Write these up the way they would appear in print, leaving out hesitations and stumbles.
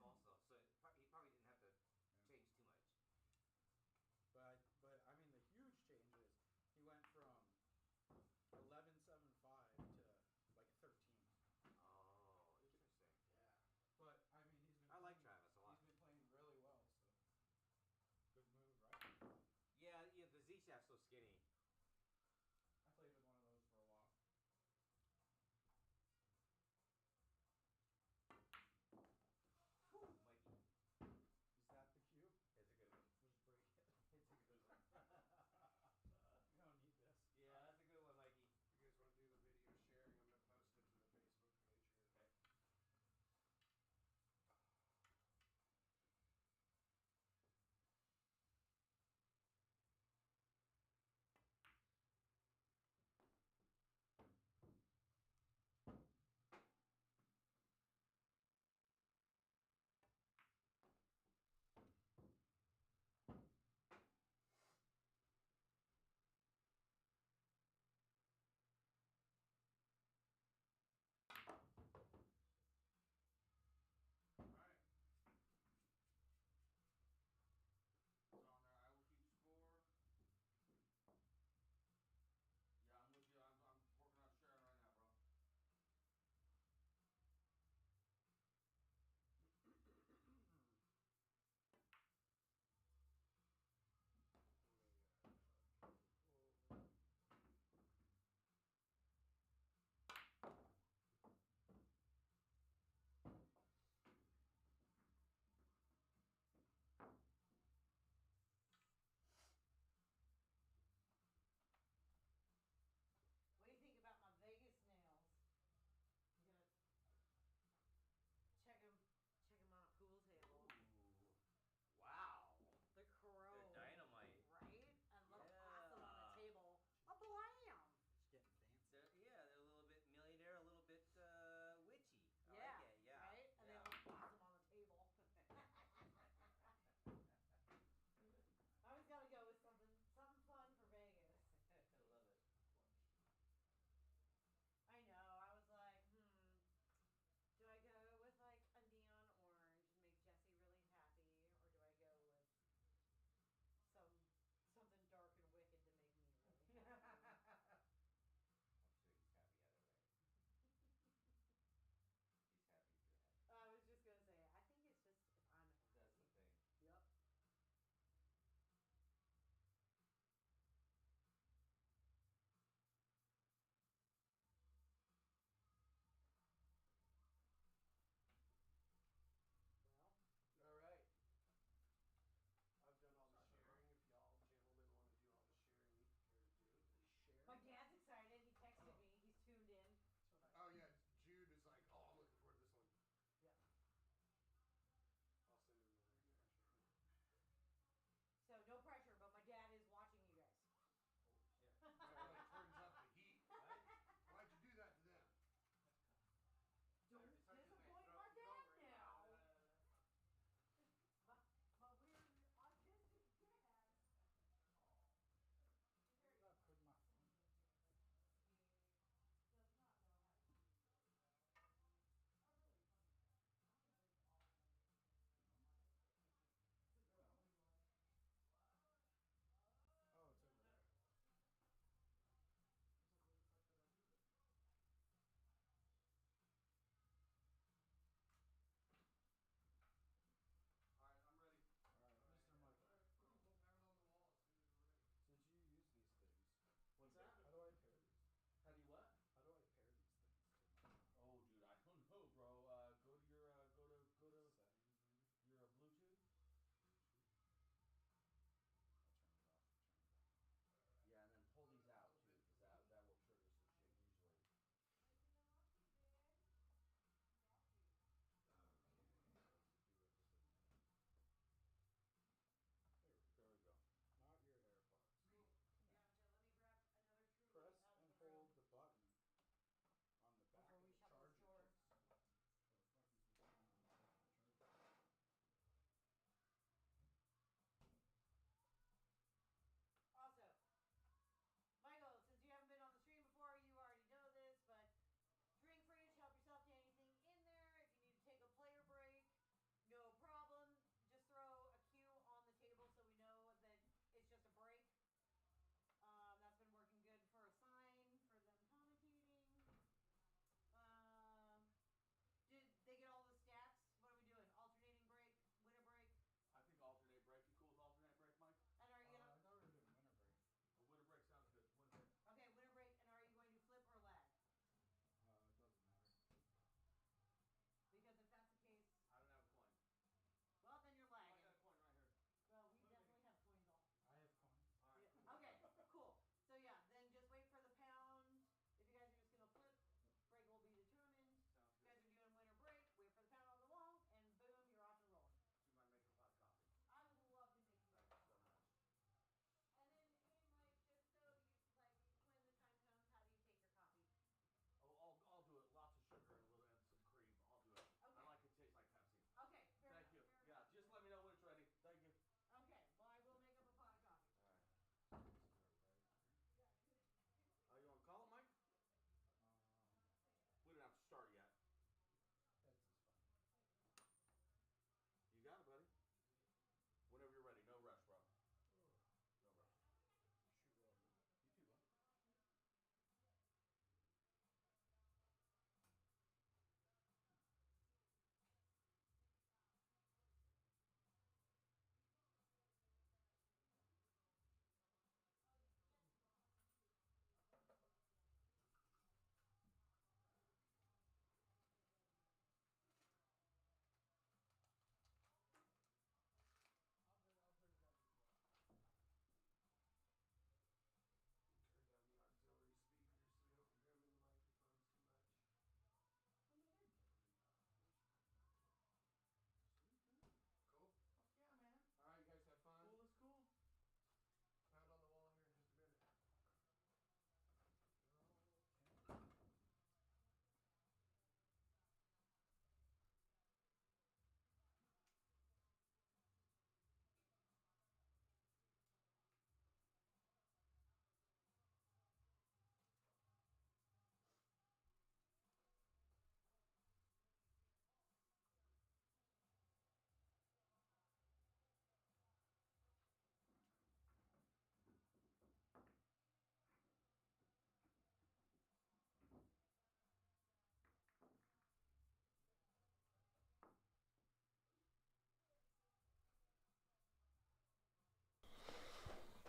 also, so he probably didn't have to change too much. But I mean, the huge change is he went from 11.75 to like 13. Oh, interesting. Yeah. But I mean, he's been. I like Travis a lot. He's been playing really well, so good move, right? Yeah, the Z shaft's so skinny. I played with one of those for a while. Whew, Mikey. Is that the cue? It's a good one. Just break it. It's a good one. We don't need this. Yeah, that's a good one, Mikey. If you guys want to do the video sharing, I'm going to post it to the Facebook page here. Okay.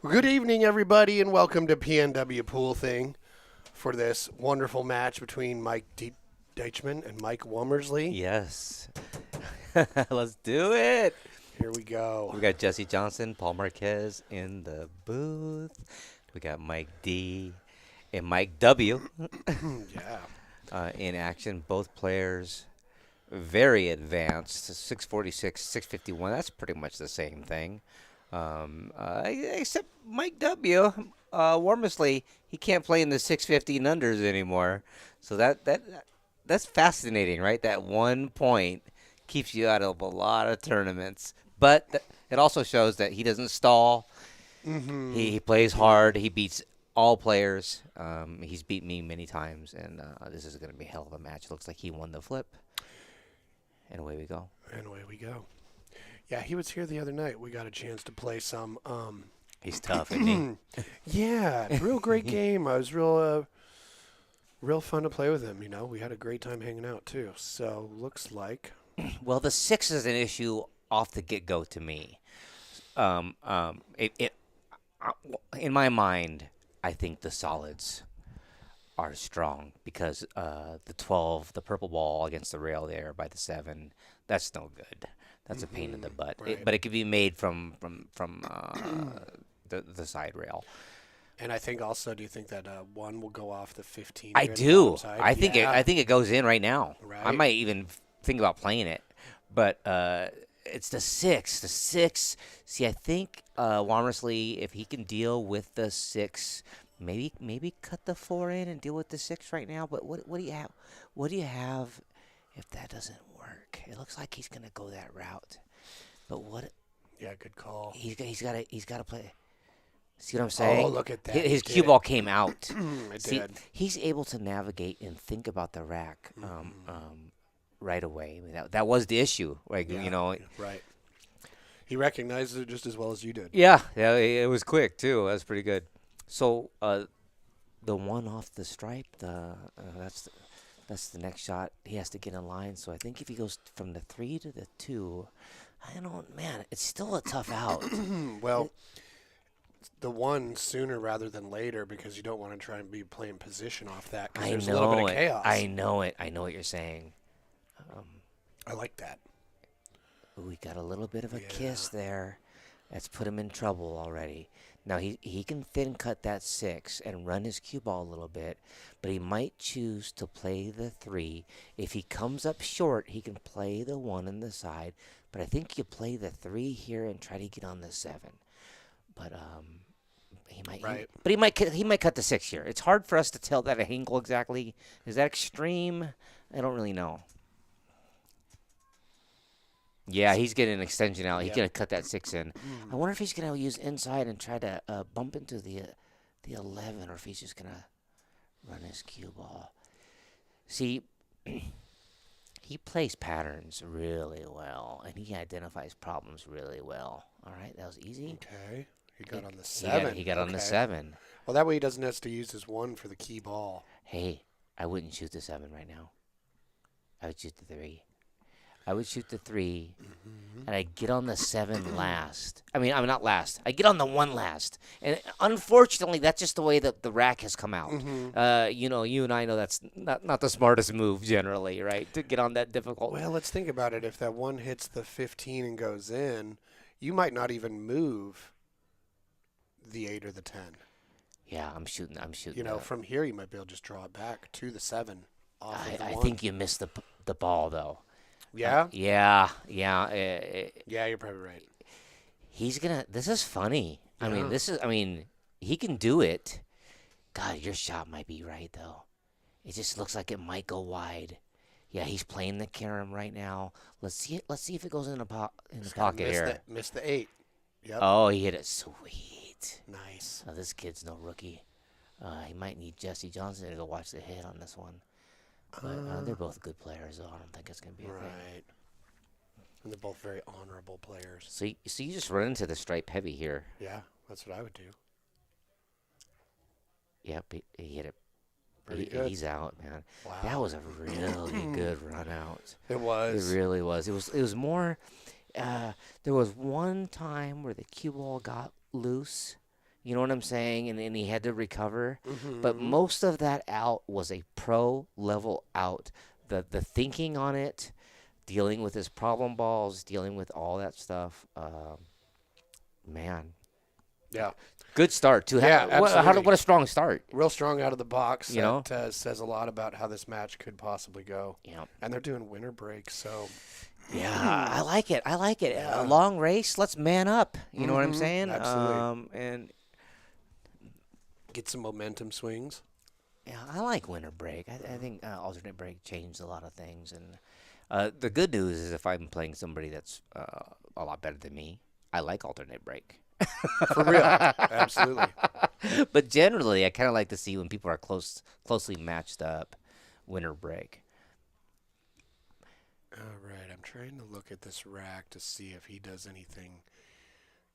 Well, good evening, everybody, and welcome to PNW Pool Thing for this wonderful match between Mike Deitchman and Mike Womersley. Yes. Let's do it. Here we go. We got Jesse Johnson, Paul Marquez in the booth. We got Mike D and Mike W Yeah. in action. Both players very advanced. 646, 651. That's pretty much the same thing. Except Mike W. Womersley, he can't play in the 650 and unders anymore. So that's fascinating, right? That 1 point keeps you out of a lot of tournaments. But it also shows that he doesn't stall. Mm-hmm. He plays hard. He beats all players. He's beat me many times, and this is going to be a hell of a match. It looks like he won the flip. And away we go. And away we go. Yeah, he was here the other night. We got a chance to play some. He's tough, isn't he? Yeah, real great game. I was real fun to play with him. You know, we had a great time hanging out too. So looks like. Well, the 6 is an issue off the get-go to me. In my mind, I think the solids are strong because the 12, the purple ball against the rail there by the 7, that's no good. That's a pain in the butt. Right. But it could be made from the side rail. And I think also, do you think that 1 will go off the 15? I here on the do. bottom side? I think Yeah. I think it goes in right now. I Right. might even think about playing it, but it's the 6. The 6. See, I think Womersley, if he can deal with the 6, maybe cut the 4 in and deal with the 6 right now. But what do you have? What do you have if that doesn't work? It looks like he's gonna go that route. But what? Yeah, good call. He's got to play. See what I'm saying? Oh, look at that. His He cue did ball came out. It See, did. he's able to navigate and think about the rack right away. I mean, that was the issue. Like, Yeah, you know. Right. He recognized it just as well as you did. Yeah, it was quick, too. That was pretty good. So, the 1 off the stripe, that's the next shot. He has to get in line. So I think if he goes from the 3 to the 2, I don't, man, it's still a tough out. Well, the 1 sooner rather than later because you don't want to try and be playing position off that because I there's know a little bit it. of chaos. I know it. I know what you're saying. I like that. We got a little bit of a Yeah. kiss there. That's put him in trouble already. Now, he can thin cut that 6 and run his cue ball a little bit, but he might choose to play the 3. If he comes up short, he can play the 1 on the side, but I think you play the 3 here and try to get on the 7. But he might, Right. but he might cut the 6 here. It's hard for us to tell that angle exactly. Is that extreme? I don't really know. Yeah, he's getting an extension out. He's Yep. going to cut that 6 in. I wonder if he's going to use inside and try to bump into the 11, or if he's just going to run his cue ball. See, he plays patterns really well, and he identifies problems really well. All right, that was easy. Okay. He got on the 7. He got on the Okay. 7. Well, that way he doesn't have to use his 1 for the key ball. Hey, I wouldn't shoot the 7 right now. I would shoot the 3. I would shoot the 3, and I'd get on the 7 last. I mean, I'm not last. I get on the 1 last. And unfortunately, that's just the way that the rack has come out. You know, you and I know that's not the smartest move generally, right? To get on that difficult. Well, let's think about it. If that 1 hits the 15 and goes in, you might not even move the 8 or the 10. Yeah, I'm shooting. You know, from here you might be able to just draw it back to the 7 off of the I 1. think you missed the ball, though. Yeah? Yeah. Yeah, you're probably right. He's gonna. This is funny. I Yeah. mean, he can do it. God, your shot might be right though. It just looks like it might go wide. Yeah, he's playing the carom right now. Let's see it. Let's see if it goes in the pocket here. Miss the 8. Yep. Oh, he hit it. Sweet. Nice. Now, this kid's no rookie. He might need Jesse Johnson to go watch the hit on this one. But they're both good players, so I don't think it's gonna be a thing. Right. And they're both very honorable players. So you just run into the stripe heavy here. Yeah, that's what I would do. Yep, he hit it. Pretty good. He's out, man. Wow. That was a really good run out. It was. It really was. It was more. There was one time where the cue ball got loose. You know what I'm saying? And he had to recover. Mm-hmm. But most of that out was a pro level out. The thinking on it, dealing with his problem balls, dealing with all that stuff. Man, Yeah. good start too. Yeah, absolutely. What a strong start. Real strong out of the box. You know? That says a lot about how this match could possibly go. Yeah. And they're doing winter break, so. Yeah, I like it. Yeah. A long race. Let's man up. You know what I'm saying? Absolutely. And Get some momentum swings. yeah, I like winter break. I think alternate break changed a lot of things. And the good news is if I'm playing somebody that's a lot better than me, I like alternate break. For real. Absolutely. But generally, I kind of like to see when people are closely matched up, winter break. All right. I'm trying to look at this rack to see if he does anything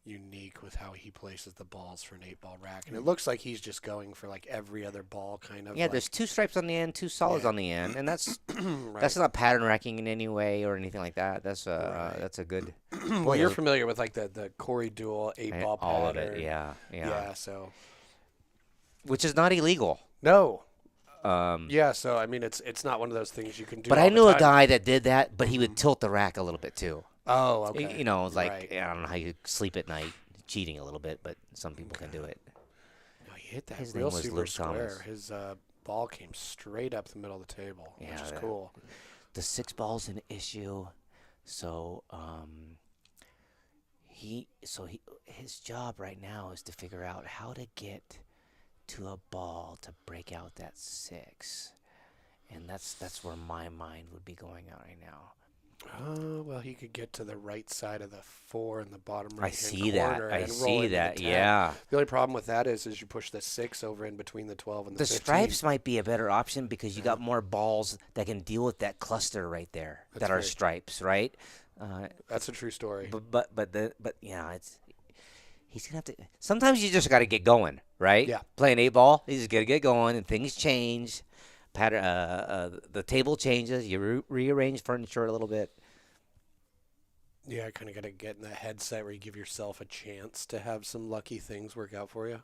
unique with how he places the balls for an 8-ball rack. And it looks like he's just going for like every other ball kind of. Yeah, like, there's 2 stripes on the end, 2 solids Yeah. on the end, and that's right. that's not pattern racking in any way or anything like that. That's Right. that's a good. Well, you're familiar with like the Corey Dual 8-ball pattern. all of it. Yeah. Yeah, so. Which is not illegal. No. Um, Yeah, so I mean it's not one of those things you can do. But all I the knew a time. guy that did that, but he would tilt the rack a little bit too. Oh, okay. You know, like Right. I don't know how you sleep at night, cheating a little bit, but some people can do it. No, he hit that His real name was super Luke square. Thomas. His ball came straight up the middle of the table, which Yeah, is that- cool. The 6-ball's an issue, so his job right now is to figure out how to get to a ball to break out that 6, and that's where my mind would be going out right now. Oh, well, he could get to the right side of the 4 in the bottom right I hand see corner that. I and roll see into the that. 10. Yeah. The only problem with that is you push the 6 over in between the 12 and the The 15. stripes might be a better option because you got more balls that can deal with that cluster right there That's that are very- stripes, right? That's a true story. But yeah, he's gonna have to. Sometimes you just got to get going, right? Yeah. Playing 8-ball, you just got to get going, and things change. Pattern. The table changes. You rearrange furniture a little bit. Yeah, I kind of got to get in that headset where you give yourself a chance to have some lucky things work out for you.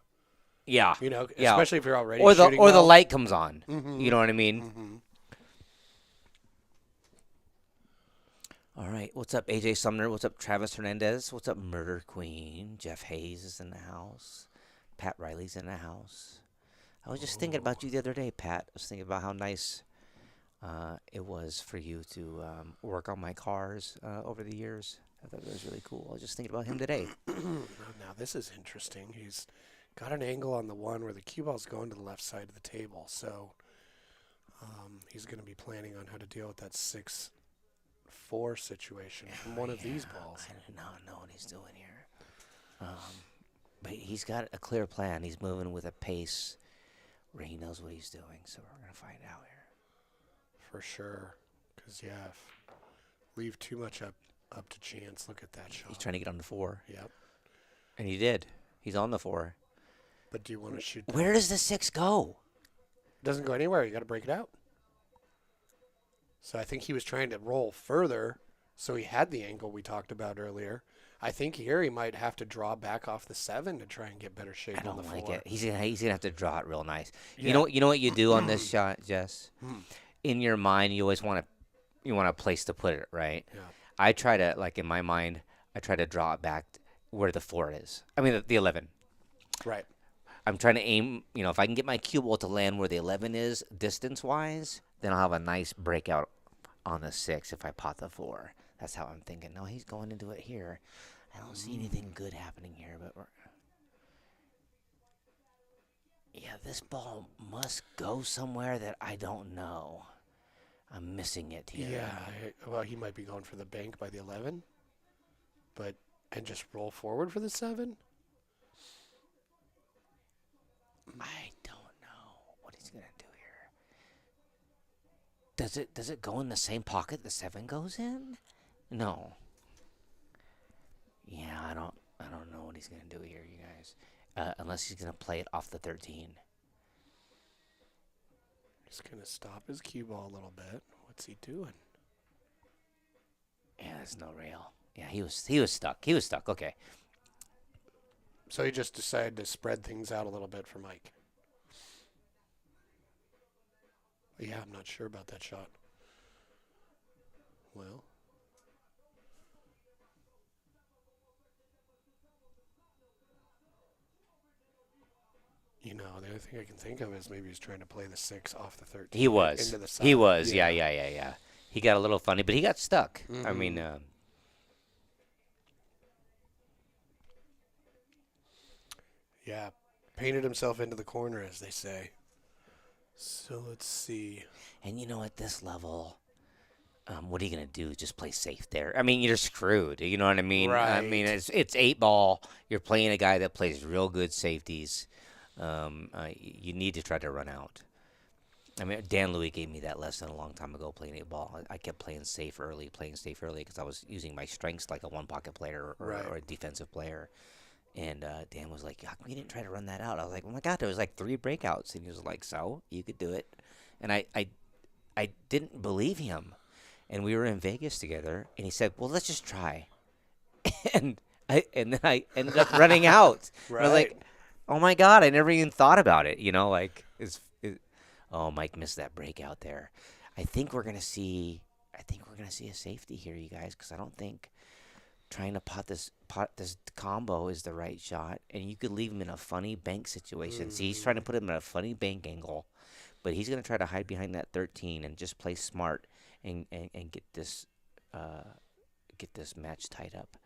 Yeah. You know, Yeah. especially if you're already Or the shooting well. light comes on. Mhm. You know what I mean? Mhm. All right. What's up, AJ Sumner? What's up, Travis Hernandez? What's up, Murder Queen? Jeff Hayes is in the house. Pat Riley's in the house. I was just thinking about you the other day, Pat. I was thinking about how nice it was for you to work on my cars over the years. I thought it was really cool. I was just thinking about him today. Now, this is interesting. He's got an angle on the one where the cue ball's going to the left side of the table. So he's going to be planning on how to deal with that 6-4 situation from one of these balls. I do not know what he's doing here. But he's got a clear plan. He's moving with a pace where he knows what he's doing. So we're going to find out here. For sure. Because, yeah, if leave too much up to chance. Look at that shot. He's trying to get on the 4. Yep. And he did. He's on the 4. But do you want to shoot? Where does the 6 go? It doesn't go anywhere. You got to break it out. So I think he was trying to roll further, so he had the angle we talked about earlier. I think here he might have to draw back off the 7 to try and get better shape I on the don't like 4. it. He's gonna have to draw it real nice. Yeah. You know what you do on this shot, Jess? Hmm. In your mind, you always want a place to put it, right? Yeah. I try to, like, in my mind, I try to draw it back where the 4 is. I mean, the 11. Right. I'm trying to aim, if I can get my cue ball to land where the 11 is distance-wise, then I'll have a nice breakout on the 6 if I pot the 4. That's how I'm thinking. No, he's going into it here. I don't see anything good happening here, but yeah, this ball must go somewhere that I don't know. I'm missing it here. Yeah. Well, he might be going for the bank by the 11, and just roll forward for the 7. I don't know what he's gonna do here. Does it go in the same pocket the 7 goes in? No. Yeah, I don't know what he's gonna do here, you guys. Unless he's gonna play it off the 13. He's going to stop his cue ball a little bit. What's he doing? Yeah, that's no rail. Yeah, he was stuck. Okay. So he just decided to spread things out a little bit for Mike. Yeah, I'm not sure about that shot. Well. You know, the only thing I can think of is maybe he's trying to play the 6 off the 13. He was. Into the side. He was. Yeah. He got a little funny, but he got stuck. I mean, yeah, painted himself into the corner, as they say. So let's see. and you know, at this level, what are you gonna do? Just play safe there? I mean, you're screwed. You know what I mean? I mean, Right. it's 8 ball. You're playing a guy that plays real good safeties. You need to try to run out. I mean, Dan Louis gave me that lesson a long time ago playing 8 ball. I kept playing safe early because I was using my strengths like a one pocket player Right. or a defensive player. And Dan was like, "How come you didn't try to run that out?" I was like, "Oh my God, there was like 3 breakouts." And he was like, "So you could do it." And I didn't believe him. And we were in Vegas together, and he said, "Well, let's just try." and then I ended up running out. And I was like, "Oh my God, I never even thought about it." You know, like oh, Mike missed that breakout there. I think we're gonna see a safety here, you guys, because I don't think trying to pot this combo is the right shot, and you could leave him in a funny bank situation. See, he's trying to put him in a funny bank angle, but he's gonna try to hide behind that 13 and just play smart and get this match tied up.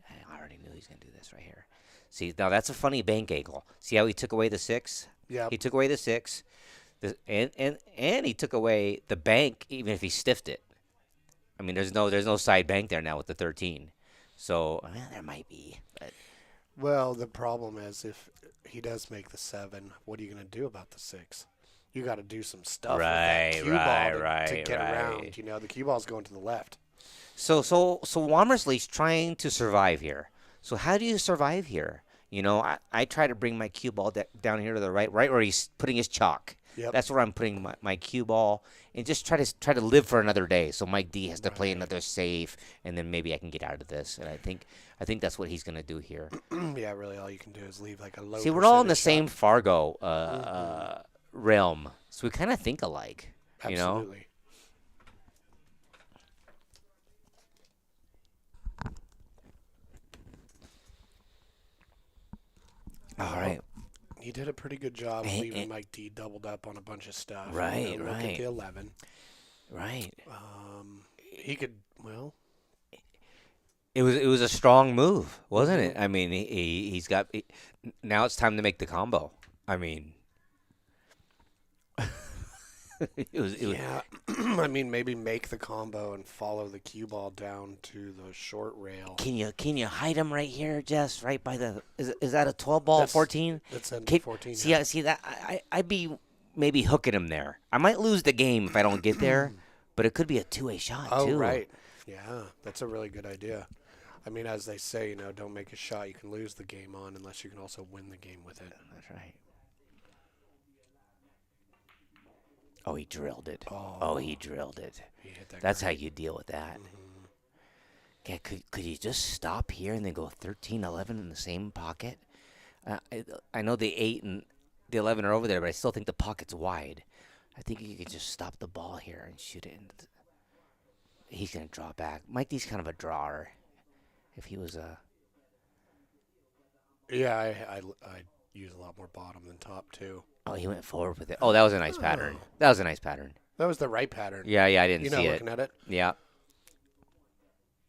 I already knew he was gonna do this right here. See, now that's a funny bank angle. See how he took away the 6? Yeah. He took away the 6, and he took away the bank even if he stiffed it. I mean, there's no side bank there now with the 13. So there might be, but Well, the problem is if he does make the 7, what are you going to do about the 6? You got to do some stuff with that cue ball to get around. You know, the cue ball's going to the left. So Womersley's trying to survive here. So how do you survive here? You know, I try to bring my cue ball down here to the right where he's putting his chalk. Yep. That's where I'm putting my cue ball, and just try to live for another day. So Mike D has to play another safe, and then maybe I can get out of this. And I think that's what he's gonna do here. Yeah, really, all you can do is leave like a low. See, we're all in the percentage same Fargo realm, so we kind of think alike. shot. You know. Absolutely. All right. He did a pretty good job Hey, leaving Mike D doubled up on a bunch of stuff. Right, Look at right. the 11. Right. He could, well, It was a strong move, wasn't it? I mean, he's got. Now it's time to make the combo. I mean, it was. yeah. I mean, maybe make the combo and follow the cue ball down to the short rail. Can you hide him right here, Jess? Right by the. Is that a 12 ball, 14? That's a 14. See that I'd be maybe hooking him there. I might lose the game if I don't get there, but it could be a 2-way shot Oh, too. right. Yeah, that's a really good idea. I mean, as they say, you know, don't make a shot you can lose the game on unless you can also win the game with it. That's right. Oh, he drilled it. Oh. He drilled it. He hit that That's how great. you deal with that. Yeah, could you just stop here and then go 13, 11 in the same pocket? I know the 8 and the 11 are over there, but I still think the pocket's wide. I think you could just stop the ball here and shoot it. He's going to draw back. Mike D's kind of a drawer. If he was a... Yeah, I use a lot more bottom than top, too. Oh, he went forward with it. Oh, that was a nice pattern. That was a nice pattern. That was the right pattern. Yeah, I didn't You know, see it. looking at it. Yeah.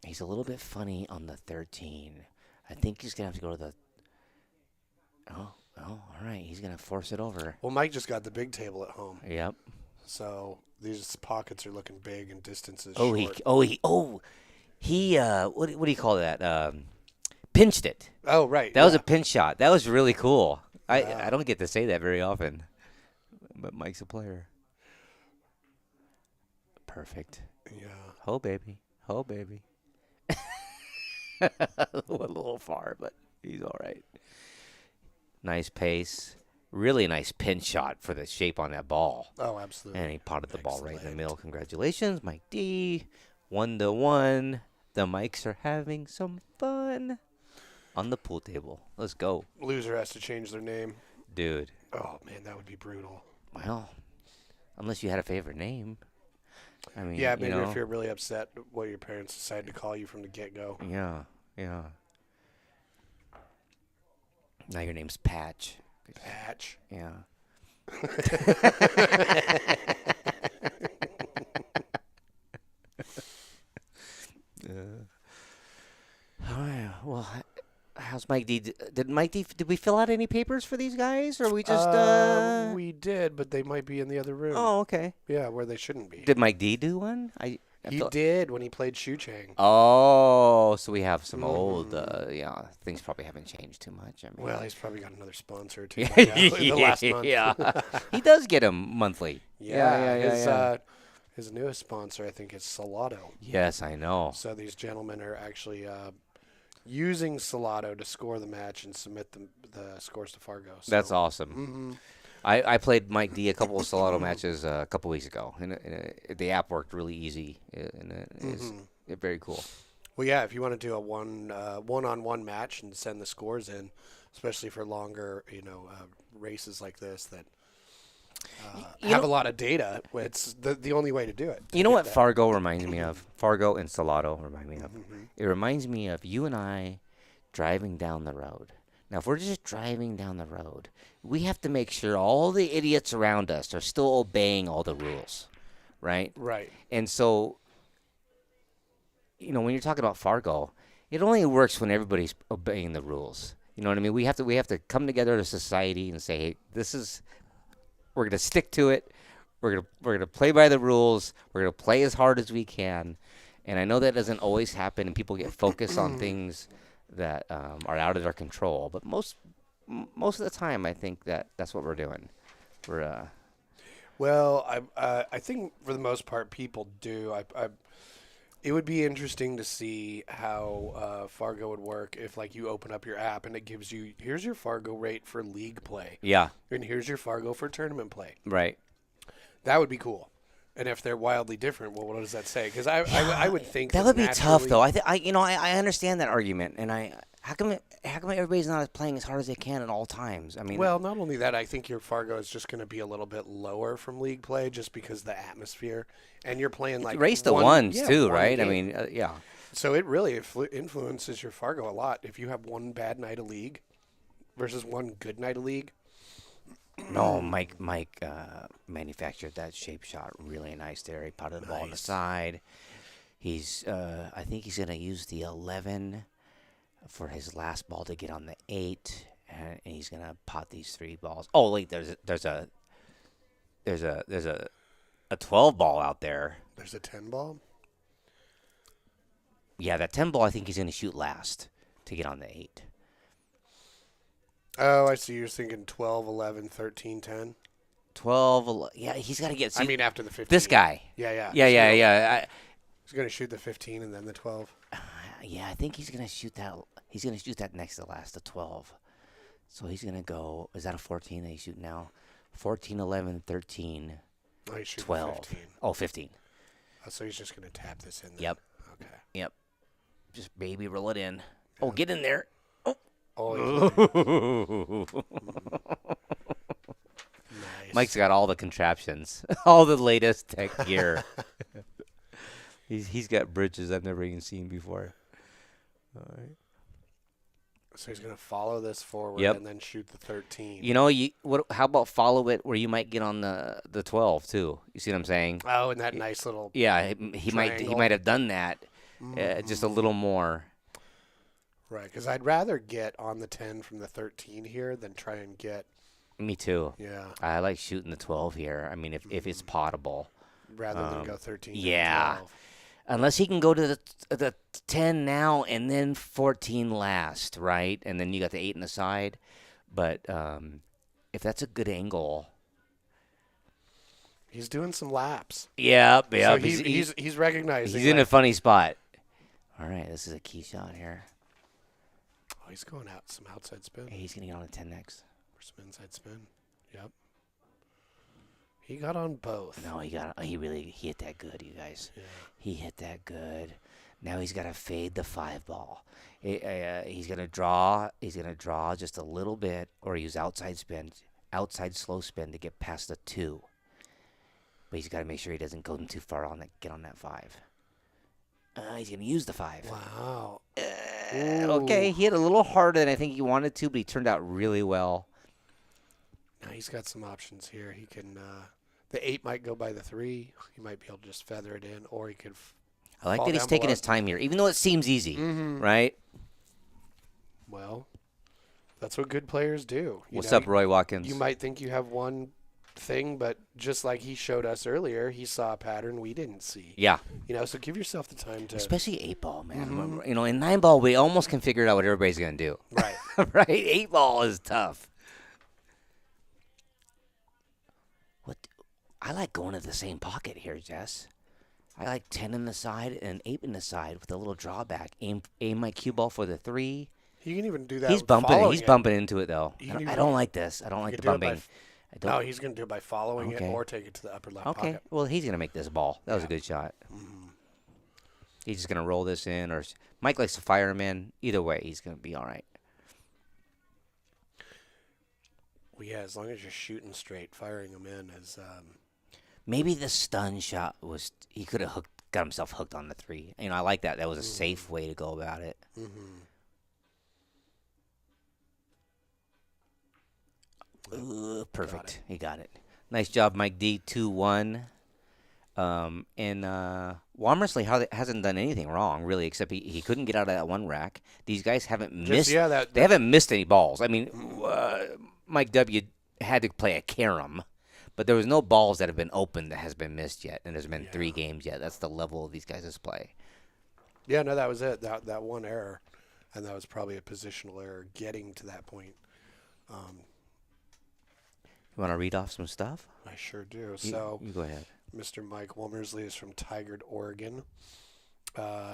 He's a little bit funny on the 13. I think he's going to have to go to the... Oh, all right. He's going to force it over. Well, Mike just got the big table at home, Yep. so these pockets are looking big and distances Oh, short. he what do you call that? Pinched it. Oh, right. That was a yeah. pinch shot. That was really cool. Yeah. I don't get to say that very often, but Mike's a player. Perfect. Yeah. Oh baby. Went a little far, but he's all right. Nice pace. Really nice pin shot for the shape on that ball. Oh, absolutely. And he potted the ball right in the Excellent. middle. Congratulations, Mike D. 1-1. The Mikes are having some fun on the pool table. Let's go, Loser has to change their name. dude. Oh man, that would be brutal. Well, unless you had a favorite name. I mean, Yeah, you maybe know, if you're really upset what your parents decide to call you from the get-go. yeah. Now your name's Patch. Patch. Yeah. All right. Well, how's Mike D? Did Mike D? Did we fill out any papers for these guys, or we just? We did, but they might be in the other room. Oh, okay. Yeah, where they shouldn't be. Did Mike D do one? He did when he played Shu Chang. Oh, so we have some old. Yeah, things probably haven't changed too much. I mean, Well, he's probably got another sponsor or two by now, in the last month. Yeah, he does get them monthly. Yeah. His newest sponsor, I think, is Salado. Yes, I know. So these gentlemen are actually using Salado to score the match and submit the scores to Fargo. So. That's awesome. Mm-hmm. I played Mike D a couple of Salado matches a couple weeks ago, and the app worked really easy, and it's very cool. Well, yeah, if you want to do a one-on-one match and send the scores in, especially for longer, races like this that have a lot of data, it's the only way to do it. You know what Fargo reminds me of? Fargo and Salado remind me of. Mm-hmm. It reminds me of you and I driving down the road. Now, if we're just driving down the road, we have to make sure all the idiots around us are still obeying all the rules, right? Right. And so, when you're talking about Fargo, it only works when everybody's obeying the rules. You know what I mean? We have to come together as a society and say, hey, we're going to stick to it. We're going to play by the rules. We're going to play as hard as we can. And I know that doesn't always happen, and people get focused on things that are out of their control. But most of the time, I think that's what we're doing. Well, I think for the most part, people do. It would be interesting to see how Fargo would work if, like, you open up your app and it gives you, here's your Fargo rate for league play. Yeah. And here's your Fargo for tournament play. Right. That would be cool. And if they're wildly different, well, what does that say? Because I would think that would be tough, though. naturally- I understand that argument, and how come everybody's not playing as hard as they can at all times? I mean, Well, not only that, I think your Fargo is just going to be a little bit lower from league play just because of the atmosphere. And you're playing like race the one- ones yeah, too, one right? game. I mean, yeah. So it really influences your Fargo a lot. If you have one bad night of league versus one good night of league. No, Mike manufactured that shape shot really nice there. He potted the ball on the side. He's I think he's going to use the 11 for his last ball to get on the 8, and he's going to pot these 3 balls. Oh, wait, there's a 12 ball out there. There's a 10 ball? Yeah, that 10 ball I think he's going to shoot last to get on the 8. Oh, I see. You're thinking 12, 11, 13, 10? 12, yeah, he's got to get... I mean, after the 15. This guy. Yeah. Yeah. He's going to shoot the 15 and then the 12. Yeah, I think he's going to shoot that. He's going to shoot that next to last, the 12. So he's going to go... Is that a 14 that he's shooting now? 14, 11, 13, Oh, he's shooting 12. 15. Oh, 15. Oh, so he's just going to tap this in there. Yep. Okay. Yep. Just baby roll it in. Oh, get in there. Oh, nice. Mike's got all the contraptions, all the latest tech gear. He's got bridges I've never even seen before. All right. So he's going to follow this forward Yep. and then shoot the 13. You know, how about follow it where you might get on the 12 too? You see what I'm saying? Oh, and that nice little... Yeah, he Triangle. might have done that just a little more. Right, because I'd rather get on the 10 from the 13 here than try and get... Me too. Yeah, I like shooting the 12 here. I mean, if it's potable. rather than go 13 to yeah. 12. Unless he can go to the 10 now and then 14 last, right? And then you got the 8 in the side. But if that's a good angle... He's doing some laps. Yep. So he's recognizing... He's in a funny spot. All right, this is a key shot here. Oh, he's going out some outside spin. Hey, he's going to get on a 10 next. Or some inside spin. Yep. He got on both. No, he hit that good, you guys. Yeah. He hit that good. Now he's got to fade the 5 ball. He's gonna draw. He's gonna draw just a little bit, or use outside slow spin to get past the 2. But he's got to make sure he doesn't go too far on that. Get on that 5. He's gonna use the 5. Wow. Okay, he hit a little harder than I think he wanted to, but he turned out really well. Now he's got some options here. He can. The 8 might go by the 3. He might be able to just feather it in, or he could. I like that he's taking his time here, even though it seems easy, right? Well, that's what good players do. What's up, Roy Watkins? You might think you have one thing, but just like he showed us earlier, he saw a pattern we didn't see. Yeah. So give yourself the time to. Especially 8 ball, man. In 9 ball, we almost can figure out what everybody's going to do. Right. Right? 8 ball is tough. I like going to the same pocket here, Jess. I like 10 in the side and 8 in the side with a little drawback. Aim my cue ball for the 3. You can even do that. He's bumping. He's bumping into it though. I don't like this. I don't like the bumping. No, he's going to do it by following it or take it to the upper left pocket. Okay. Well, he's going to make this ball. That was a good shot. He's just going to roll this in, or Mike likes to fire him in. Either way, he's going to be all right. Well, yeah, as long as you're shooting straight, firing him in is. Maybe the stun shot was he could have got himself hooked on the 3. I like that. That was a safe way to go about it. Perfect. He got it. Nice job, Mike D. 2-1. And Womersley hasn't done anything wrong, really, except he couldn't get out of that 1 rack. These guys haven't missed. They haven't missed any balls. I mean, Mike W. had to play a carom. But there was no balls that have been opened that has been missed yet, and there's been 3 games yet. That's the level of these guys' play. Yeah, no, that was it. That one error, and that was probably a positional error getting to that point. You want to read off some stuff? I sure do. You go ahead. Mr. Mike Womersley is from Tigard, Oregon.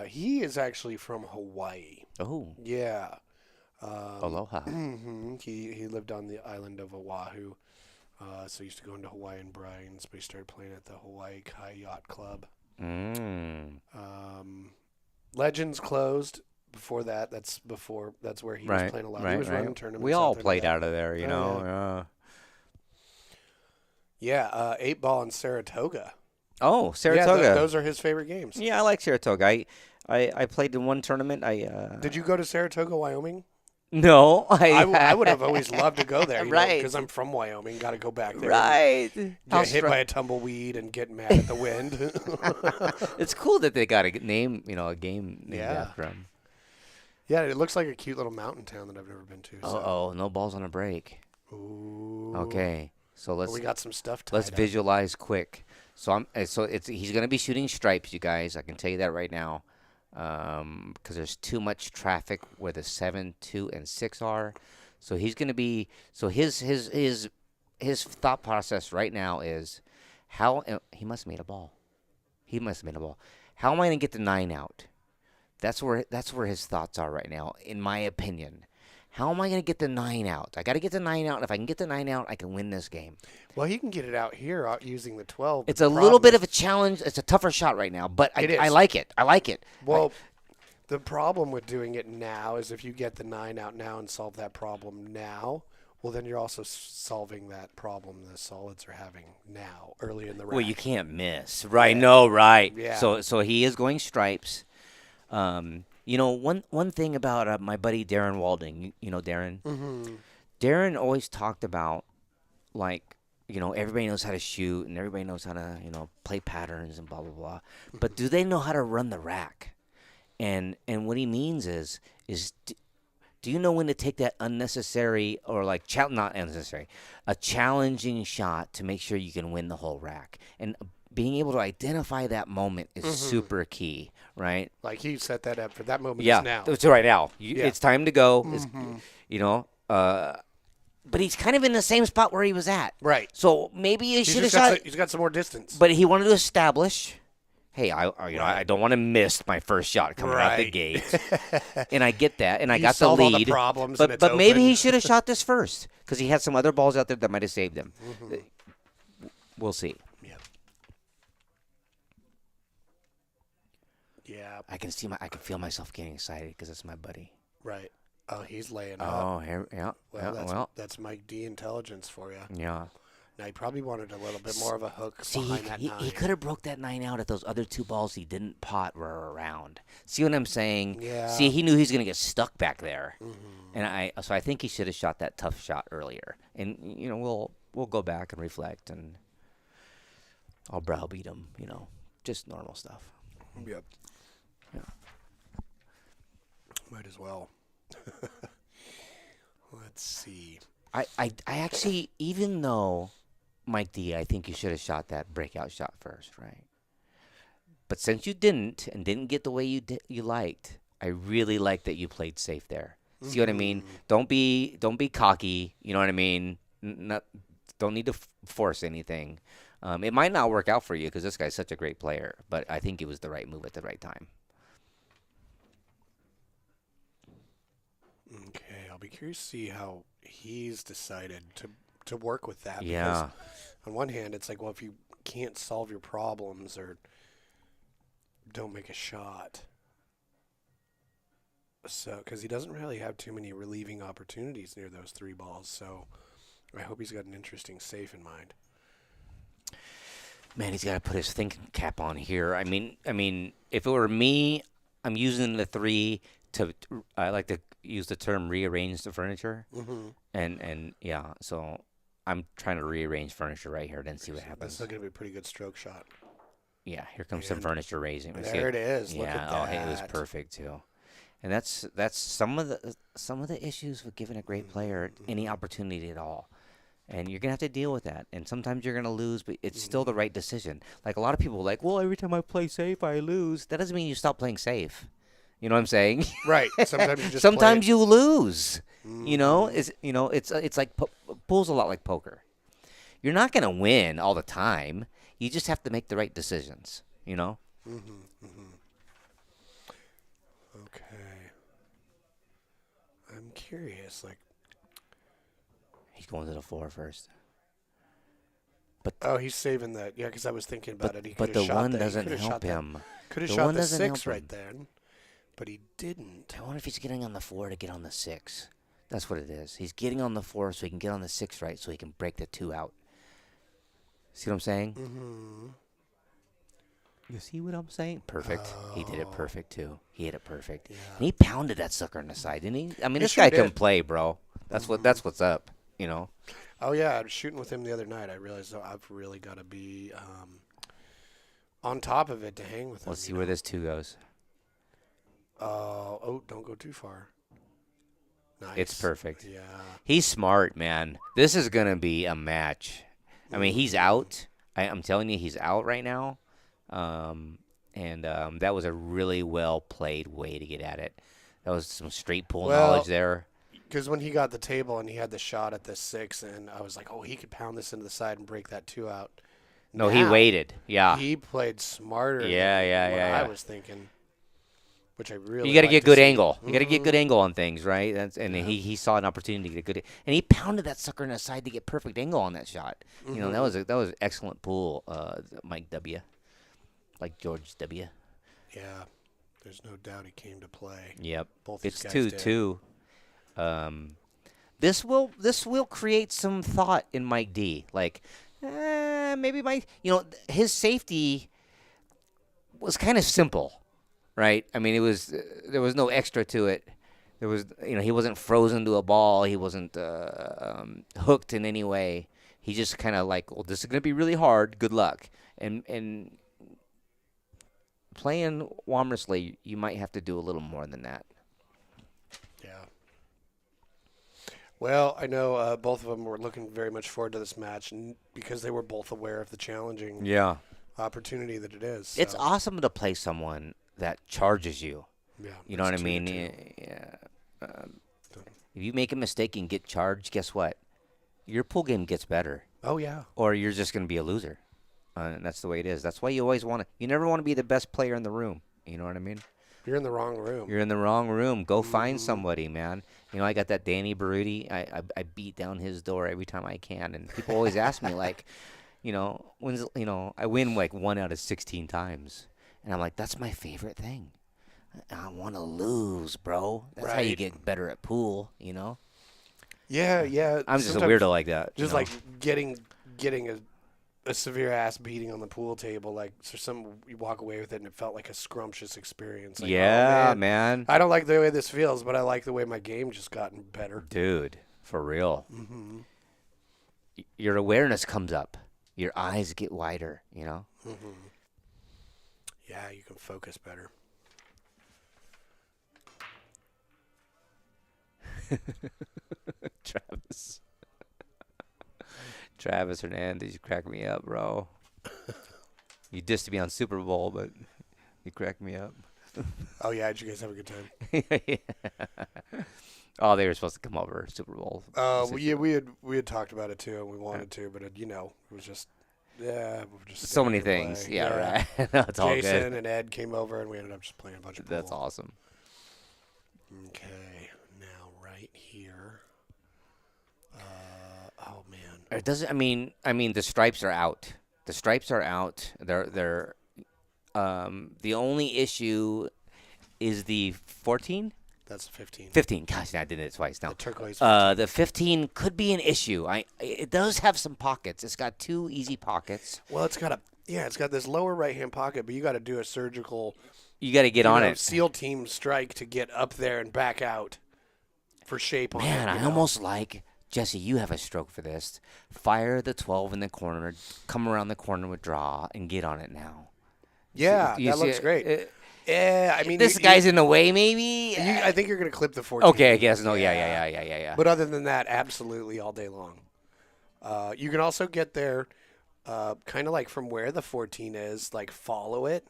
He is actually from Hawaii. Oh. Yeah. Aloha. He lived on the island of Oahu. So he used to go into Hawaiian brines, but he started playing at the Hawaii Kai Yacht Club. Legends closed before that. That's where he was playing a lot. He was running tournaments. We all played out of there, you know. Yeah, 8 ball in Saratoga. Oh, Saratoga. Yeah, those are his favorite games. Yeah, I like Saratoga. I played in one tournament. Did you go to Saratoga, Wyoming? No, I would have always loved to go there, right? Because I'm from Wyoming. Got to go back there. Right. Get hit by a tumbleweed and get mad at the wind. It's cool that they got a name, a game named after him. Yeah, it looks like a cute little mountain town that I've never been to. So. No balls on a break. Ooh. Okay, so we got some stuff. Let's visualize quick. So he's going to be shooting stripes, you guys. I can tell you that right now. Because there's too much traffic where the 7, 2, and 6 are. So he's going to be – so his thought process right now is how – he must have made a ball. How am I going to get the 9 out? That's where his thoughts are right now, in my opinion. How am I going to get the 9 out? I got to get the 9 out. If I can get the 9 out, I can win this game. Well, he can get it out here using the 12. It's a little bit of a challenge. It's a tougher shot right now, but I like it. Well, the problem with doing it now is if you get the 9 out now and solve that problem now, well, then you're also solving that problem the solids are having now, early in the rack. Well, you can't miss. Right, no, right. Yeah. So he is going stripes. One thing about my buddy Darren Walding, you know Darren? Mm-hmm. Darren always talked about, everybody knows how to shoot and everybody knows how to, play patterns and blah, blah, blah. But do they know how to run the rack? And what he means is do you know when to take that unnecessary or not unnecessary, a challenging shot to make sure you can win the whole rack? And being able to identify that moment is super key, right? Like he set that up for that moment. Yeah, is now. It's right now. It's time to go. But he's kind of in the same spot where he was at. Right. So maybe he should have shot. He's got some more distance. But he wanted to establish, hey, I don't want to miss my first shot coming out the gate. And I get that, and I got the lead. All the problems, but maybe he should have shot this first because he had some other balls out there that might have saved him. We'll see. Yeah. Yeah. I can feel myself getting excited because it's my buddy. Right. Oh, he's laying up. Oh, yeah. That's Mike D intelligence for you. Yeah. Now he probably wanted a little bit more of a hook See, behind that 9. he could have broke that 9 out if those other 2 balls he didn't pot were around. See what I'm saying? Yeah. See, he knew he was going to get stuck back there. Mm-hmm. And I think he should have shot that tough shot earlier. And we'll go back and reflect, and I'll browbeat him. Just normal stuff. Yep. Yeah. Might as well. Let's see. I actually, even though Mike D, I think you should have shot that breakout shot first, right? But since you didn't and didn't get the way you liked, I really like that you played safe there. See what I mean? Don't be cocky. You know what I mean? Don't need to force anything. It might not work out for you because this guy's such a great player, but I think it was the right move at the right time. Okay, I'll be curious to see how he's decided to work with that. Yeah. Because on one hand, it's like, well, if you can't solve your problems or don't make a shot. So, because he doesn't really have too many relieving opportunities near those 3 balls. So I hope he's got an interesting safe in mind. Man, he's got to put his thinking cap on here. I mean, if it were me, I'm using the 3 to. I like to use the term rearrange the furniture, and yeah. So I'm trying to rearrange furniture right here, then see what happens. That's still gonna be a pretty good stroke shot. Yeah, here comes some furniture raising. There it is. Yeah, Look at that. It was perfect too. And that's some of the issues with giving a great player any opportunity at all. And you're going to have to deal with that. And sometimes you're going to lose, but it's still the right decision. Like a lot of people are like, well, every time I play safe, I lose. That doesn't mean you stop playing safe. You know what I'm saying? Right. Sometimes you just sometimes you lose. It's like pool's a lot like poker. You're not going to win all the time. You just have to make the right decisions, Okay. I'm curious, like. He's going to the 4 first. But he's saving that. Yeah, because I was thinking about it. But the 1 doesn't help him. Could have shot the 6 right then, but he didn't. I wonder if he's getting on the 4 to get on the 6. That's what it is. He's getting on the 4 so he can get on the 6 right, so he can break the 2 out. See what I'm saying? Mm-hmm. You see what I'm saying? Perfect. He did it perfect too. He hit it perfect. Yeah. And he pounded that sucker on the side, didn't he? I mean, this guy can play, bro. That's what's up. Oh yeah, I was shooting with him the other night. I realized I've really got to be on top of it to hang with him. Let's see where this 2 goes. Don't go too far. Nice. It's perfect. Yeah. He's smart, man. This is gonna be a match. I mean, he's out. I'm telling you, he's out right now. That was a really well played way to get at it. That was some straight pool knowledge there. Because when he got the table and he had the shot at the 6, and I was like, oh, he could pound this into the side and break that 2 out. No, he waited. Yeah. He played smarter Yeah. I was thinking, which I really You got to get good see. angle. You got to get good angle on things, right? He saw an opportunity to get good. And he pounded that sucker in the side to get perfect angle on that shot. That was excellent pool, Mike W. Like George W. Yeah. There's no doubt he came to play. Yep. Both it's these guys 2-2. This will create some thought in Mike D. Like, maybe his safety was kind of simple, right? I mean, there was no extra to it. There was, he wasn't frozen to a ball. He wasn't hooked in any way. He just kind of like, well, this is going to be really hard. Good luck. And playing Womersley, you might have to do a little more than that. Yeah. Well, I know both of them were looking very much forward to this match, and because they were both aware of the challenging opportunity that it is. So. It's awesome to play someone that charges you. Yeah. You know what I mean? Yeah. If you make a mistake and get charged, guess what? Your pool game gets better. Oh, yeah. Or you're just going to be a loser. And that's the way it is. That's why you always you never want to be the best player in the room. You know what I mean? You're in the wrong room. You're in the wrong room. Go find somebody, man. I got that Danny Baruti. I beat down his door every time I can. And people always ask me, like, I win like 1 out of 16 times. And I'm like, that's my favorite thing. I want to lose, bro. That's how you Right. get better at pool, Yeah, yeah. I'm just a sometimes weirdo like that. Just like getting a severe ass beating on the pool table, like so you walk away with it and it felt like a scrumptious experience. Like, yeah, oh, man. I don't like the way this feels, but I like the way my game just gotten better. Dude, for real. Mm-hmm. Your awareness comes up. Your eyes get wider, Mm-hmm. Yeah, you can focus better. Travis Hernandez, you crack me up, bro. You dissed me on Super Bowl, but you cracked me up. Oh yeah, did you guys have a good time? Yeah. Oh, they were supposed to come over Super Bowl. Yeah, we had talked about it too, and we wanted to, but it was just we were just So many staying here things. playing. Yeah, right. No, it's all Jason good. and Ed came over, and we ended up just playing a bunch of pool. That's awesome. Okay, now right here. Oh man. It doesn't. I mean, the stripes are out. The stripes are out. They're. The only issue is the 14. That's 15. 15. Gosh, I did it twice now. The turquoise. 15. The 15 could be an issue. It does have some pockets. It's got 2 easy pockets. Well, it's got this lower right hand pocket, but you got to do a surgical. You got to get on it. SEAL team strike to get up there and back out for shape on it. Man, I almost like Jesse. You have a stroke for this. Fire the 12 in the corner. Come around the corner with draw and get on it now. Yeah, You that see looks it? great. Yeah, I mean, This guy's in the way, maybe. I think you're going to clip the 14. Okay, I guess no. Yeah. But other than that, absolutely all day long. You can also get there kind of like from where the 14 is, like follow it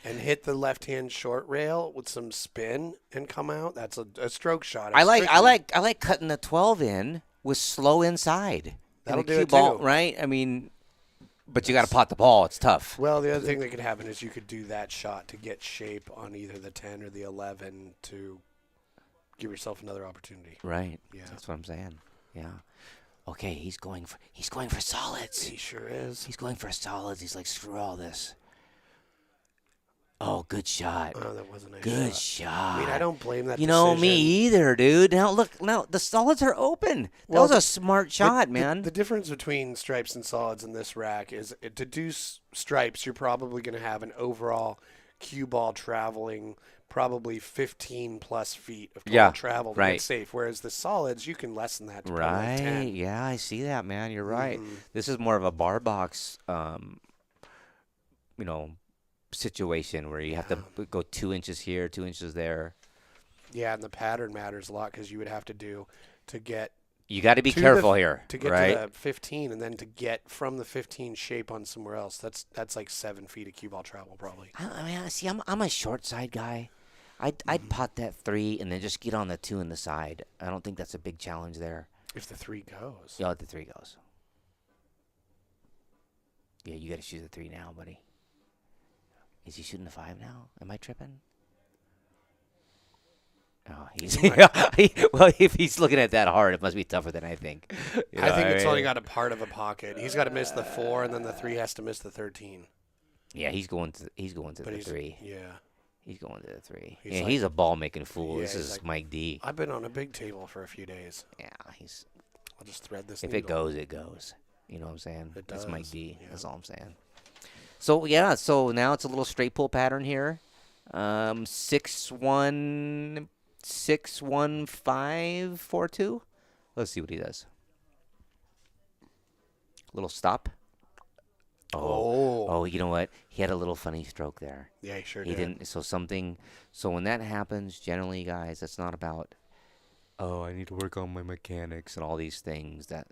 and hit the left-hand short rail with some spin and come out. That's a stroke shot. I It's like cutting the 12 in with slow inside. That'll And the do cue it, ball, too. right? I mean, but you got to pot the ball. It's tough. Well, the other thing that could happen is you could do that shot to get shape on either the 10 or the 11 to give yourself another opportunity. Right. Yeah. That's what I'm saying. Yeah. Okay, he's going for solids. He sure is. He's going for solids. He's like, screw all this. Oh, good shot. Oh, that was a nice Good shot. shot. I mean, I don't blame that You know, me decision. either, dude. Now, look, the solids are open. That Well, was a smart shot, man. The difference between stripes and solids in this rack is to do stripes, you're probably going to have an overall cue ball traveling probably 15 plus feet of total travel to right. get safe. Whereas the solids, you can lessen that to probably Right. 10. Yeah, I see that, man. You're right. Mhm. This is more of a bar box, situation where you have to go 2 inches here, 2 inches there. Yeah, and the pattern matters a lot because you would have to do to get You got to be To careful the- here, to get right? to the 15 and then to get from the 15 shape on somewhere else. That's like 7 feet of cue ball travel probably. I mean, see, I'm a short side guy. I'd pot that 3 and then just get on the 2 in the side. I don't think that's a big challenge there. If the 3 goes. Yeah, let the 3 goes. Yeah, you got to shoot the 3 now, buddy. Is he shooting the 5 now? Am I tripping? Oh, he's well. If he's looking at that hard, it must be tougher than I think. You know I think what it's mean? only got a part of a pocket. He's got to miss the 4, and then the 3 has to miss the 13. Yeah, he's going to But the 3. Yeah. He's going to the 3. He's Yeah, like- he's a ball making fool. Yeah, this he's is like- Mike D. I've been on a big table for a few days. Yeah, he's. I'll just thread this. If it goes, it goes. You know what I'm saying? It That's Mike does, D. yeah. That's all I'm saying. So yeah, so now it's a little straight pull pattern here. 6-1, 6-1-5-4-2. Let's see what he does. Little stop. Oh, you know what? He had a little funny stroke there. Yeah, he sure He did. didn't. So when that happens, generally, guys, that's not about. Oh, I need to work on my mechanics and all these things. That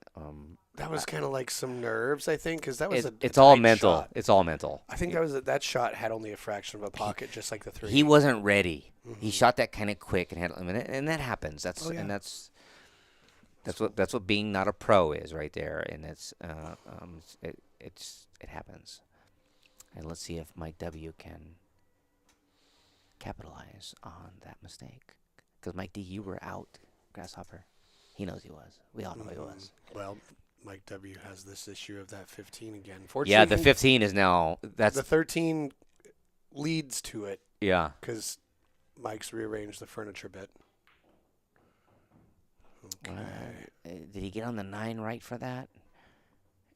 That was kind of like some nerves, I think, because that was it's all tight mental. shot. It's all mental. I think that shot had only a fraction of a pocket, just like the 3. He wasn't ready. He Mhm. shot that kind of quick and had, and that happens. That's Oh, yeah. and that's what being not a pro is right there. And it happens. And let's see if Mike W can capitalize on that mistake. Because Mike D, you were out, Grasshopper. He knows he was. We all know he was. Well, Mike W has this issue of that 15 again. Fortunately, Yeah, the 15 is now. That's the 13 leads to it Yeah. because Mike's rearranged the furniture a bit. Okay. Did he get on the 9 right for that?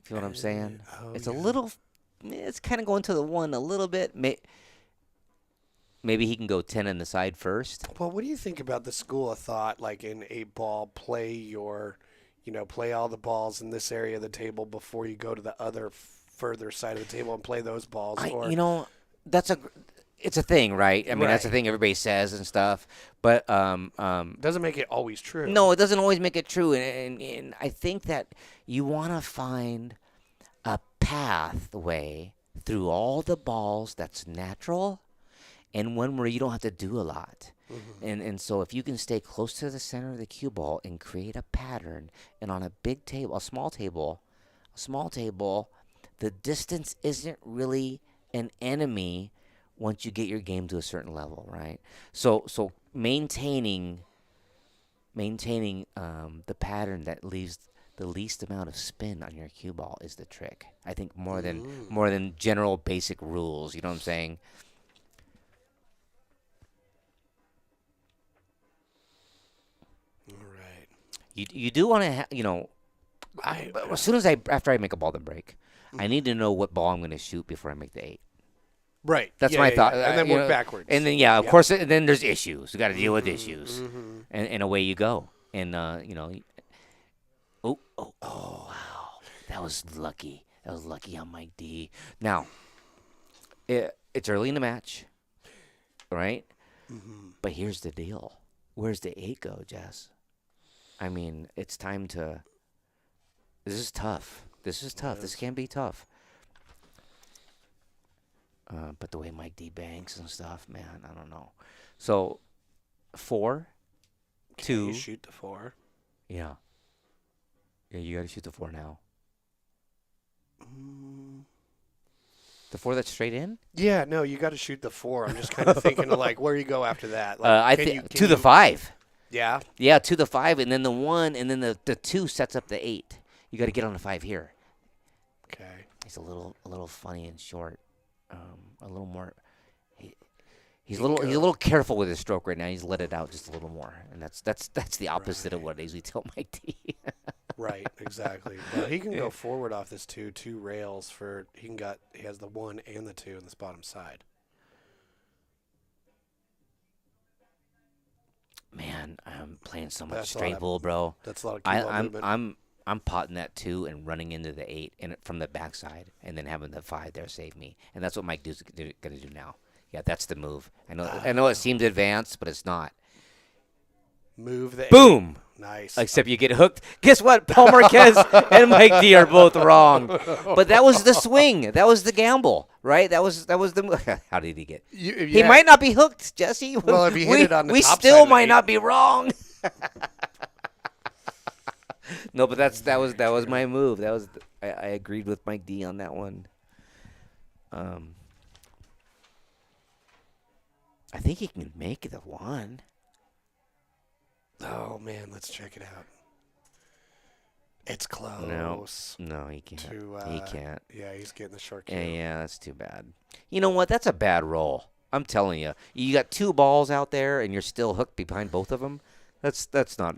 Feel what I'm saying? It's a yeah. little. It's kind of going to the 1 a little bit. Maybe he can go 10 in the side first. Well, what do you think about the school of thought, like in 8-ball, play all the balls in this area of the table before you go to the other further side of the table and play those balls? It's a thing, right? I mean, that's a Right. thing everybody says and stuff. But Doesn't make it always true. no, it doesn't always make it true. And I think that you want to find a pathway through all the balls that's natural and one where you don't have to do a lot. Mm-hmm. And so if you can stay close to the center of the cue ball and create a pattern, and on a big table, a small table, the distance isn't really an enemy once you get your game to a certain level, right? So maintaining the pattern that leaves the least amount of spin on your cue ball is the trick. I think more than general basic rules. You know what I'm saying? All right. You do want to but as soon as after I make a ball to break, I need to know what ball I'm going to shoot before I make the 8. Right. That's Yeah, my yeah, thought. yeah. And then work backwards. And then of course, and then there's issues. You got to deal with issues, and away you go. And oh wow, that was lucky. That was lucky on Mike D. Now, it's early in the match, right? But here's the deal: where's the 8 go, Jess? I mean, it's time to. This is tough. This can be tough. But the way Mike D banks and stuff, man, I don't know. So, 4, 2. You shoot the 4. Yeah. Yeah, you got to shoot the 4 now. The 4 that's straight in? Yeah, no, you got to shoot the 4. I'm just kind of thinking of like where you go after that. Like, I think to the 5. Yeah. Yeah, to the 5, and then the 1, and then the 2 sets up the 8. You got to get on the 5 here. Okay. He's a little funny and short. A little more. He's a little careful with his stroke right now. He's let it out just a little more, and that's the opposite of what I usually tell Mike D. Right, exactly. Well, he can go forward off this 2 rails for he has the 1 and the 2 in this bottom side. Man, I'm playing so much That's a straight lot bull, bro. That's a lot of cue ball movement. I'm potting that 2 and running into the 8 and from the backside, and then having the 5 there save me. And that's what Mike D's going to do now. Yeah, that's the move. I know it seemed advanced, but it's not. Move the Boom. 8. Nice. Except you get hooked. Guess what? Paul Marquez and Mike D are both wrong. But that was the swing. That was the gamble, right? That was the. How did he get? He might not be hooked, Jesse. Well, if he hit it on the we top still side of the might 8. not be wrong. No, but that was my move. I agreed with Mike D on that one. I think he can make the 1. Oh man, let's check it out. It's close. No, he can't. He can't. Yeah, he's getting the short cue. Yeah, that's too bad. You know what? That's a bad roll. I'm telling you. You got 2 balls out there, and you're still hooked behind both of them. That's not.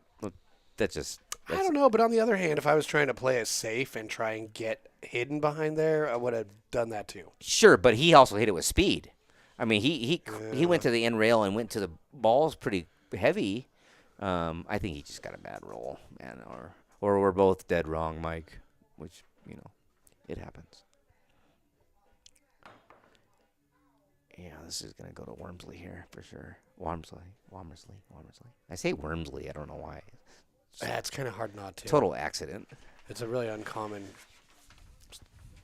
That's just. I don't know, but on the other hand, if I was trying to play it safe and try and get hidden behind there, I would have done that too. Sure, but he also hit it with speed. I mean, he went to the end rail and went to the balls pretty heavy. I think he just got a bad roll, man, or we're both dead wrong, Mike, which, it happens. Yeah, this is going to go to Womersley here for sure. Womersley. I say Womersley. I don't know why. It's kind of hard not to. Total accident. It's a really uncommon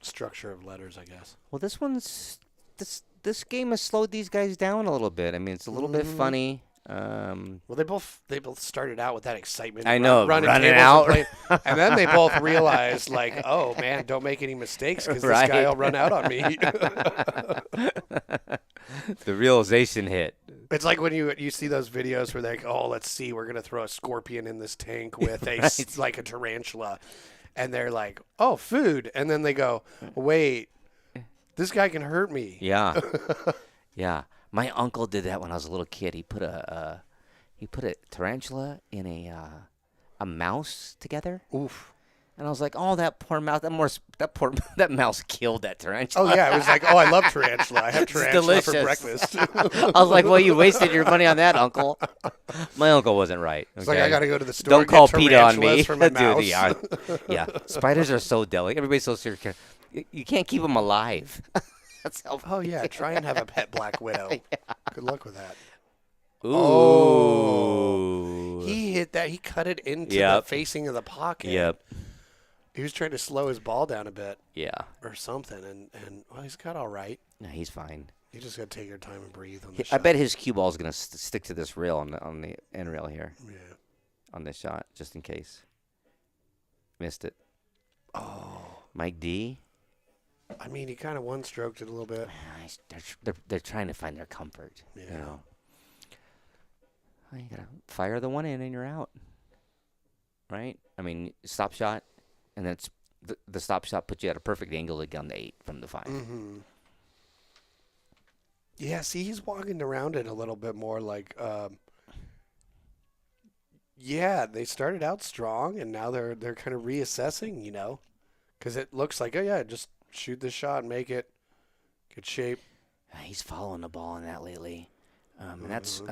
structure of letters, I guess. Well, this game has slowed these guys down a little bit. I mean, it's a little bit funny. Well, they both started out with that excitement. I know, running out. And then they both realized, like, oh, man, don't make any mistakes because this guy will run out on me. The realization hit. It's like when you see those videos where they're like, oh, let's see, we're going to throw a scorpion in this tank with like a tarantula. And they're like, oh, food. And then they go, wait, this guy can hurt me. Yeah. Yeah, my uncle did that when I was a little kid. He put a tarantula in a mouse together, Oof. and I was like, "Oh, that poor mouse! That mouse killed that tarantula." Oh yeah, it was like, oh, I love tarantula. I have It's tarantula for delicious. breakfast. I was like, "Well, you wasted your money on that, uncle." My uncle wasn't right. Okay? It's like I got to go to the store. Don't and call get PETA on me, tarantulas for my mouse. dude. Yeah, yeah. Spiders are so delicate. Everybody's so serious. You can't keep them alive. That's how. Oh yeah, try and have a pet black widow. Good luck with that. Ooh. Oh, he hit that. He cut it into the Yep. facing of the pocket. Yep. He was trying to slow his ball down a bit Yeah. or something, and well, he's got all right. No, he's fine. You just got to take your time and breathe on the I shot. bet his cue ball is gonna stick to this rail on the end rail here Yeah. on this shot, just in case. Missed it. Oh, Mike D. I mean, he kind of one-stroked it a little bit. They're trying to find their comfort. Yeah. You know. Well, you gotta fire the one in and you're out. Right? I mean, stop shot, and then the stop shot puts you at a perfect angle to get on the 8 from the 5. Mm-hmm. Yeah, see, he's walking around it a little bit more like, yeah, they started out strong, and now they're kind of reassessing, you know, because it looks like, oh yeah, just shoot this shot and make it good shape. He's following the ball on that lately. And that's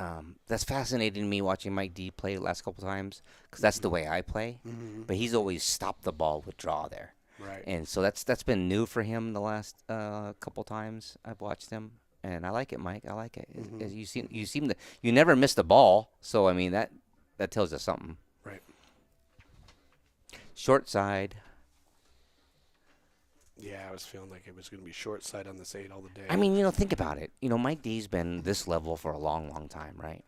fascinating to me watching Mike D play the last couple times because that's the way I play. Mm-hmm. But he's always stopped the ball with draw there. Right. And so that's been new for him the last couple times I've watched him. And I like it, Mike. I like it. Mm-hmm. You never miss the ball. So, I mean, that tells us something. Right. Short side. Yeah, I was feeling like it was going to be short side on this 8 all the day. I mean, think about it. Mike D's been this level for a long, long time, right?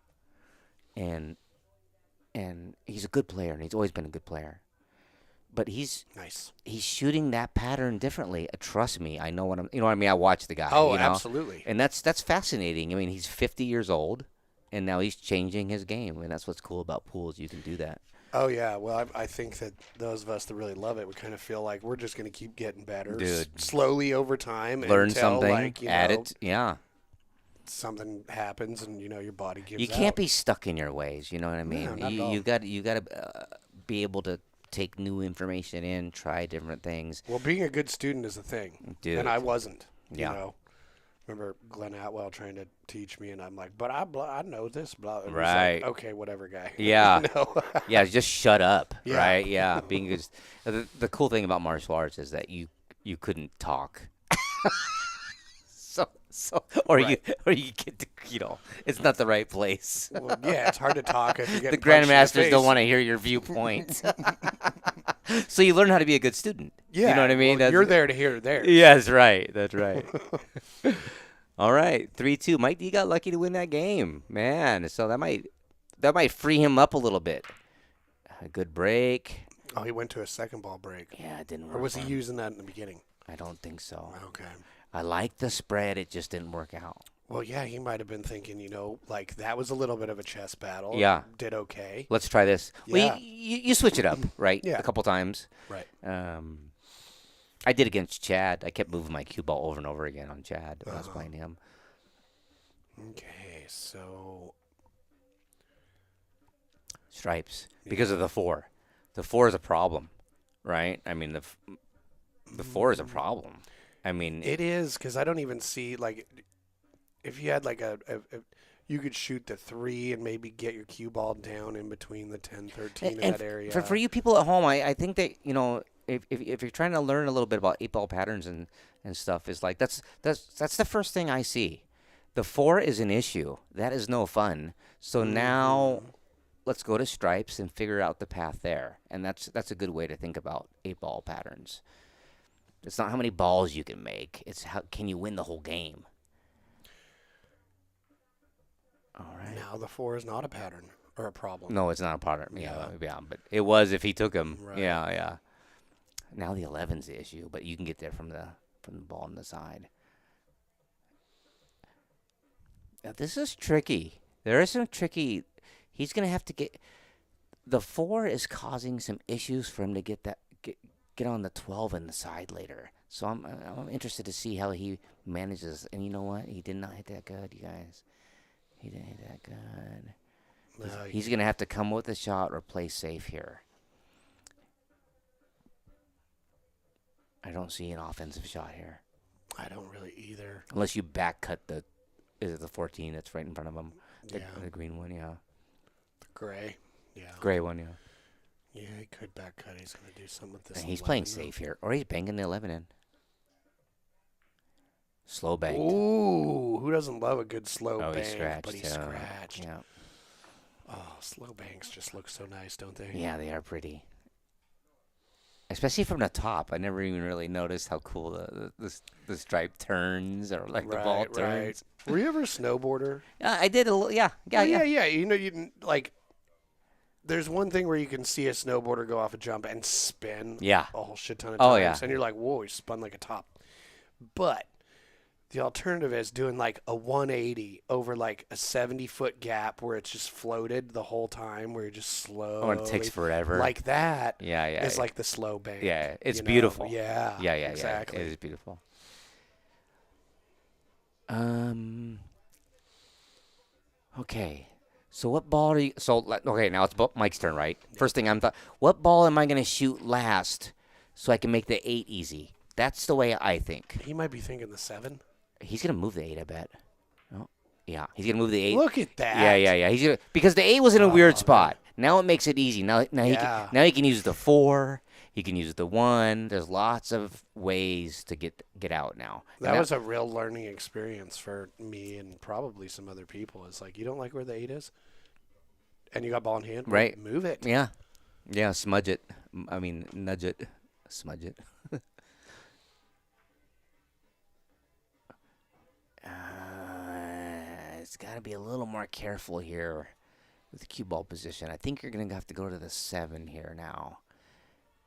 And he's a good player, and he's always been a good player. But he's nice. He's shooting that pattern differently. Trust me, I know what I'm. You know what I mean? I watch the guy. Oh, absolutely. And that's fascinating. I mean, he's 50 years old, and now he's changing his game, and that's what's cool about pools. You can do that. Oh, yeah. Well, I think that those of us that really love it, we kind of feel like we're just going to keep getting better. Dude. Slowly over time. Learn until, something, like, add it. Yeah. Something happens and, your body gives You can't out. be stuck in your ways. You know what I mean? No, not at all. You got to be able to take new information in, try different things. Well, being a good student is a thing. Dude. And I wasn't. Yeah. You know. Remember Glenn Atwell trying to teach me, and I'm like, but I know this. Blah. And he's Right. like, okay, whatever, guy. Yeah. You know? Yeah, just shut up, Yeah. right? Yeah, being good. The cool thing about martial arts is that you couldn't talk. Or you get to, it's not the right place. Well, yeah, it's hard to talk if you get The grandmasters don't want to hear your viewpoint. So you learn how to be a good student. Yeah, You know what I mean? well, you're there to hear theirs. Yeah, that's right. That's right. All right, 3-2. Mike D got lucky to win that game, man. So that might free him up a little bit. A good break. Oh, he went to a second ball break. Yeah, it didn't work. Or was he for him. using that in the beginning? I don't think so. Okay. I liked the spread. It just didn't work out. Well, yeah, he might have been thinking, like that was a little bit of a chess battle. Yeah. Did okay. Let's try this. Yeah. Well, you switch it up, right? Yeah. A couple times. Right. I did against Chad. I kept moving my cue ball over and over again on Chad when I was playing him. Okay, so Stripes because of the 4. The 4 is a problem, right? I mean, the 4 is a problem. I mean, it is because I don't even see like if you had like a you could shoot the 3 and maybe get your cue ball down in between the 10, 13 in that area. For you people at home, I think that if you're trying to learn a little bit about 8-ball patterns and stuff, is like that's the first thing I see. The 4 is an issue. That is no fun. So now let's go to stripes and figure out the path there. And that's a good way to think about 8-ball patterns. It's not how many balls you can make. It's how can you win the whole game. All right. Now the 4 is not a pattern or a problem. No, it's not a pattern. Yeah, but it was if he took him. Right. Yeah. Now the 11's the issue, but you can get there from the ball on the side. Now this is tricky. There is some tricky. He's gonna have to get. The 4 is causing some issues for him to get on the 12 in the side later. So I'm interested to see how he manages. And you know what? He did not hit that good, you guys. He didn't hit that good. No, He's going to have to come with a shot or play safe here. I don't see an offensive shot here. I don't really either. Unless you back cut the 14 that's right in front of him. The green one, yeah. The gray. Yeah. Gray one, yeah. Yeah, he could back cut. He's going to do something with this. And he's playing safe here. Or he's banking the 11 in. Slow bank. Ooh, who doesn't love a good slow bank? He scratched. But he scratched. Yeah. Oh, slow banks just look so nice, don't they? Yeah, they are pretty. Especially from the top. I never even really noticed how cool the stripe turns or like the ball turns. Right. Were you ever a snowboarder? I did a little, yeah. Yeah. You know, there's one thing where you can see a snowboarder go off a jump and spin a whole shit ton of times. Oh, yeah. And you're like, whoa, he spun like a top. But the alternative is doing like a 180 over like a 70-foot gap where it's just floated the whole time, where you're just slow. Oh, and it takes forever. Like that. Yeah. Is like the slow bank. Yeah, it's beautiful. Yeah. Yeah. Exactly. It is beautiful. Okay. So what ball are you? Okay, now it's Mike's turn, right? Yeah. First thing what ball am I going to shoot last so I can make the 8 easy? That's the way I think. He might be thinking the 7. He's going to move the 8, I bet. Oh, yeah. He's going to move the 8. Look at that. Yeah. He's gonna, because the 8 was in a weird spot. Now it makes it easy. Now he can use the 4. He can use the 1. There's lots of ways to get out now. That was a real learning experience for me and probably some other people. It's like, you don't like where the 8 is? And you got ball in hand? Right. Move it. Yeah. Yeah, smudge it. I mean, nudge it. Smudge it. It's got to be a little more careful here with the cue ball position. I think you're going to have to go to the 7 here now.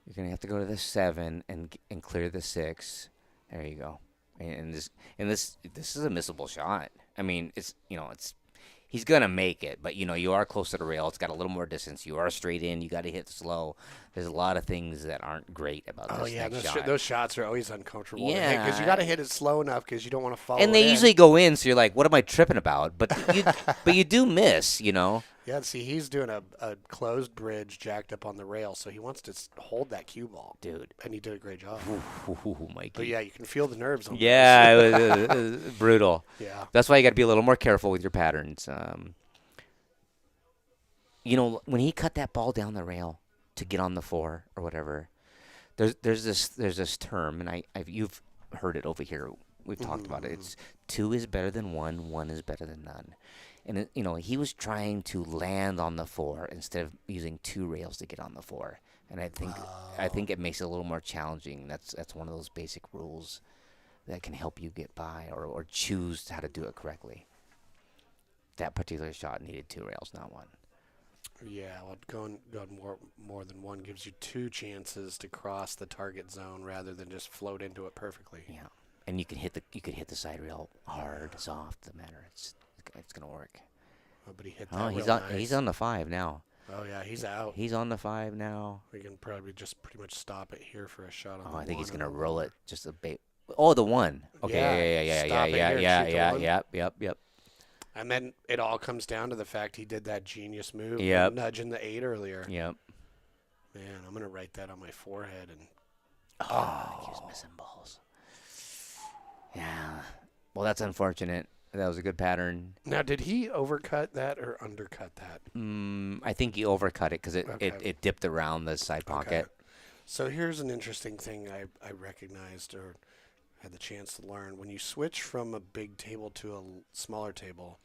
You're going to have to go to the 7 and clear the 6. There you go. And this is a missable shot. I mean, he's going to make it, but you are close to the rail. It's got a little more distance. You are straight in. You got to hit slow. There's a lot of things that aren't great about this next shot. Those shots are always uncomfortable. Yeah, because you got to hit it slow enough because you don't want to follow. And they usually go in, so you're like, "What am I tripping about?" But you do miss, Yeah, see, he's doing a closed bridge jacked up on the rail, so he wants to hold that cue ball, dude. And he did a great job. Ooh, Mikey. But yeah, you can feel the nerves on yeah, it was brutal. Yeah, that's why you got to be a little more careful with your patterns. When he cut that ball down the rail to get on the 4 or whatever, there's this term, and you've heard it over here. We've talked about it. It's 2 is better than 1. 1 is better than none. And he was trying to land on the 4 instead of using 2 rails to get on the 4. And I think it makes it a little more challenging. That's one of those basic rules that can help you get by or choose how to do it correctly. That particular shot needed 2 rails, not 1. Yeah, well, going more than 1 gives you 2 chances to cross the target zone rather than just float into it perfectly. Yeah, and you could hit the side rail hard, soft. The matter, it's gonna work. Oh, but he hit that. He's on the 5 now. Oh yeah, he's out. He's on the 5 now. We can probably just pretty much stop it here for a shot on. I think he's gonna roll it just a bit. Oh, the 1. Okay, yeah. Yep. And then it all comes down to the fact he did that genius move, nudging the 8 earlier. Yep. Man, I'm gonna write that on my forehead and. He was missing balls. Yeah. Well, that's unfortunate. That was a good pattern. Now, did he overcut that or undercut that? I think he overcut it because it dipped around the side pocket. Okay. So here's an interesting thing I recognized or had the chance to learn. When you switch from a big table to a smaller table,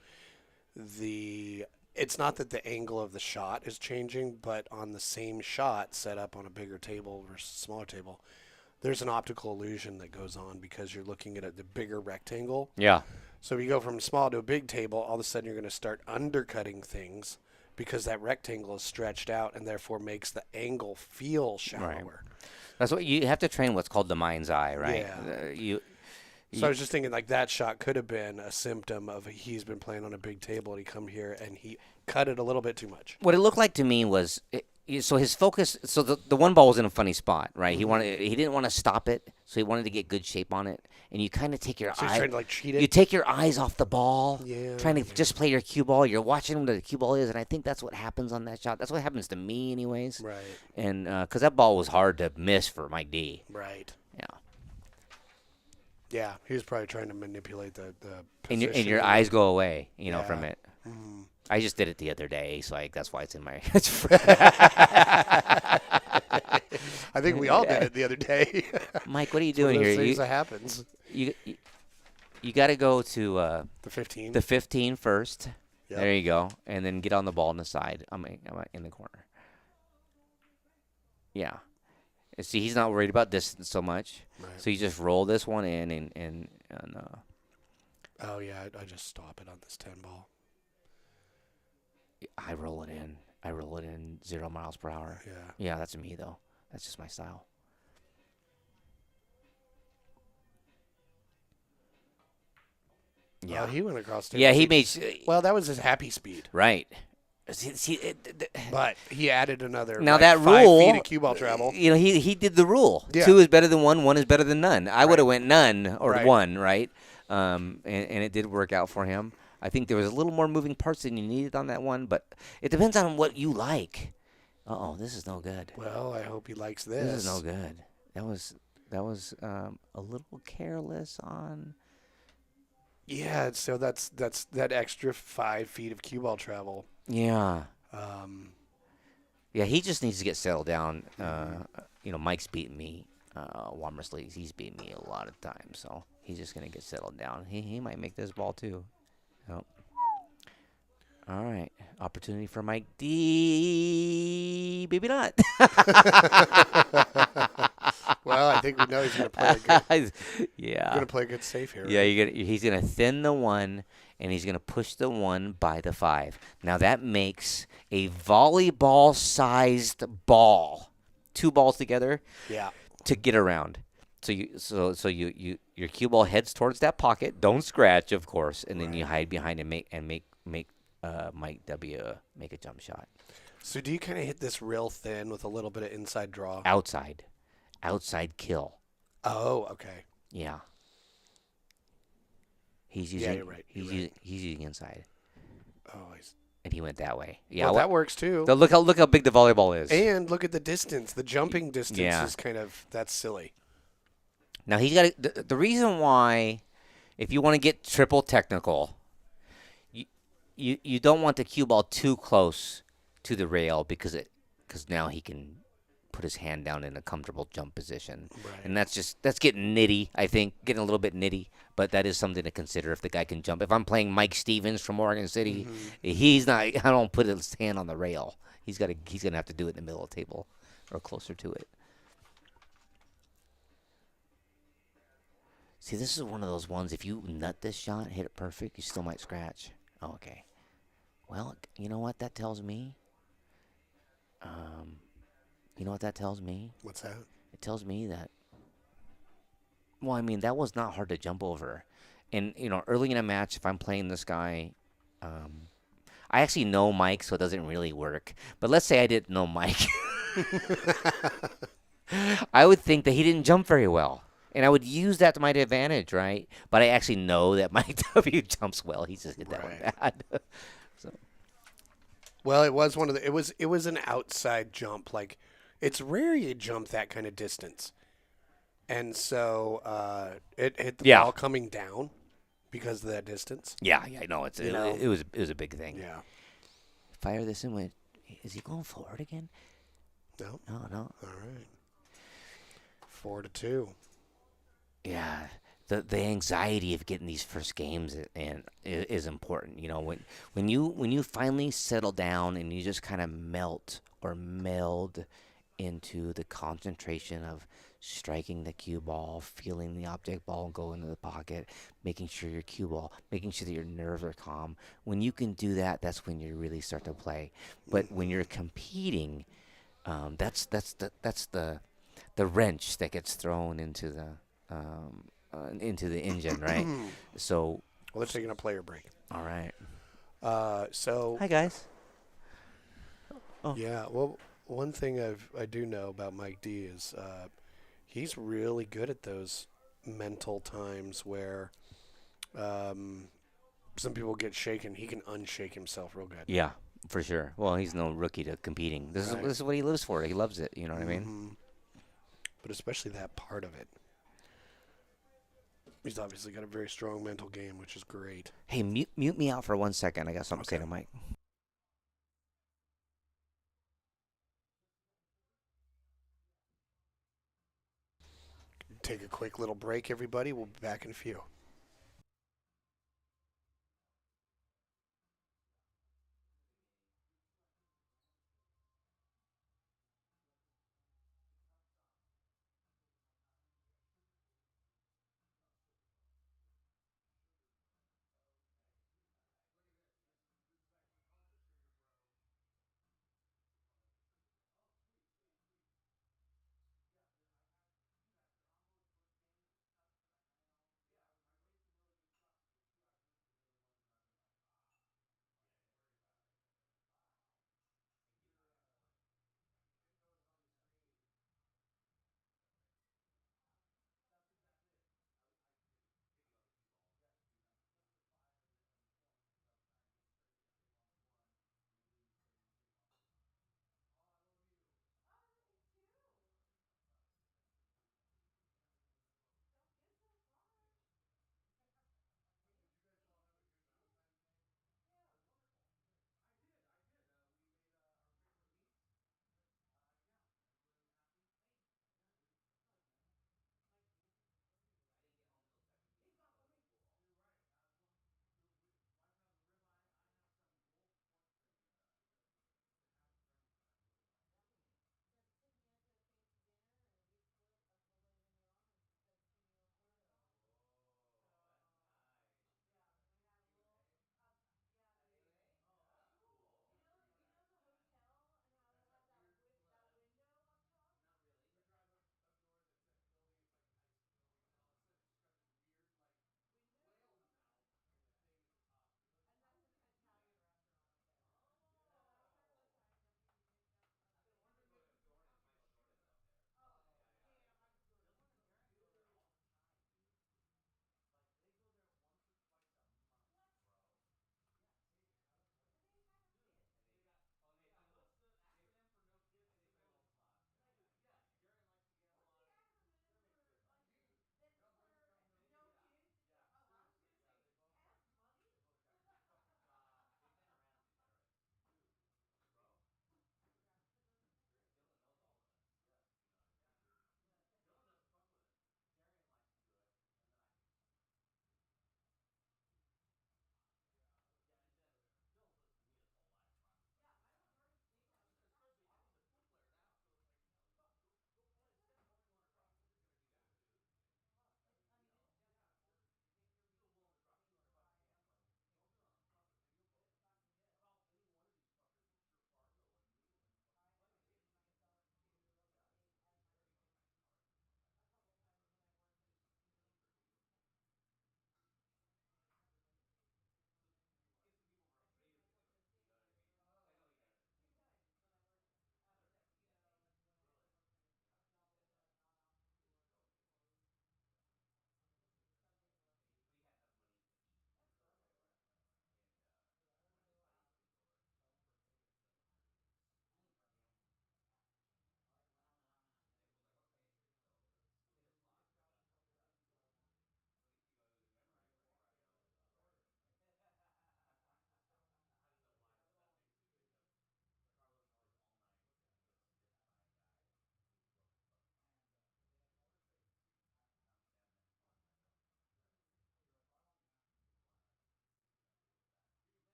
it's not that the angle of the shot is changing, but on the same shot set up on a bigger table versus a smaller table, there's an optical illusion that goes on because you're looking at the bigger rectangle. Yeah. So if you go from small to a big table, all of a sudden you're going to start undercutting things because that rectangle is stretched out and therefore makes the angle feel shallower. Right. That's what you have to train. What's called the mind's eye, right? Yeah. So I was just thinking, like, that shot could have been a symptom of he's been playing on a big table and he come here and he cut it a little bit too much. What it looked like to me was So his focus. So the one ball was in a funny spot, right? He didn't want to stop it, so he wanted to get good shape on it. And you kind of take your So he's trying to like cheat You it. take your eyes off the ball, Yeah. trying to just play your cue ball. You're watching where the cue ball is, and I think that's what happens on that shot. That's what happens to me, anyways. Right. And because that ball was hard to miss for Mike D. Right. Yeah. Yeah. He was probably trying to manipulate the And position. your eyes go away, from Yeah. it. Mm. I just did it the other day, so that's why it's in my. I think we all did it the other day. Mike, what are you It's one of doing those here? things that happens. You got to go to The 15. the 15 first. Yep. There you go, and then get on the ball on the side. I'm in the corner. Yeah. And see, he's not worried about distance so much, Right. so you just roll this one in and Oh yeah, I just stop it on this 10 ball. I roll it in. 0 miles per hour. Yeah. Yeah, that's me though. That's just my style. Yeah. He went across. Yeah, he made. Well, that was his happy speed. Right. But he added another. Now like, that 5 rule, feet of cue ball travel. he did the rule. Yeah. 2 is better than 1. 1 is better than none. I would have went none or Right. 1, right? And it did work out for him. I think there was a little more moving parts than you needed on that one, but it depends on what you like. This is no good. Well, I hope he likes this. This is no good. That was a little careless on. Yeah, so that's that extra 5 feet of cue ball travel. Yeah. Um, Yeah, he just needs to get settled down. Mike's beating me. Womersley, he's beaten me a lot of times, so he's just gonna get settled down. He might make this ball too. Yep. All right, opportunity for Mike D. Maybe not. well, I think we know he's going to play a good. Yeah. Going to play a good safe here. Yeah, right? he's gonna thin the 1, and he's gonna push the 1 by the 5. Now that makes a volleyball-sized ball, 2 balls together. Yeah. To get around. So your cue ball heads towards that pocket. Don't scratch, of course, and then you hide behind and make Mike W make a jump shot. So do you kind of hit this real thin with a little bit of inside draw? Outside kill. Oh, okay. Yeah. He's using. you're right. He's using inside, Oh, and he went that way. Yeah, well, that works too. look how big the volleyball is. And look at the distance. The jumping distance Yeah. is that's silly. Now he's got the reason why, if you want to get triple technical, you don't want the cue ball too close to the rail because now he can put his hand down in a comfortable jump position, Right. and that's getting nitty. I think getting a little bit nitty, but that is something to consider if the guy can jump. If I'm playing Mike Stevens from Oregon City, he's not. I don't put his hand on the rail. He's gonna have to do it in the middle of the table or closer to it. See, this is one of those ones, if you nut this shot, hit it perfect, you still might scratch. Oh, okay. Well, you know what that tells me? You know what that tells me? What's that? It tells me that, well, I mean, that was not hard to jump over. And, early in a match, if I'm playing this guy, I actually know Mike, so it doesn't really work. But let's say I didn't know Mike. I would think that he didn't jump very well. And I would use that to my advantage, right? But I actually know that Mike W jumps well. He just hit that one bad. So. Well, it was one of the. It was an outside jump. Like, it's rare you jump that kind of distance, and so it hit the ball coming down because of that distance. Yeah, I know. It was a big thing. Yeah. Fire this in with. Is he going forward again? No. No. All right. 4-2. Yeah, the anxiety of getting these first games is important. When you finally settle down and you just kind of melt or meld into the concentration of striking the cue ball, feeling the object ball go into the pocket, making sure your cue ball, making sure that your nerves are calm. When you can do that, that's when you really start to play. But when you're competing, that's the wrench that gets thrown into the engine, right? So. Well, they're taking a player break. All right. So. Hi guys. Yeah. Well, one thing I do know about Mike D is he's really good at those mental times where um, some people get shaken. He can unshake himself real good. Yeah, for sure. Well, he's no rookie to competing. Right. This is what he lives for. He loves it. You know what I mean? But especially that part of it. He's obviously got a very strong mental game, which is great. Hey, mute me out for 1 second. I got something to say Okay. to Mike. Take a quick little break, everybody. We'll be back in a few.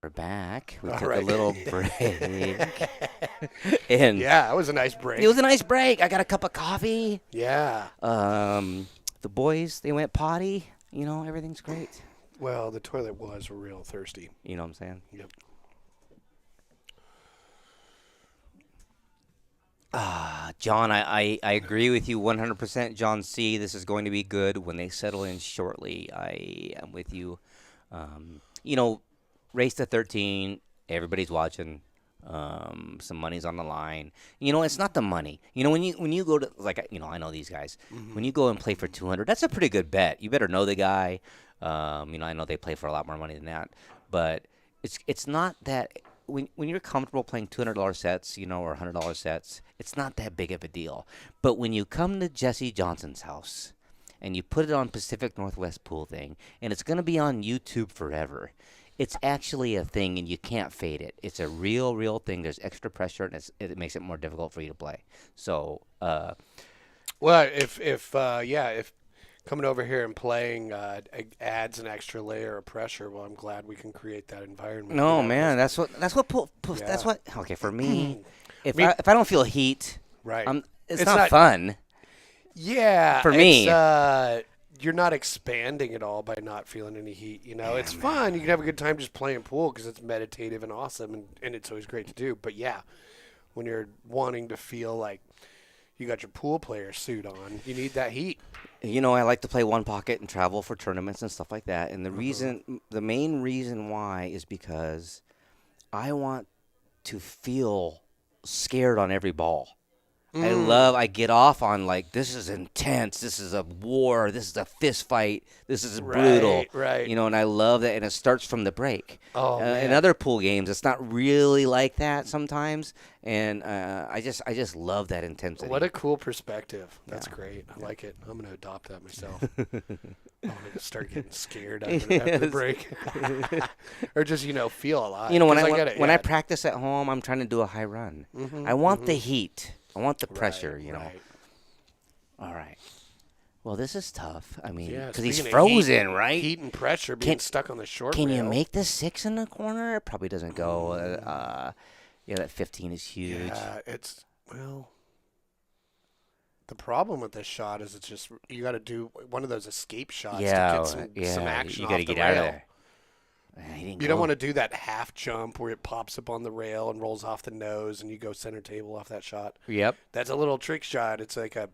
We're back. We All took right. a little break. And Yeah, that was a nice break. it was a nice break. I got a cup of coffee. Yeah. The boys, they went potty. Everything's great. Well, the toilet was real thirsty. You know what I'm saying? Yep. John, I agree with you 100%. John C., this is going to be good when they settle in shortly. I am with you. Race to 13, everybody's watching. Some money's on the line. It's not the money. When you go to, I know these guys. When you go and play for 200, that's a pretty good bet. You better know the guy. I know they play for a lot more money than that. But it's not that. When you're comfortable playing $200 sets, or $100 sets, it's not that big of a deal. But when you come to Jesse Johnson's house and you put it on Pacific Northwest Pool Thing, and it's going to be on YouTube forever, it's actually a thing, and you can't fade it. It's a real thing. There's extra pressure, and it makes it more difficult for you to play. So, well, if coming over here and playing adds an extra layer of pressure, well, I'm glad we can create that environment. no, man, that's what pool. Yeah. That's what. Okay, for me, if Me- I don't feel heat, Right. it's not fun. Yeah. For me. You're not expanding at all by not feeling any heat. It's man. fun. You can have a good time just playing pool because it's meditative and awesome, and it's always great to do. But yeah, when you're wanting to feel like you got your pool player suit on, you need that heat. I like to play one pocket and travel for tournaments and stuff like that. And the main reason why is because I want to feel scared on every ball. I get off on this is intense. This is a war. This is a fist fight. This is brutal. Right. And I love that. And it starts from the break. Oh, man. In other pool games, it's not really like that sometimes. And I just love that intensity. What a cool perspective. That's great. I like it. I'm going to adopt that myself. I want to start getting scared after the break. Or just, feel alive. When I practice at home, I'm trying to do a high run. I want the heat. I want the pressure, Right. All right. Well, this is tough. I mean, Yeah, because he's speaking of frozen, right? Heat and pressure being stuck on the short Can you rail. make the 6 in the corner? It probably doesn't go. That 15 is huge. Yeah, the problem with this shot is it's just you got to do one of those escape shots to get some action you off got to the get out of rail. there. You don't want to do that half jump where it pops up on the rail and rolls off the nose and you go center table off that shot. Yep. That's a little trick shot. It's like a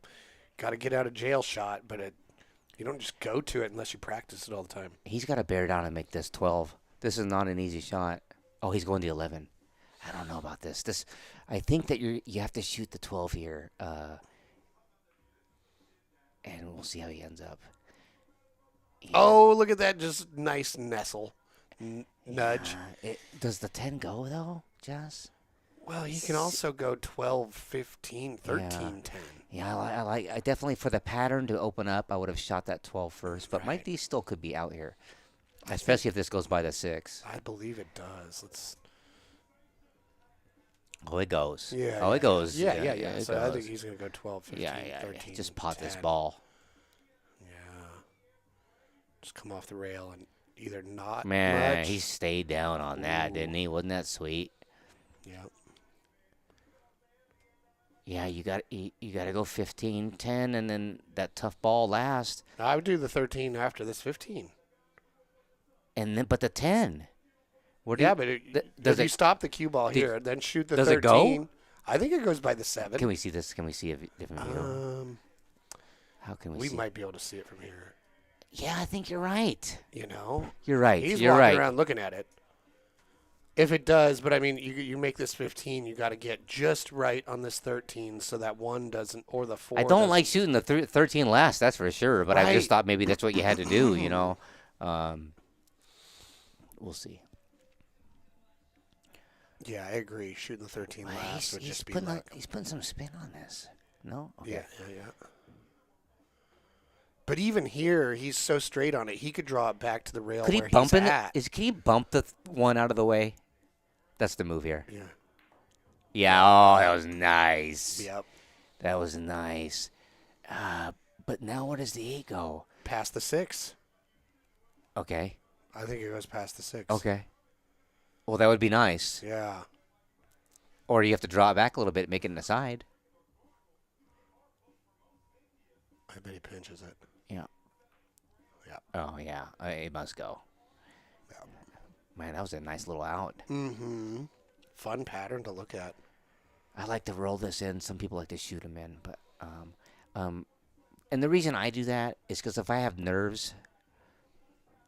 got to get out of jail shot, but you don't just go to it unless you practice it all the time. He's got to bear down and make this 12. This is not an easy shot. Oh, he's going to 11. I don't know about this. I think that you have to shoot the 12 here, and we'll see how he ends up. Yeah. Oh, look at that! Just nice nestle. Nudge. Does the 10 go, though, Jess? Well, he can also go 12, 15, 13, 10. Yeah, I definitely, for the pattern to open up, I would have shot that 12 first. But Mike D still could be out here, especially if this goes by the 6. I believe it does. Oh, it goes. Yeah. Oh, it goes. Yeah. It So I goes. think he's going to go 12, 15, 13, Just pot 10. this ball. Yeah. Just come off the rail and either not Man, much. he stayed down on that, didn't he? Wasn't that sweet? Yeah. Yeah, you got to go 15, 10, and then that tough ball last. I would do the 13 after this 15. And then, but the 10. Where do Yeah, you, but does if you it? stop the cue ball here, then shoot the does 13. it go? I think it goes by the 7. Can we see this? Can we see a different view? How can we We see? might be able to see it from here. Yeah, I think you're right. You're right. He's you're walking right. around looking at it. If it does, but I mean, you make this 15, you got to get just right on this 13 so that 1 doesn't, or the 4. I don't like shooting the 13 last, that's for sure. But I Right. just thought maybe that's what you had to do, We'll see. Yeah, I agree. Shooting the 13 Well, last would just be putting like. he's putting some spin on this. No? Okay. Yeah. But even here, he's so straight on it. He could draw it back to the rail Could he where bump he's it? at. Can he bump the one out of the way? That's the move here. Yeah. Yeah. Oh, that was nice. Yep. That was nice. But now where does the 8 go? Past the 6. Okay. I think it goes past the 6. Okay. Well, that would be nice. Yeah. Or you have to draw it back a little bit, make it an aside. I bet he pinches it. Yeah. Yeah. Oh, yeah. It must go. Yeah. Man, that was a nice little out. Mm-hmm. Fun pattern to look at. I like to roll this in. Some people like to shoot them in, but and the reason I do that is because if I have nerves,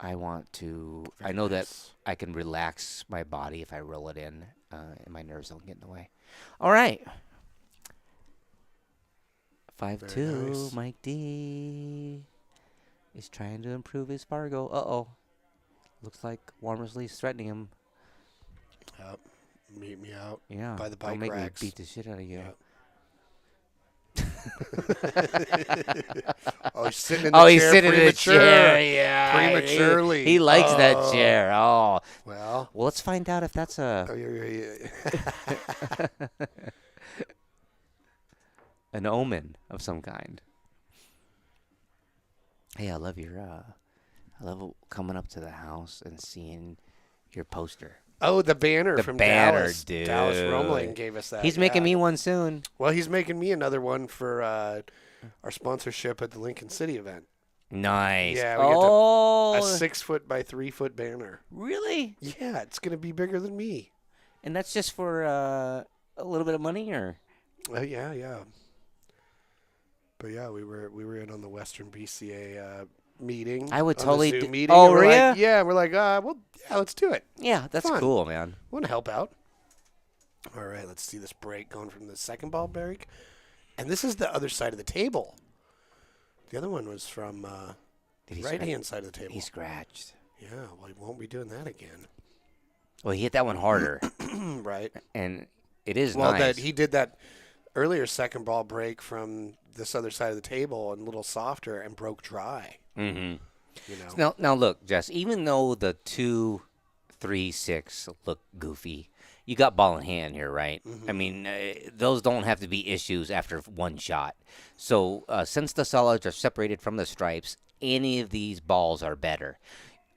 I want to. Very I know that nice. I can relax my body if I roll it in, and my nerves don't get in the way. All right. 5-2. nice. Mike D is trying to improve his Fargo. Uh-oh. Looks like Womersley's threatening him. Yep. Meet me out. Yeah. By the Don't bike make racks. me beat the shit out of you. Yep. Oh, he's sitting in the chair. He's sitting in the chair. Yeah. Prematurely. He likes that Oh. chair. Oh. Well. Well, let's find out if that's Oh, yeah. an omen of some kind. Hey, I love your I love coming up to the house and seeing your poster. Oh, the banner The from banner, Dallas. dude. Dallas Rumling gave us that. He's making yeah. me one soon. Well, he's making me another one for our sponsorship at the Lincoln City event. Nice. Yeah, we get oh, A 6 foot by 3 foot banner. really? Yeah, it's gonna be bigger than me. And that's just for a little bit of money, or? Yeah. But yeah, we were in on the Western BCA meeting. I would on totally the do- Zoom meeting. Oh, and we're were like, ya? yeah, we're like, well, yeah, let's do it. Yeah, that's Fun. cool, man. Want to help out? All right, let's see this break going from the second ball break, and this is the other side of the table. The other one was from Did he right scratch? hand side of the table. He scratched. Yeah, well, he won't be doing that again. Well, he hit that one harder, Right. and it is Well, nice. that he did that earlier second ball break from this other side of the table and a little softer and broke dry. Mm-hmm. You know. Now look, Jess. Even though the 2, 3, 6 look goofy, you got ball in hand here, right? Mm-hmm. I mean, those don't have to be issues after one shot. So since the solids are separated from the stripes, any of these balls are better.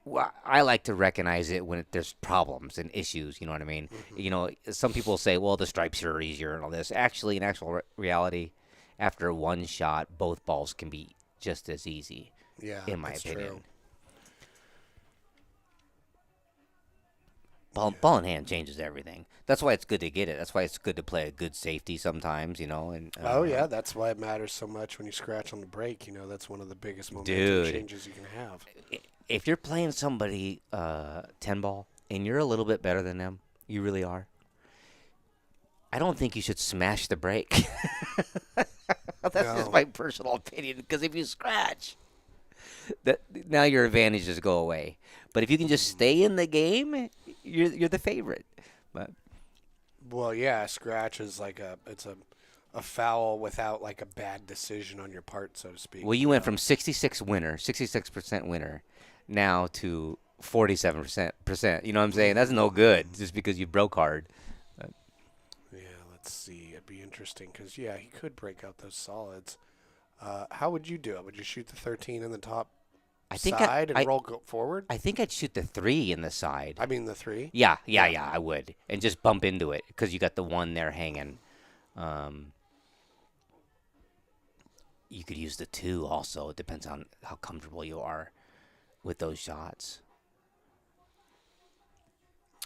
Well, I like to recognize it when there's problems and issues. You know what I mean? Mm-hmm. You know, some people say, "Well, the stripes are easier and all this." Actually, in actual reality, after one shot, both balls can be just as easy. Yeah, In my that's opinion. true. Ball in hand changes everything. That's why it's good to get it. That's why it's good to play a good safety sometimes, you know. And Oh yeah, that's why it matters so much when you scratch on the break. You know, that's one of the biggest momentum Dude. changes you can have. If you're playing somebody 10 ball and you're a little bit better than them, you really are. I don't think you should smash the break. That's just No. my personal opinion. Because if you scratch, now your advantages go away. But if you can just stay in the game, you're the favorite. But Well, yeah, a scratch is like it's a foul without like a bad decision on your part, so to speak. well, you went from 66% winner, now to 47%. You know what I'm saying? That's no good just because you broke hard. Yeah, let's see. It'd be interesting because yeah, he could break out those solids. How would you do it? Would you shoot the 13 in the top I think side I and roll forward? I think I'd shoot the 3 in the side. I mean the 3. Yeah, I would. And just bump into it because you got the 1 there hanging. You could use the 2 also. It depends on how comfortable you are with those shots.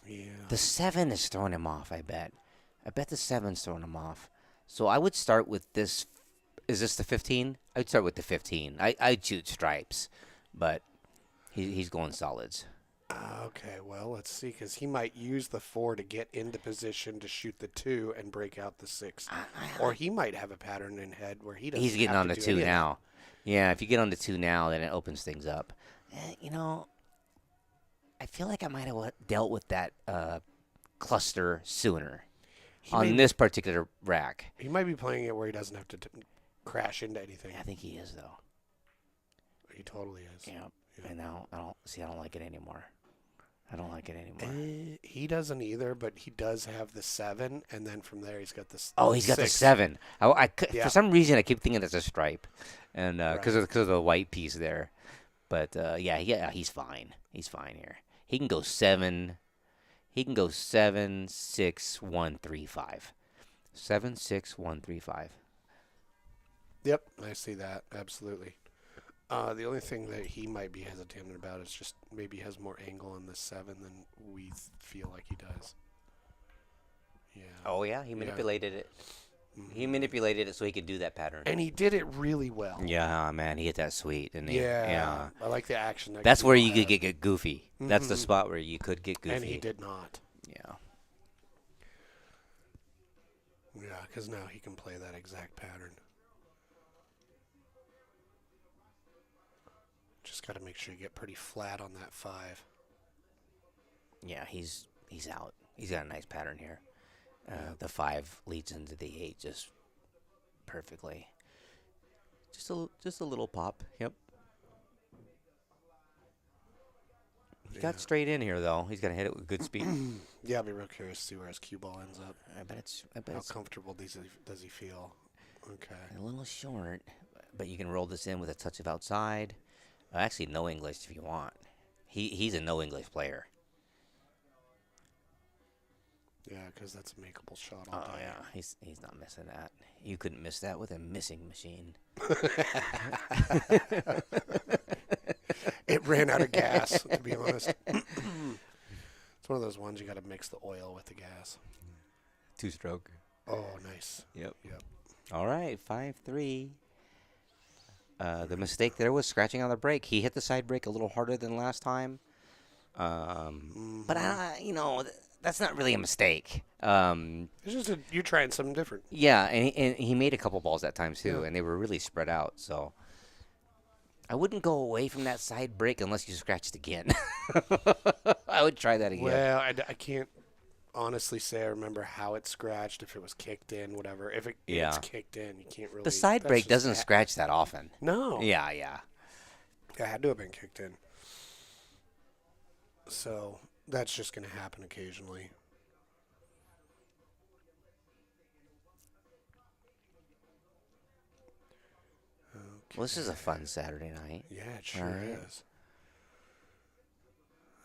Yeah. The 7 is throwing him off, I bet. I bet the 7's throwing him off. So I would start with this. Is this the 15? I'd start with the 15. I'd shoot stripes, but he's going solids. Okay, well, let's see, because he might use the 4 to get into position to shoot the 2 and break out the 6. Or he might have a pattern in head where he doesn't He's getting have on to the do 2 any of now. Yeah, if you get on the 2 now, then it opens things up. You know, I feel like I might have dealt with that cluster sooner He on may- this particular rack. He might be playing it where he doesn't have to crash into anything. I think he is, though. He totally is. Yeah. Yeah. And now I don't like it anymore. I don't like it anymore. He doesn't either, but he does have the 7, and then from there he's got the Oh, he's got the 6. Yeah. For some reason, I keep thinking that's a stripe, and because Right. of the white piece there. But yeah, he's fine. He's fine here. He can go 7. He can go 7-6-1-3-5. 7-6-1-3-5. Yep, I see that. Absolutely. The only thing that he might be hesitant about is just maybe he has more angle in the 7 than we feel like he does. Yeah. Oh, yeah, he manipulated it. Mhm. He manipulated it so he could do that pattern. And he did it really well. Yeah, man, he hit that sweet, didn't he? Yeah. I like the action. That's where you Kubo could had. get goofy. That's the Mhm. spot where you could get goofy. And he did not. Yeah. Yeah, because now he can play that exact pattern. Just got to make sure you get pretty flat on that 5. Yeah, he's out. He's got a nice pattern here. The 5 leads into the 8 just perfectly. Just a little pop. Yep. He got straight in here though. He's gonna hit it with good speed. Yeah, I'll be real curious to see where his cue ball ends up. I bet it's How comfortable does he feel? Okay. a little short, but you can roll this in with a touch of outside. Actually, no English if you want. He's a no English player. Yeah, because that's a makeable shot all Oh day. yeah, he's not missing that. You couldn't miss that with a missing machine. It ran out of gas, to be honest. It's one of those ones you got to mix the oil with the gas. 2-stroke. Oh, nice. Yep. Yep. All right, 5-3. The mistake there was scratching on the brake. He hit the side brake a little harder than last time. But that's not really a mistake. It's just you're trying something different. Yeah, and he made a couple balls that time too, Yeah. and they were really spread out. So I wouldn't go away from that side brake unless you scratched again. I would try that again. Well, I can't honestly say I remember how it scratched, if it was kicked in, whatever. If it's kicked in, you can't really. The side that's brake just doesn't scratch that often. No. Yeah, yeah. It had to have been kicked in. So that's just going to happen occasionally. Okay. Well, this is a fun Saturday night. Yeah, it sure Right. is.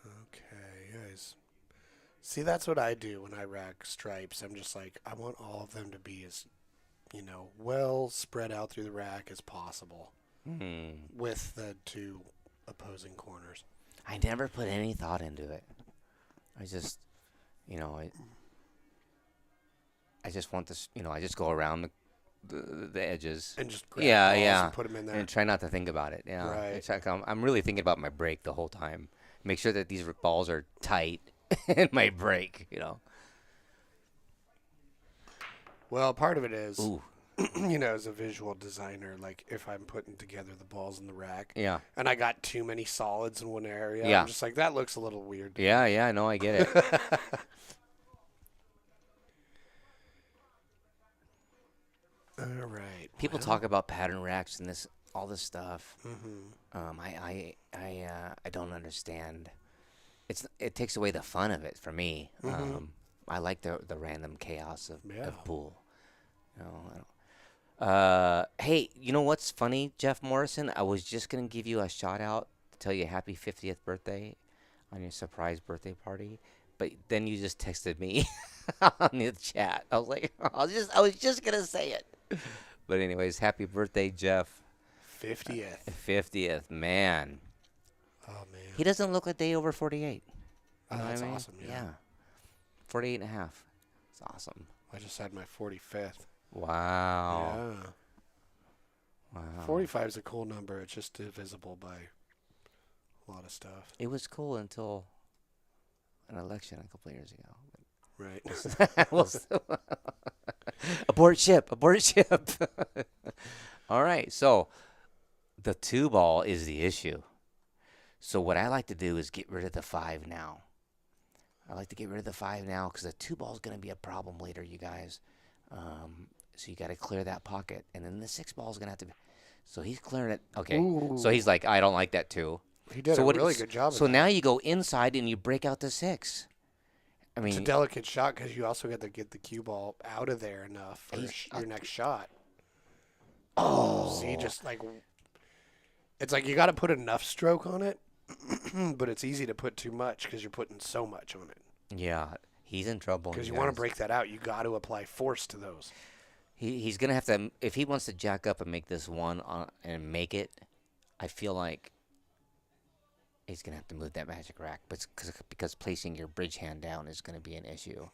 Okay, guys. See, that's what I do when I rack stripes. I'm just like, I want all of them to be as, well spread out through the rack as possible with the 2 opposing corners. I never put any thought into it. I just, I just want this, I just go around the edges. And just grab balls and put them in there. And try not to think about it. Yeah. Right. It's like I'm really thinking about my brake the whole time. Make sure that these balls are tight in my brake, Well, part of it is, Ooh. As a visual designer, like if I'm putting together the balls in the rack Yeah. and I got too many solids in one area, Yeah. I'm just like, that looks a little weird. Yeah, no, I get it. All right. People talk about pattern racks and all this stuff. Mm-hmm. I don't understand. It takes away the fun of it for me. I like the random chaos of pool. Hey, you know what's funny, Jeff Morrison? I was just gonna give you a shout out to tell you happy 50th birthday on your surprise birthday party, but then you just texted me on the chat. I was like, I was just gonna say it. But anyways, happy birthday, Jeff. 50th. 50th, man. Oh, man. He doesn't look a day over 48. Oh, You know that's what I mean? awesome, yeah. 48 and a half. It's awesome. I just had my 45th. Wow. Yeah. Wow. 45 is a cool number. It's just divisible by a lot of stuff. It was cool until an election a couple of years ago. Right. Abort ship. All right. So the 2-ball is the issue. So what I like to do is get rid of the 5 now. I like to get rid of the 5 now because the 2-ball is going to be a problem later, you guys. So you got to clear that pocket. And then the 6-ball is going to have to be. So he's clearing it. Okay. Ooh. So he's like, I don't like that too. He did So a really good job of So that. now you go inside and you break out the 6. I mean, It's a delicate shot because you also got to get the cue ball out of there enough for your next shot. oh. See, just like it's like you got to put enough stroke on it, but it's easy to put too much because you're putting so much on it. Yeah, he's in trouble. Because you guys. want to break that out, you got to apply force to those. He's gonna have to, if he wants to jack up and make this one and make it. I feel like he's gonna have to move that magic rack, but because placing your bridge hand down is gonna be an issue.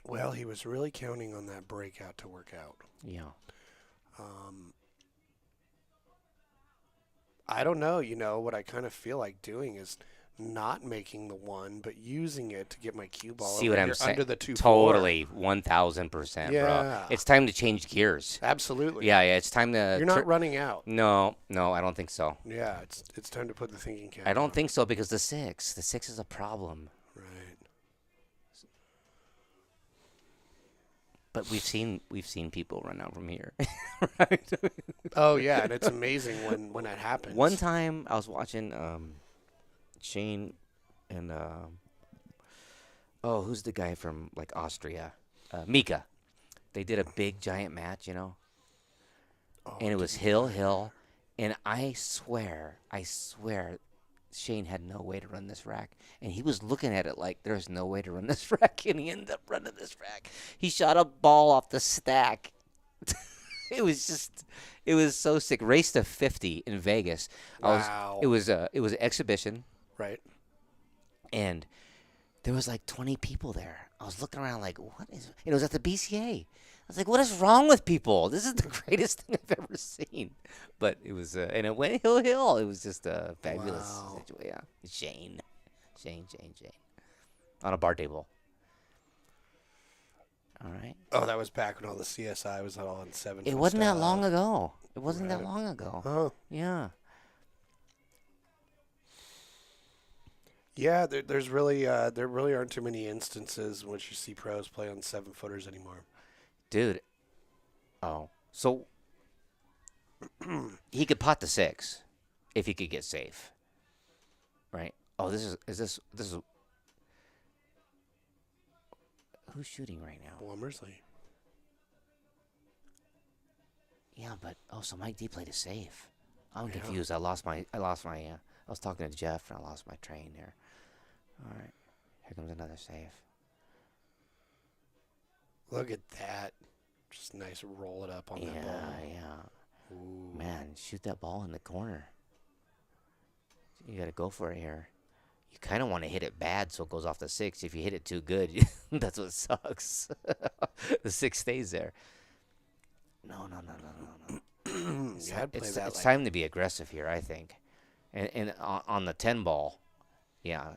Well, he was really counting on that breakout to work out. Yeah. I don't know. What I kind of feel like doing is not making the one, but using it to get my cue ball See over what I'm here saying? under the 2-4. Totally, 1,000%, bro. Yeah. It's time to change gears. Absolutely. Yeah, it's time to. You're not running out. No, I don't think so. Yeah, it's time to put the thinking cap I don't on. think so because the six is a problem. Right. But we've seen people run out from here. Right? Oh yeah, and it's amazing when that happens. One time I was watching Shane and who's the guy from like Austria? Mika. They did a big giant match, and it was hill, and I swear, Shane had no way to run this rack, and he was looking at it like there's no way to run this rack, and he ended up running this rack. He shot a ball off the stack. It was so sick. Race to 50 in Vegas. Wow. It was an exhibition. Right. And there was like 20 people there. I was looking around like, what is... And it was at the BCA. I was like, what is wrong with people? This is the greatest thing I've ever seen. But it was... and it went hill. It was just a fabulous situation. Yeah. Shane. On a bar table. All right. Oh, that was back when all the CSI was all on 7. It wasn't that long ago. It wasn't that long ago. Oh. Yeah. Yeah, there really aren't too many instances in which you see pros play on 7-footers anymore. Dude. Oh. So he could pot the 6 if he could get safe. Right? Oh, this is who's shooting right now? Womersley. Yeah, but so Mike D played a safe. I'm confused. I lost my I was talking to Jeff and I lost my train there. All right. Here comes another save. Look at that. Just nice roll it up on that ball. Yeah. Ooh. Man, shoot that ball in the corner. You got to go for it here. You kind of want to hit it bad so it goes off the 6. If you hit it too good, that's what sucks. The 6 stays there. No. It's time to be aggressive here, I think. And on the 10 ball, yeah.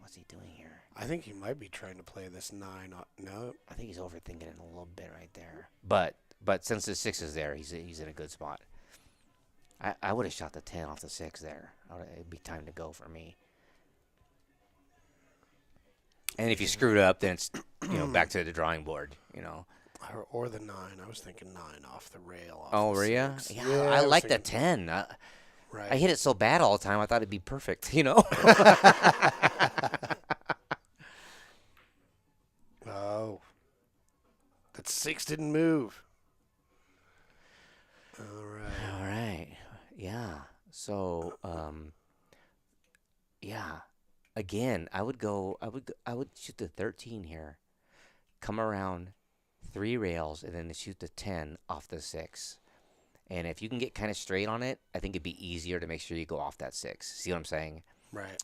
What's he doing here? I think he might be trying to play this 9. No. I think he's overthinking it a little bit right there. But since the 6 is there, he's in a good spot. I would have shot the 10 off the 6 there. It'd be time to go for me. And if you screwed up, then it's back to the drawing board. Or the 9. I was thinking 9 off the rail. Oh, were you? Yeah, I like the 10. Right. I hit it so bad all the time. I thought it'd be perfect. Oh, that 6 didn't move. All right. Yeah. So, yeah. Again, I would shoot the 13 here. Come around 3 rails and then shoot the 10 off the 6. And if you can get kind of straight on it, I think it'd be easier to make sure you go off that 6. See what I'm saying? Right.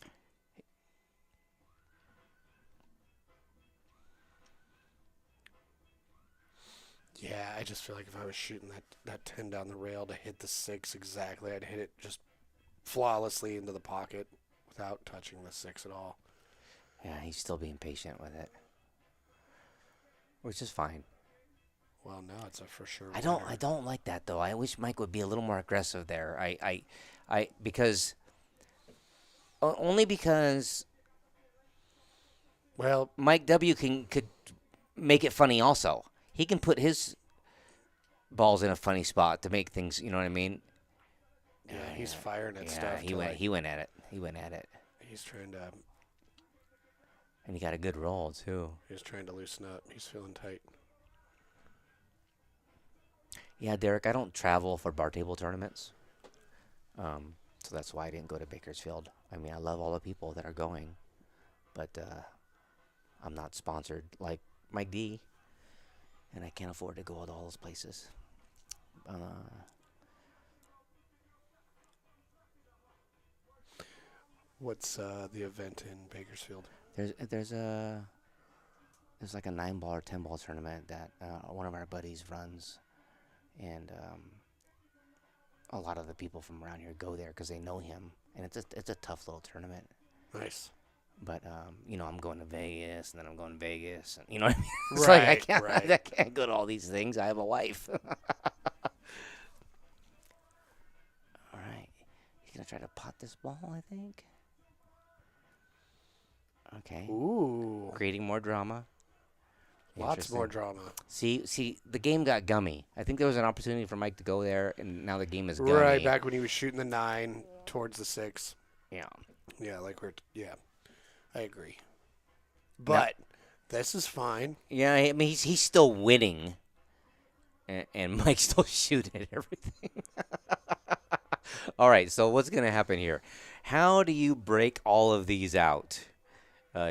Yeah, I just feel like if I was shooting that 10 down the rail to hit the 6 exactly, I'd hit it just flawlessly into the pocket without touching the 6 at all. Yeah, he's still being patient with it, which is fine. Well, no, it's a for sure. I don't like that though. I wish Mike would be a little more aggressive there. Only because. Well, Mike W could make it funny also. He can put his balls in a funny spot to make things, you know what I mean? Yeah, he's firing at stuff. He went at it. He's trying to. And he got a good roll too. He's trying to loosen up. He's feeling tight. Yeah, Derek, I don't travel for bar table tournaments. So that's why I didn't go to Bakersfield. I mean, I love all the people that are going, but I'm not sponsored like Mike D, and I can't afford to go to all those places. What's the event in Bakersfield? There's like a 9-ball or 10-ball tournament that one of our buddies runs, and a lot of the people from around here go there because they know him, and it's a tough little tournament. Nice. But I'm going to Vegas, and then I'm going to Vegas, and you know what I mean. It's like Right. I can't go to all these things. I have a wife. All right, he's gonna try to pot this ball, I think. Okay. Ooh. Creating more drama. Lots more drama. See, the game got gummy. I think there was an opportunity for Mike to go there, and now the game is gummy. Right, back when he was shooting the 9 towards the 6. Yeah. Yeah, I agree. But this is fine. Yeah, I mean, he's still winning, and Mike's still shooting at everything. All right, so what's going to happen here? How do you break all of these out?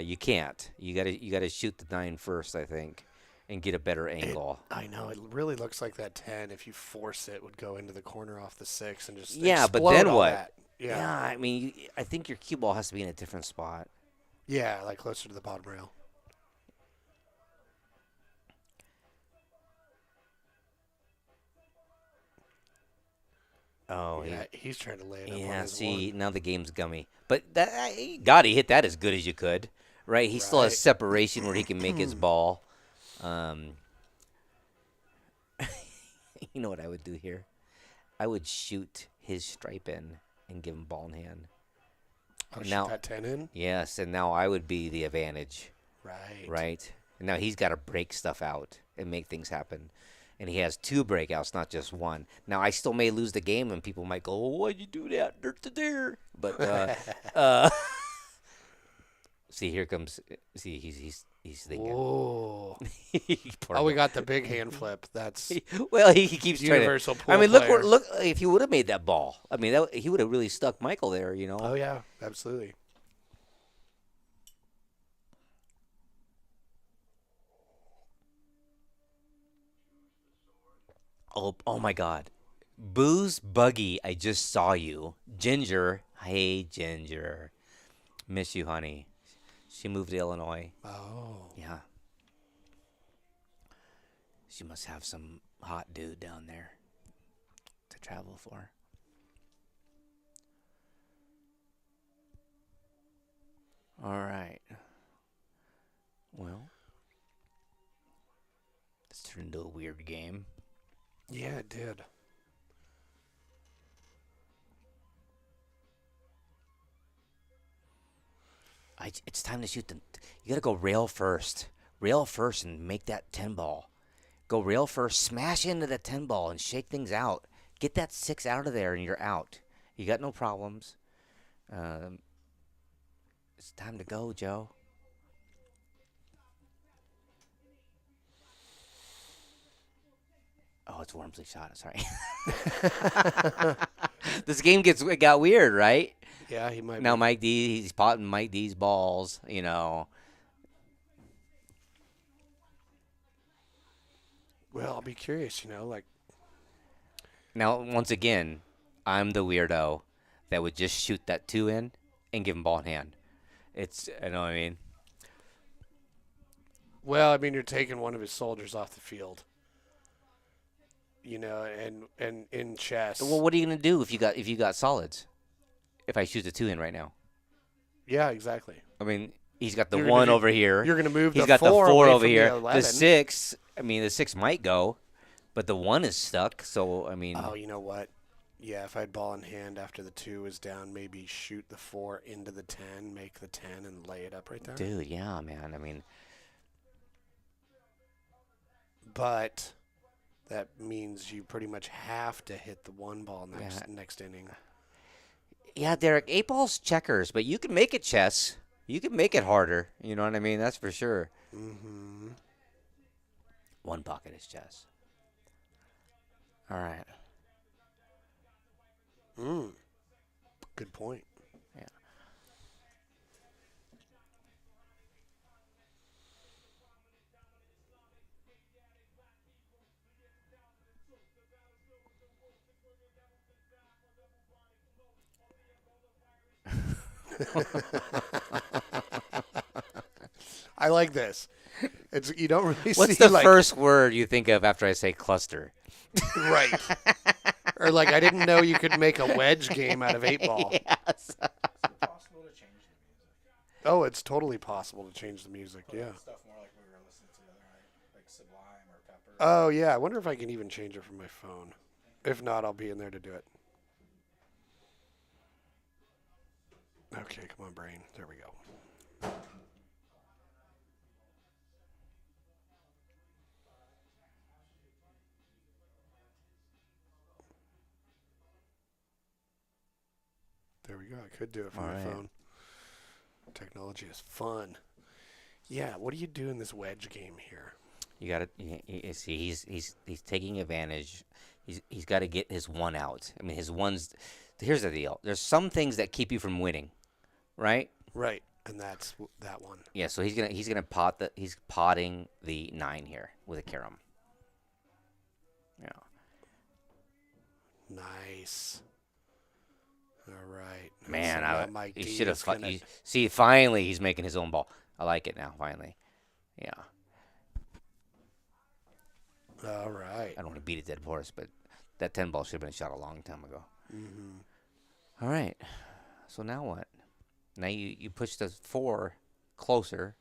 You can't. You gotta shoot the 9 first, I think, and get a better angle. I know it really looks like that 10. If you force it, would go into the corner off the 6 and just Yeah, but explode then all what? that. Yeah, I mean, I think your cue ball has to be in a different spot. Yeah, like closer to the bottom rail. Oh, yeah, he's trying to lay it up on yeah. his See, one. now the game's gummy. But God, he hit that as good as you could, right? He still has separation where he can make his ball. You know what I would do here? I would shoot his stripe in and give him ball in hand. Oh, And shoot now, that 10 in? yes, and now I would be the advantage, Right. right? And now he's got to break stuff out and make things happen. And he has 2 breakouts, not just 1. Now, I still may lose the game, and people might go, "Oh, why'd you do that? Dirt to there." But see, here comes. See, he's thinking. Whoa. Poor Oh, we guy. got the big hand flip. That's Well, he keeps trying universal to. pool I mean, player. look! If he would have made that ball, I mean, he would have really stuck Michael there. You know. Oh, yeah, absolutely. Oh my God. Booze Buggy, I just saw you. Ginger, hey Ginger. Miss you, honey. She moved to Illinois. Oh. Yeah. She must have some hot dude down there to travel for. All right. Well, this turned into a weird game. Yeah, it did. It's time to shoot you got to go rail first. Rail first and make that 10 ball. Go rail first, smash into the 10 ball and shake things out. Get that 6 out of there and you're out. You got no problems. It's time to go, Joe. Oh, it's Wormsley shot. Sorry. This game got weird, right? Yeah, he might Now be. Mike D, he's potting Mike D's balls, you know. Well, I'll be curious, like. Now, once again, I'm the weirdo that would just shoot that 2 in and give him ball in hand. I know what I mean? Well, I mean, you're taking one of his soldiers off the field. And in chess. Well, what are you gonna do if you got solids? If I shoot the 2 in right now, Yeah, exactly. I mean, he's got the You're 1 gonna do- over here. You're going to move He's the got the 4 4 away over from here. The The 11. 6. I mean, the 6 might go, but the 1 is stuck. So I mean. Oh, you know what? Yeah, if I had ball in hand after the 2 is down, maybe shoot the 4 into the 10, make the 10, and lay it up right there. Dude, yeah, man. I mean. But that means you pretty much have to hit the 1 ball next inning. Yeah, Derek, 8 ball's checkers, but you can make it chess. You can make it harder. You know what I mean? That's for sure. Mm-hmm. 1 pocket is chess. All right. Good point. Yeah. I like this. It's you don't really What's see the like first word you think of after I say cluster? right. Or like I didn't know you could make a wedge game out of 8-ball. Yes. Is it possible to change the music? Oh, it's totally possible to change the music. Put Yeah. stuff more like we were listening to the other night, like Sublime or Pepper. Oh yeah. I wonder if I can even change it from my phone. If not, I'll be in there to do it. Okay, come on, brain. There we go. There we go. I could do it from All my right. phone. Technology is fun. Yeah. What do you do in this wedge game here? You got to see. He's taking advantage. He's got to get his one out. I mean, his ones. Here's the deal. There's some things that keep you from winning, right? Right, and that's that one. Yeah. So he's gonna he's potting the 9 here with a carom. Yeah. Nice. All right. Man, So now Mike he D should have. is gonna- See, finally he's making his own ball. I like it now. Finally. Yeah. All right. I don't want to beat a dead horse, but that 10 ball should have been shot a long time ago. Mm-hmm. All right. So now what? Now you push the 4 closer.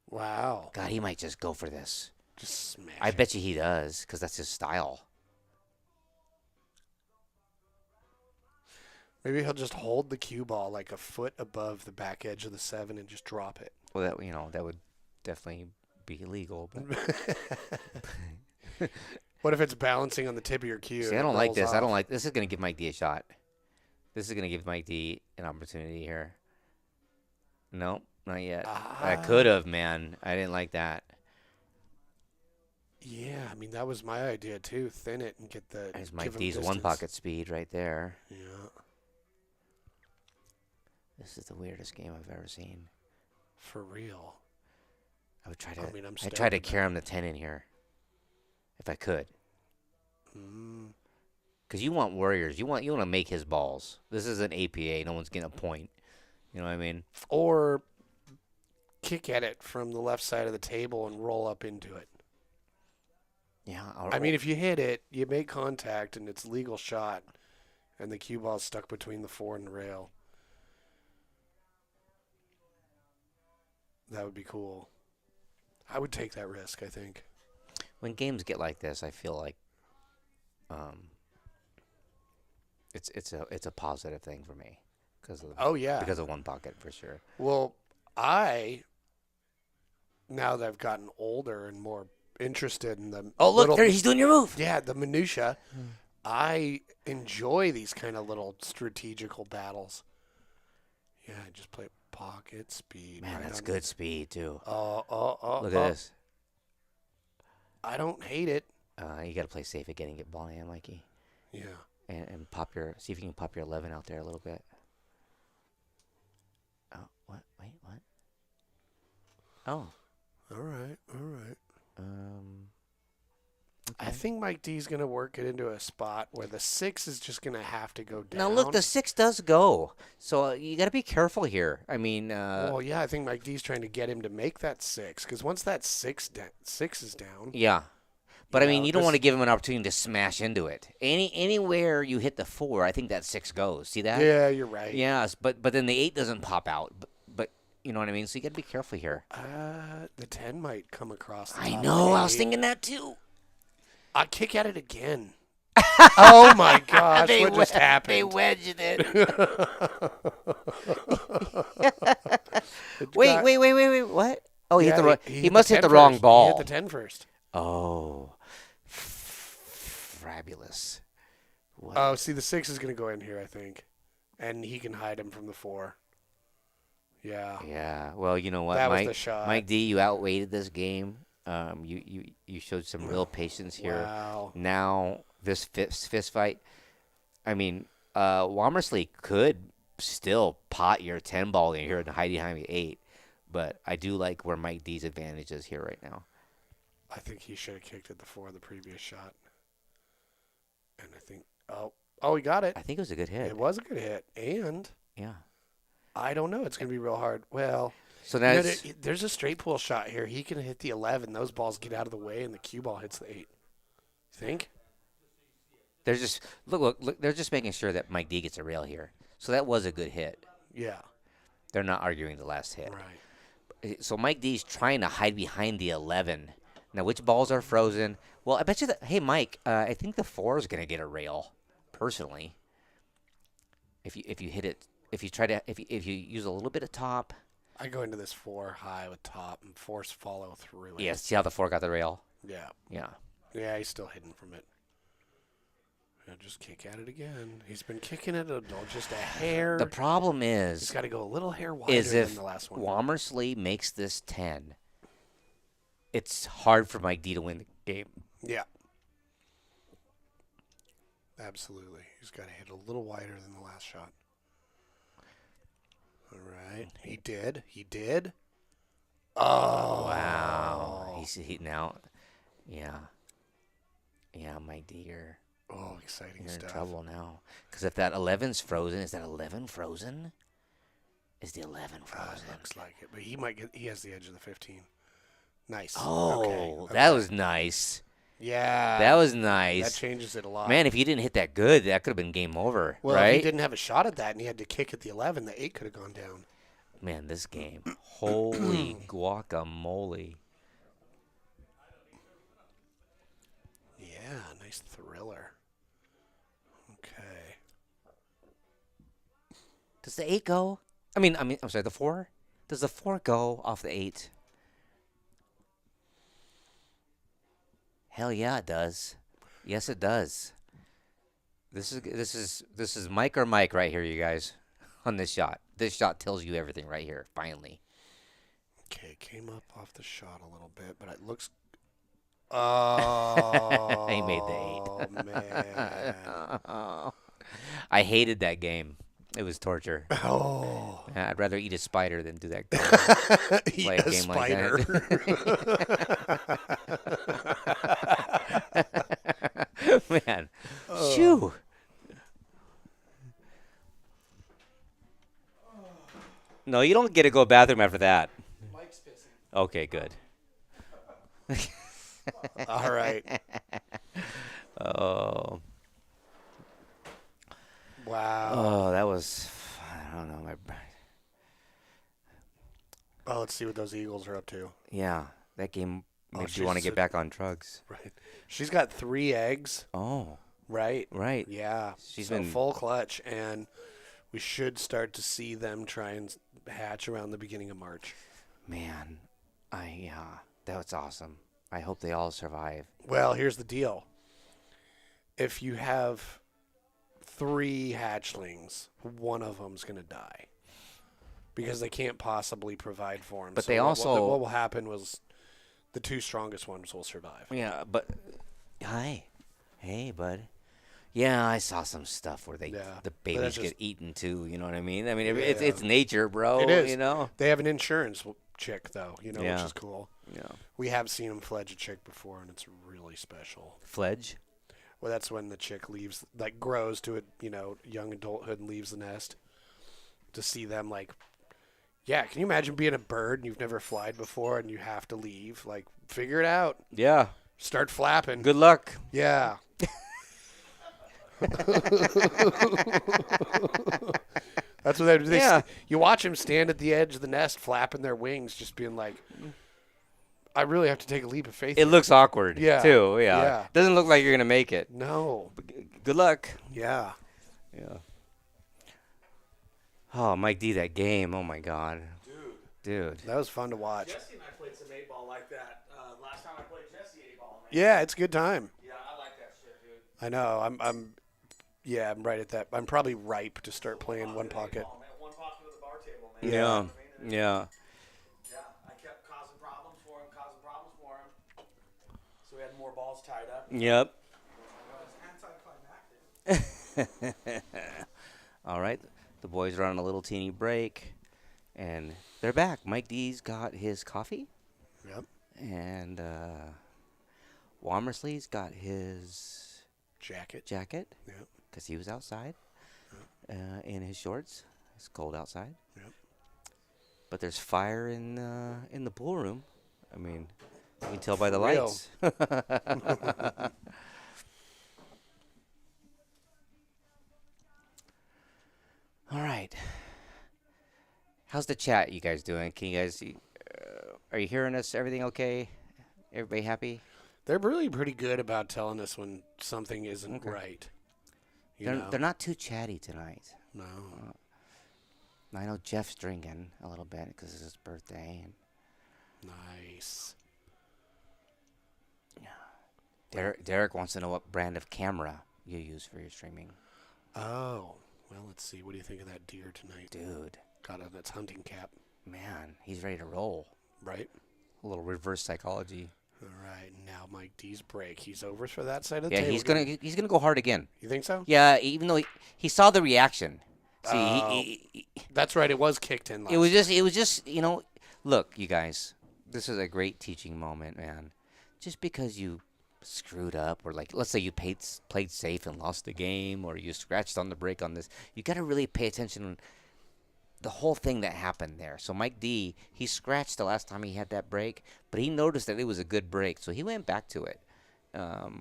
Wow. God, he might just go for this. Just smash. I it. bet you he does, because that's his style. Maybe he'll just hold the cue ball like a foot above the back edge of the 7 and just drop it. Well, that would definitely be illegal. But What if it's balancing on the tip of your cue? see, and I it don't like rolls this. I off? don't like this. Is going to give Mike D a shot. This is going to give Mike D an opportunity here. Nope, not yet. I could have, man. I didn't like that. Yeah, I mean that was my idea too. Thin it and get the. There's give Mike him D's one distance. pocket speed right there. Yeah. This is the weirdest game I've ever seen. For real. I would try to. I mean, I'm I try to stoked about carry him the 10 in here, if I could. Mm. Because you want warriors. You want to make his balls. This is an APA. No one's getting a point. You know what I mean? Or kick at it from the left side of the table and roll up into it. Yeah. I mean, if you hit it, you make contact and it's legal shot, and the cue ball's stuck between the 4 and the rail. That would be cool. I would take that risk, I think. when games get like this, I feel like it's a positive thing for me because of Oh, yeah. because of one pocket for sure. Well, now that I've gotten older and more interested in the Oh, look, little, there he's doing your move. yeah, the minutia, I enjoy these kind of little strategical battles. Yeah, I just play pocket speed. Man, right that's on good speed too. Oh, Look at this. I don't hate it. You got to play safe at getting it ball in, Mikey, Yeah. and see if you can pop your 11 out there a little bit. Oh, what? Wait, what? Oh, All right. I okay. think Mike D's going to work it into a spot where the 6 is just going to have to go down. Now look, the 6 does go, so you got to be careful here. I mean, well, yeah, I think Mike D's trying to get him to make that 6, because once that 6 is down, yeah. But I mean, know, you don't this- want to give him an opportunity to smash into it. Anywhere you hit the 4, I think that 6 goes. See that? yeah, you're right. Yes, but then the 8 doesn't pop out. But you know what I mean. So you got to be careful here. The 10 might come across. The I top know. of I was 8. thinking that too. I kick at it again. Oh my gosh! What just They happened? wedged it. It wait. got- What? Oh, he hit Yeah, the wrong. he He hit must the hit 10 the wrong first. ball. He hit the 10 first. Oh, fabulous. What? Oh, see, the 6 is going to go in here, I think, and he can hide him from the 4. Yeah. Yeah. Well, you know what, That was Mike? the shot. Mike D, you outweighted this game. You showed some real patience here. Wow. Now this fist fight. I mean, Womersley could still pot your 10 ball in here and hide behind the 8, but I do like where Mike D's advantage is here right now. I think he should have kicked at the 4 the previous shot. And I think, oh, he got it. I think it was a good hit. It was a good hit. And Yeah. I don't know. It's going to be real hard. Well, So now you know, there's a straight pool shot here. He can hit the 11. Those balls get out of the way, and the cue ball hits the 8. Think? they're just look. They're just making sure that Mike D gets a rail here. So that was a good hit. Yeah. They're not arguing the last hit. Right. So Mike D's trying to hide behind the 11. Now, which balls are frozen? Well, I bet you that. Hey, Mike, I think the 4 is going to get a rail. Personally, if you hit it, if you use a little bit of top. I go into this 4 high with top and force follow through it. Yeah, see how the 4 got the rail? Yeah. Yeah. Yeah, he's still hidden from it. Yeah, just kick at it again. He's been kicking it just a hair. The problem He's is got to go a little hair wider if than the last one. Womersley makes this 10, it's hard for Mike D to win the game. Yeah. Absolutely. He's got to hit a little wider than the last shot. All right. He did. Oh. Wow. He now. Yeah. Yeah, Mike D, you're Exciting in stuff. trouble now. Because if that 11's frozen, is that 11 frozen? Is the 11 frozen? Looks like it, but he has the edge of the 15. Nice. Oh, Okay. that was nice. Yeah. That was nice. That changes it a lot. Man, if you didn't hit that good, that could have been game over, Well, right? if he didn't have a shot at that and he had to kick at the 11, the 8 could have gone down. Man, this game. Holy guacamole. Yeah, nice thriller. Okay. Does the 8 go? I'm sorry, the 4? Does the 4 go off the 8? Hell yeah, it does. Yes, it does. This is Mike or Mike right here, you guys, on this shot. This shot tells you everything right here, finally. Okay, came up off the shot a little bit, but it looks... Oh, He made the 8. Man. I hated that game. It was torture. Oh. I'd rather eat a spider than do that. Eat Play a game like spider. that. Man, shoo. No, you don't get to go bathroom after that. Mike's pissing. Okay, good. All right. Oh. Wow. Oh, that was. I don't know. Oh, let's see what those Eagles are up to. Yeah, that game makes you she's want to get so- back on drugs. Right. She's got 3 eggs. Oh, Right. right. Yeah. She's so been- full clutch, and we should start to see them try and hatch around the beginning of March. Man, that was awesome. I hope they all survive. Well, here's the deal. If you have 3 hatchlings, one of them's going to die because they can't possibly provide for them. But so they also- what will happen was the 2 strongest ones will survive. Yeah, but hey, bud. Yeah, I saw some stuff where the But babies that's get just- eaten too. You know what I mean? I mean, Yeah. it's nature, bro. It is. You know. They have an insurance chick, though, which Yeah. is cool. Yeah. We have seen them fledge a chick before, and it's really special. Fledge. Well, that's when the chick leaves, like grows to young adulthood and leaves the nest. To see them, yeah, can you imagine being a bird and you've never flied before and you have to leave? Like, figure it out. Yeah. Start flapping. Good luck. Yeah. That's what they do. Yeah. You watch them stand at the edge of the nest, flapping their wings, just being like, I really have to take a leap of faith. It looks awkward. Yeah. Too. Yeah. Yeah. Doesn't look like you're gonna make it. No. Good luck. Yeah. Yeah. Oh, Mike D, that game. Oh my God. Dude. That was fun to watch. Jesse and I played some 8-ball like that. Last time I played Jesse 8-ball, man. Yeah, it's a good time. Yeah, I like that shit, dude. I know. I'm right at that. I'm probably ripe to start playing one pocket. Ball, man. One pocket with a bar table, man. Yeah. You know what I mean? Yeah. Yeah, I kept causing problems for him. ball's tied up. Yep. Well, it's anticlimactic. All right. The boys are on a little teeny break, and they're back. Mike D's got his coffee, Yep. and Womersley's got his Jacket. jacket Yep. because he was outside in his shorts. It's cold outside. Yep. But there's fire in the pool room. I mean, you can tell by the real. lights. All right. How's the chat you guys doing? Can you guys are you hearing us? Everything okay? Everybody happy? They're really pretty good about telling us when something isn't right. They're not too chatty tonight. No. I know Jeff's drinking a little bit because it's his birthday. And Nice. Derek wants to know what brand of camera you use for your streaming. Oh. Well, let's see. What do you think of that deer tonight? Dude, Got on its hunting cap, man, he's ready to roll. right? A little reverse psychology. All right. Now Mike D's break. He's over for that side of the Yeah, table. he's gonna go hard again. You think so? Yeah, even though he saw the reaction. See, Oh. That's right. It was kicked in last. it was just look, you guys, this is a great teaching moment, man. Just because you screwed up, or like, let's say you played safe and lost the game, or you scratched on the break on this, you got to really pay attention to the whole thing that happened there. So Mike D, he scratched the last time he had that break, but he noticed that it was a good break, so he went back to it. All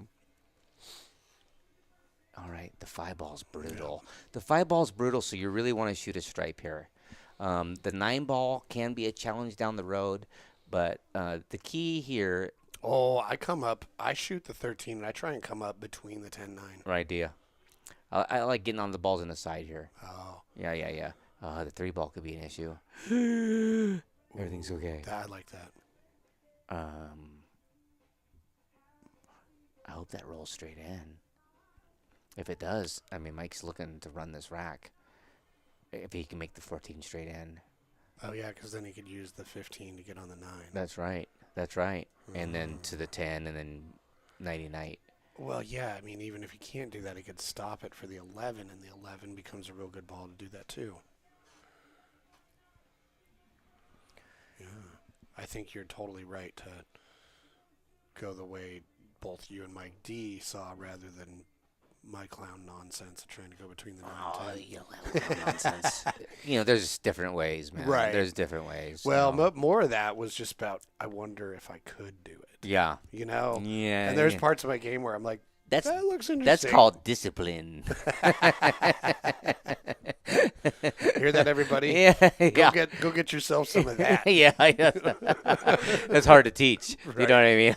right, the 5-ball's brutal. Yeah. The 5-ball's brutal, so you really want to shoot a stripe here. The 9-ball can be a challenge down the road, but the key here. Oh, I shoot the 13, and I try and come up between the 10-9. Right idea. I like getting on the balls on the side here. Oh. Yeah. The 3-ball could be an issue. Everything's okay. I like that. I hope that rolls straight in. If it does, I mean, Mike's looking to run this rack. If he can make the 14 straight in. Oh, yeah, because then he could use the 15 to get on the 9. That's right. And then to the 10, and then nighty-night. Well, yeah, I mean, even if he can't do that, he could stop it for the 11, and the 11 becomes a real good ball to do that, too. Yeah. I think you're totally right to go the way both you and Mike D saw rather than my clown nonsense of trying to go between the 9 and 10. You don't have nonsense. There's different ways, man. Right. There's different ways. Well, more of that was just about, I wonder if I could do it. Yeah. Yeah. And And there's parts of my game where I'm like, that looks interesting. That's called discipline. Hear that, everybody? Yeah. Go get yourself some of that. Yeah. That's hard to teach. Right. You know what I mean?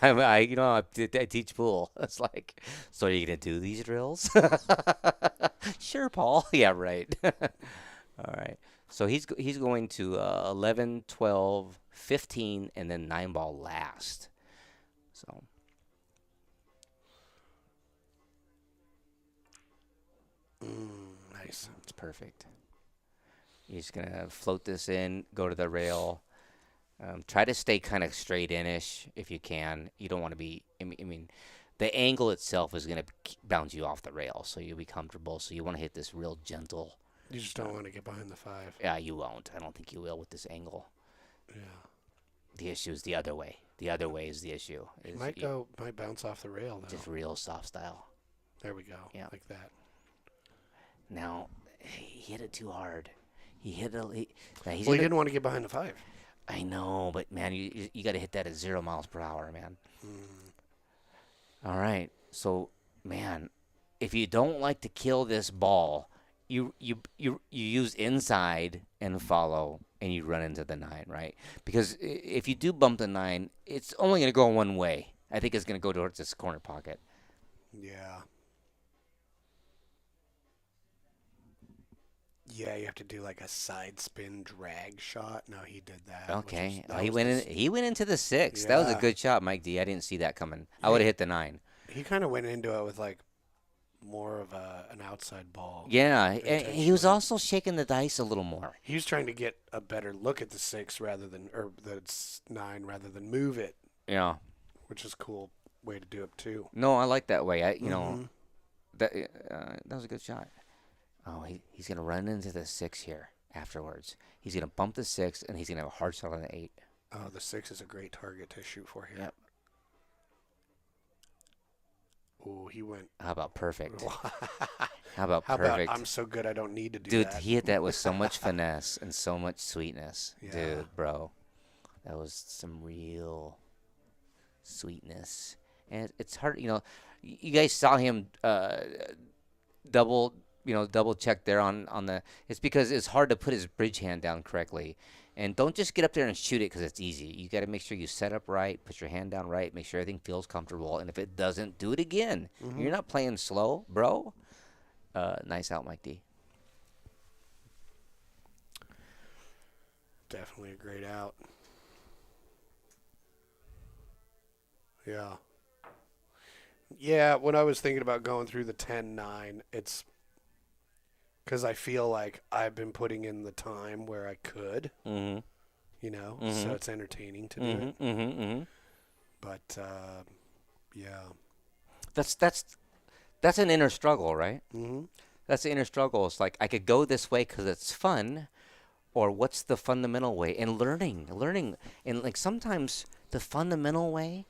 I teach pool. It's like, so are you gonna do these drills? Sure, Paul. Yeah, right. All right. So he's going to 11, 12, 15, and then 9-ball last. So. Nice. It's perfect. You're just going to float this in, go to the rail. Try to stay kind of straight in-ish if you can. You don't want to be, I mean, the angle itself is going to bounce you off the rail, so you'll be comfortable. So you want to hit this real gentle. You just don't want to get behind the 5. Yeah, you won't. I don't think you will with this angle. Yeah. The issue is the other way. The other way is the issue. It might bounce off the rail, though. Just real soft style. There we go. Yeah. Like that. Now, he hit it too hard. He hit it. He didn't want to get behind the 5. I know, but man, you got to hit that at 0 miles per hour, man. All right. So, man, if you don't like to kill this ball, you use inside and follow, and you run into the 9, right? Because if you do bump the 9, it's only going to go one way. I think it's going to go towards this corner pocket. Yeah. Yeah, you have to do like a side spin drag shot. No, he did that. Okay. He went into the 6. Yeah. That was a good shot, Mike D. I didn't see that coming. I would have hit the 9. He kind of went into it with like more of an outside ball. Yeah, and he was also shaking the dice a little more. He was trying to get a better look at the 6 or the 9 rather than move it. Yeah. Which is cool. way to do it too. No, I like that way. You know, Mhm. that was a good shot. Oh, he's gonna run into the 6 here afterwards. He's gonna bump the 6, and he's gonna have a hard shot on the 8. Oh, the 6 is a great target to shoot for here. Yep. Oh, he went. How about perfect? How How about about perfect? I'm so good I don't need to do Dude, that. he hit that with so much finesse and so much sweetness. Yeah. Dude, bro. That was some real sweetness. And it's hard, you know, you guys saw him double check there on the, it's because it's hard to put his bridge hand down correctly. And don't just get up there and shoot it because it's easy. You got to make sure you set up right, put your hand down right, make sure everything feels comfortable. And if it doesn't, do it again. Mm-hmm. You're not playing slow, bro. Nice out, Mike D. Definitely a great out. Yeah. Yeah, when I was thinking about going through the 10-9, it's because I feel like I've been putting in the time where I could, Mm-hmm. you know, Mhm. so it's entertaining to do it. Mm-hmm, mm-hmm, mm-hmm. But, yeah. That's an inner struggle, right? Mm-hmm. That's the inner struggle. It's like I could go this way because it's fun, or what's the fundamental way? And learning, and like sometimes the fundamental way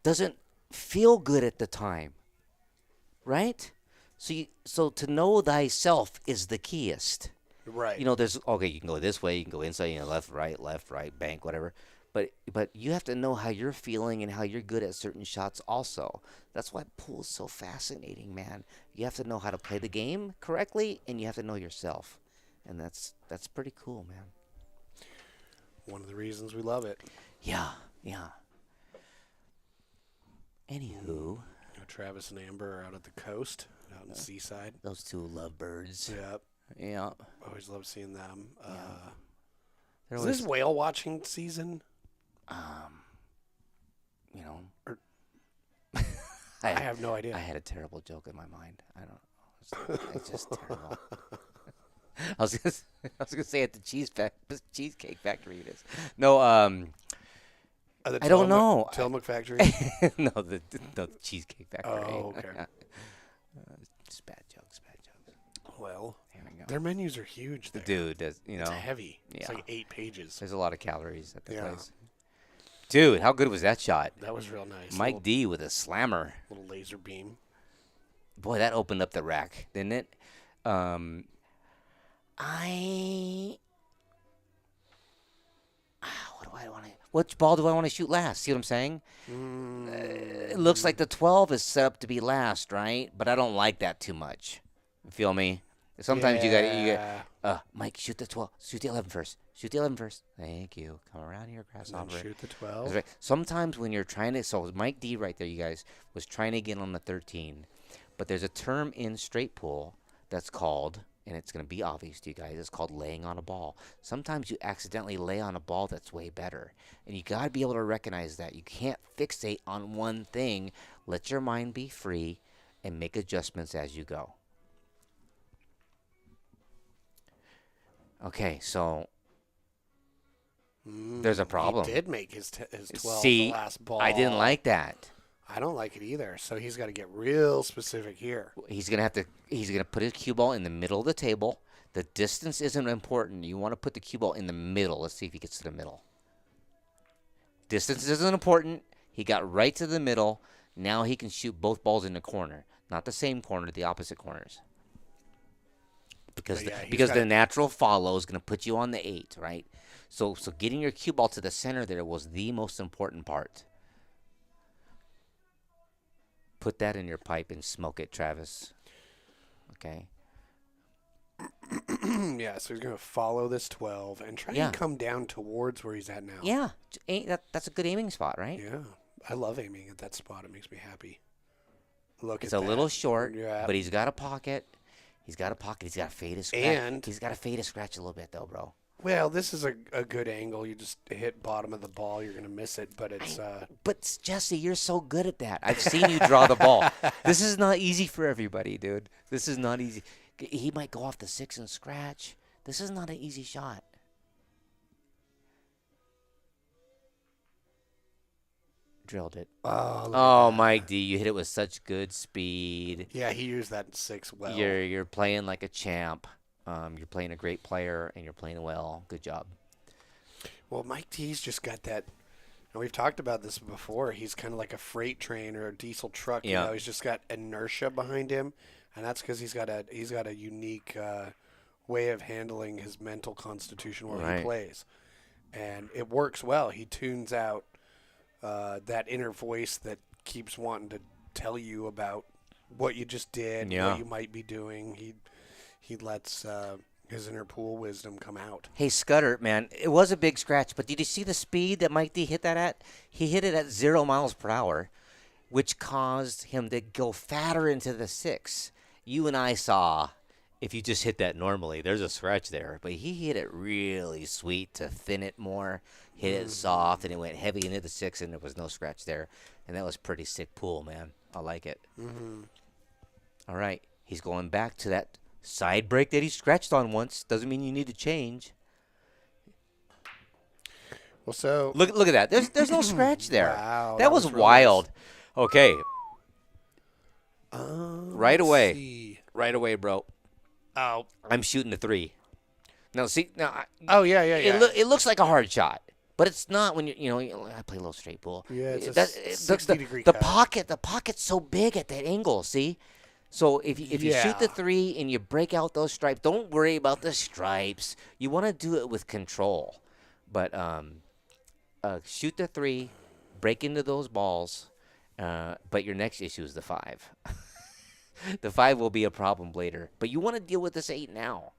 doesn't feel good at the time, right? So to know thyself is the keyest. Right. You know, there's okay. You can go this way. You can go inside. You know, left, right, bank, whatever. But you have to know how you're feeling and how you're good at certain shots also. That's why pool is so fascinating, man. You have to know how to play the game correctly, and you have to know yourself, and that's pretty cool, man. One of the reasons we love it. Yeah. Anywho, You know, Travis and Amber are out at the coast, out in the seaside. those two lovebirds. Yep. Yeah. Always love seeing them. They're Is always, this whale watching season? you know, I have no idea. I had a terrible joke in my mind. I don't know. It's just terrible. I was gonna say at the Cheesecake Factory it is. No, The I don't know. Tillamook Factory? no, the Cheesecake Factory. Oh, okay. Just bad jokes. Well, There we go. their menus are huge there. Dude, that's, you know, It's heavy. It's yeah. like 8 pages. there's a lot of calories at the Yeah. place. Dude, how good was that shot? That was real nice. Mike D with a slammer. Little laser beam. Boy, that opened up the rack, didn't it? Which ball do I want to shoot last? See what I'm saying? It looks like the 12 is set up to be last, right? But I don't like that too much. You feel me? Sometimes you got Mike, shoot the 12. Shoot the 11 first. Shoot the 11 first. Thank you. Come around here, And then grasshopper. shoot the That's 12. right. Sometimes when you're trying to, so Mike D right there, you guys, was trying to get on the 13. But there's a term in straight pool that's called, and it's going to be obvious to you guys, it's called laying on a ball. Sometimes you accidentally lay on a ball that's way better. And you got to be able to recognize that. You can't fixate on one thing. Let your mind be free and make adjustments as you go. Okay, so there's a problem. He did make his 12 See, the last ball. I didn't like that. I don't like it either. So he's got to get real specific here. He's gonna put his cue ball in the middle of the table. The distance isn't important. You want to put the cue ball in the middle. Let's see if he gets to the middle. Distance isn't important. He got right to the middle. Now he can shoot both balls in the corner. Not the same corner, the opposite corners. Because the natural follow is going to put you on the 8, right? So getting your cue ball to the center there was the most important part. Put that in your pipe and smoke it, Travis. Okay. Yeah, so he's going to follow this 12 and try and come down towards where he's at now. Yeah, that's a good aiming spot, right? Yeah, I love aiming at that spot. It makes me happy. Look It's at a that. little short, Yeah. but he's got a pocket. He's got to fade his scratch. And he's got to fade his scratch a little bit, though, bro. Well, this is a good angle. You just hit bottom of the ball. You're going to miss it, but it's... But, Jesse, you're so good at that. I've seen you draw the ball. This is not easy for everybody, dude. This is not easy. He might go off the 6 and scratch. This is not an easy shot. drilled it. Oh, look at Oh, that. Mike D, you hit it with such good speed. Yeah, he used that 6 well. You're playing like a champ. You're playing a great player, and you're playing well. Good job. Well, Mike T's just got that. And we've talked about this before. He's kind of like a freight train or a diesel truck. Yeah. You know, he's just got inertia behind him, and that's because he's got a unique way of handling his mental constitution while Right. he plays, and it works well. He tunes out that inner voice that keeps wanting to tell you about what you just did, Yeah. what you might be doing. He lets his inner pool wisdom come out. Hey, Scudder, man, it was a big scratch, but did you see the speed that Mike D hit that at? He hit it at 0 miles per hour, which caused him to go fatter into the 6. You and I saw, if you just hit that normally, there's a scratch there, but he hit it really sweet to thin it more, hit it soft, and it went heavy into the 6, and there was no scratch there. And that was pretty sick pool, man. I like it. Mm-hmm. All right, he's going back to that side break that he scratched on once. Doesn't mean you need to change. Well, so Look at that. There's no scratch there. Wow, that was really wild. Okay, nice. Right Let's away. see. right away, bro. Oh, I'm shooting the 3. Now see, oh yeah. it looks like a hard shot, but it's not when I play a little straight pool. Yeah, it's a That- 60-degree the cut. the pocket's so big at that angle. See, so if you shoot the Yeah. 3 and you break out those stripes, don't worry about the stripes. You want to do it with control, but shoot the 3, break into those balls. But your next issue is the 5. The 5 will be a problem later, but you want to deal with this 8 now.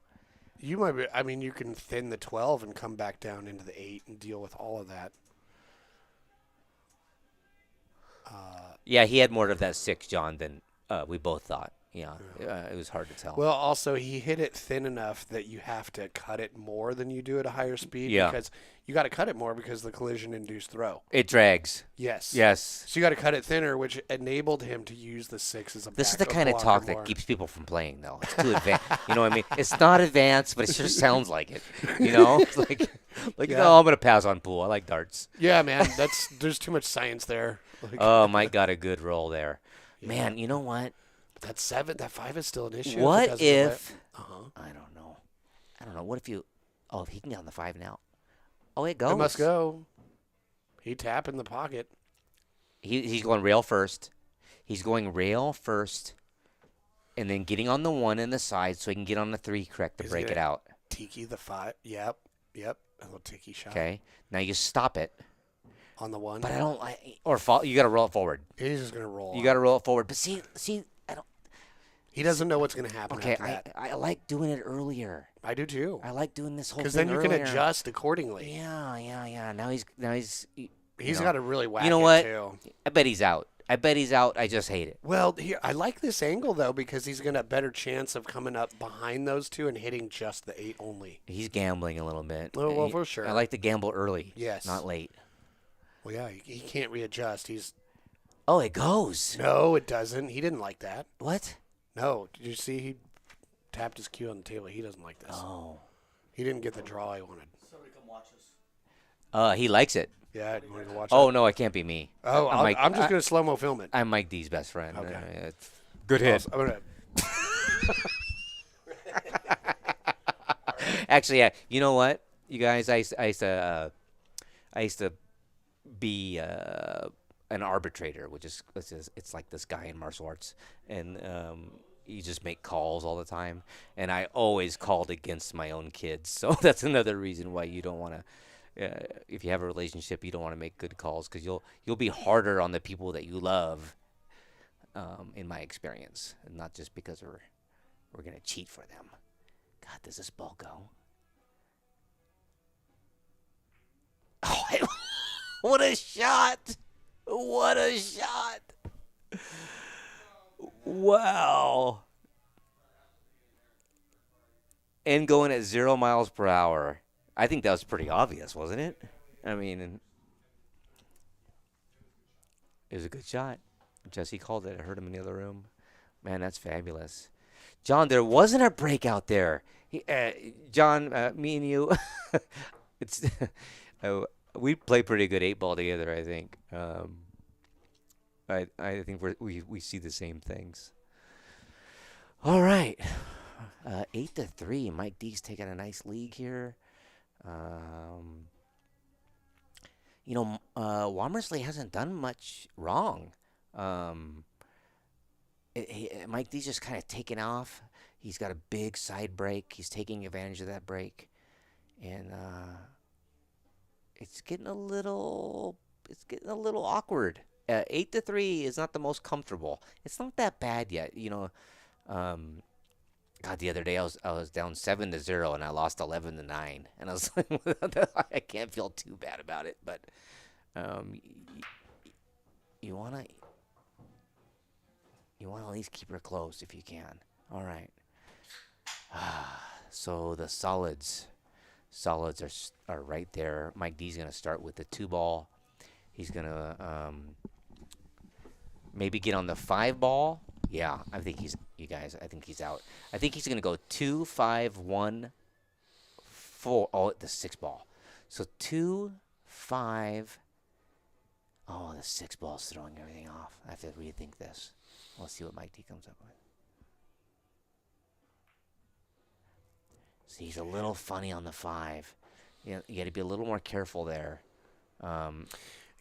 You might be. I mean, you can thin the 12 and come back down into the 8 and deal with all of that. Yeah, he had more of that 6, John, than we both thought. Yeah, it was hard to tell. Well, also he hit it thin enough that you have to cut it more than you do at a higher speed. Yeah. Because you got to cut it more because of the collision-induced throw. It drags. Yes. Yes. So you got to cut it thinner, which enabled him to use the 6 as a. This is the backup kind of blocker talk more. that keeps people from playing, though. It's too advanced. You know what I mean? It's not advanced, but it sure sounds like it. You know? It's like Yeah. no, I'm going to pass on pool. I like darts. Yeah, man. There's too much science there. Like, Oh, Mike got a good roll there. Man, you know what? that 7, that 5 is still an issue. What if Uh-huh. I don't know. What if you? Oh, if he can get on the 5 now. Oh, it goes. It must go. He tap in the pocket. He's going rail first. He's going rail first, and then getting on the 1 in the side so he can get on the 3 correct to Is he break it gonna- out. Tiki the 5. Yep. A little tiki shot Okay. Now you stop it, on the 1. but I don't like or fall. You got to roll it forward. He's just gonna roll. You on. got to roll it forward. But see, I don't. He doesn't know what's gonna happen. Okay, after that. I like doing it earlier. I do too. I like doing this whole thing Because then you can earlier. adjust accordingly. Yeah. Now he's. He's got to really whack You know it what? too. I bet he's out. I just hate it. Well, here I like this angle though because he's gonna have a better chance of coming up behind those 2 and hitting just the 8 only. He's gambling a little bit. Oh, well, for sure. I like to gamble early. Yes. Not late. Well, yeah, he can't readjust. Oh, it goes. No, it doesn't. He didn't like that. What? No, did you see he tapped his cue on the table? He doesn't like this. Oh. He didn't get the draw he wanted. Somebody come watch us. He likes it. Yeah, you want to watch Oh that? no, it can't be me. Oh, I'm Mike- I'm just gonna slow mo film it. I'm Mike D's best friend. Okay. Good hit. I'm gonna. Actually, yeah. You know what? You guys, I used to be an arbitrator, which is it's like this guy in martial arts, and you just make calls all the time. And I always called against my own kids, so that's another reason why you don't want to. If you have a relationship, you don't want to make good calls because you'll be harder on the people that you love. In my experience, and not just because we're gonna cheat for them. God, does this ball go? Oh, what a shot! What a shot! Wow! And going at 0 miles per hour. I think that was pretty obvious, wasn't it? I mean, it was a good shot. Jesse called it. I heard him in the other room. Man, that's fabulous. John, there wasn't a breakout there. John, me and you, it's we play pretty good 8-ball together, I think. I think we see the same things. All right, 8-3. Mike D's taking a nice lead here. Womersley hasn't done much wrong. Mike D's just kind of taken off. He's got a big side break. He's taking advantage of that break, and it's getting a little awkward. 8-3 is not the most comfortable. It's not that bad yet, God, the other day I was down 7-0 and I lost 11-9, and I was like, I can't feel too bad about it, but you wanna at least keep her close if you can. All right. So the solids are right there. Mike D's gonna start with the 2-ball. He's gonna maybe get on the 5-ball. Yeah, I think he's out. I think he's going to go 2, 5, 1, 4. Oh, the 6-ball. So 2, 5. Oh, the 6-ball's throwing everything off. I have to rethink this. Let's see what Mike D comes up with. See, he's a little funny on the 5. You got to be a little more careful there.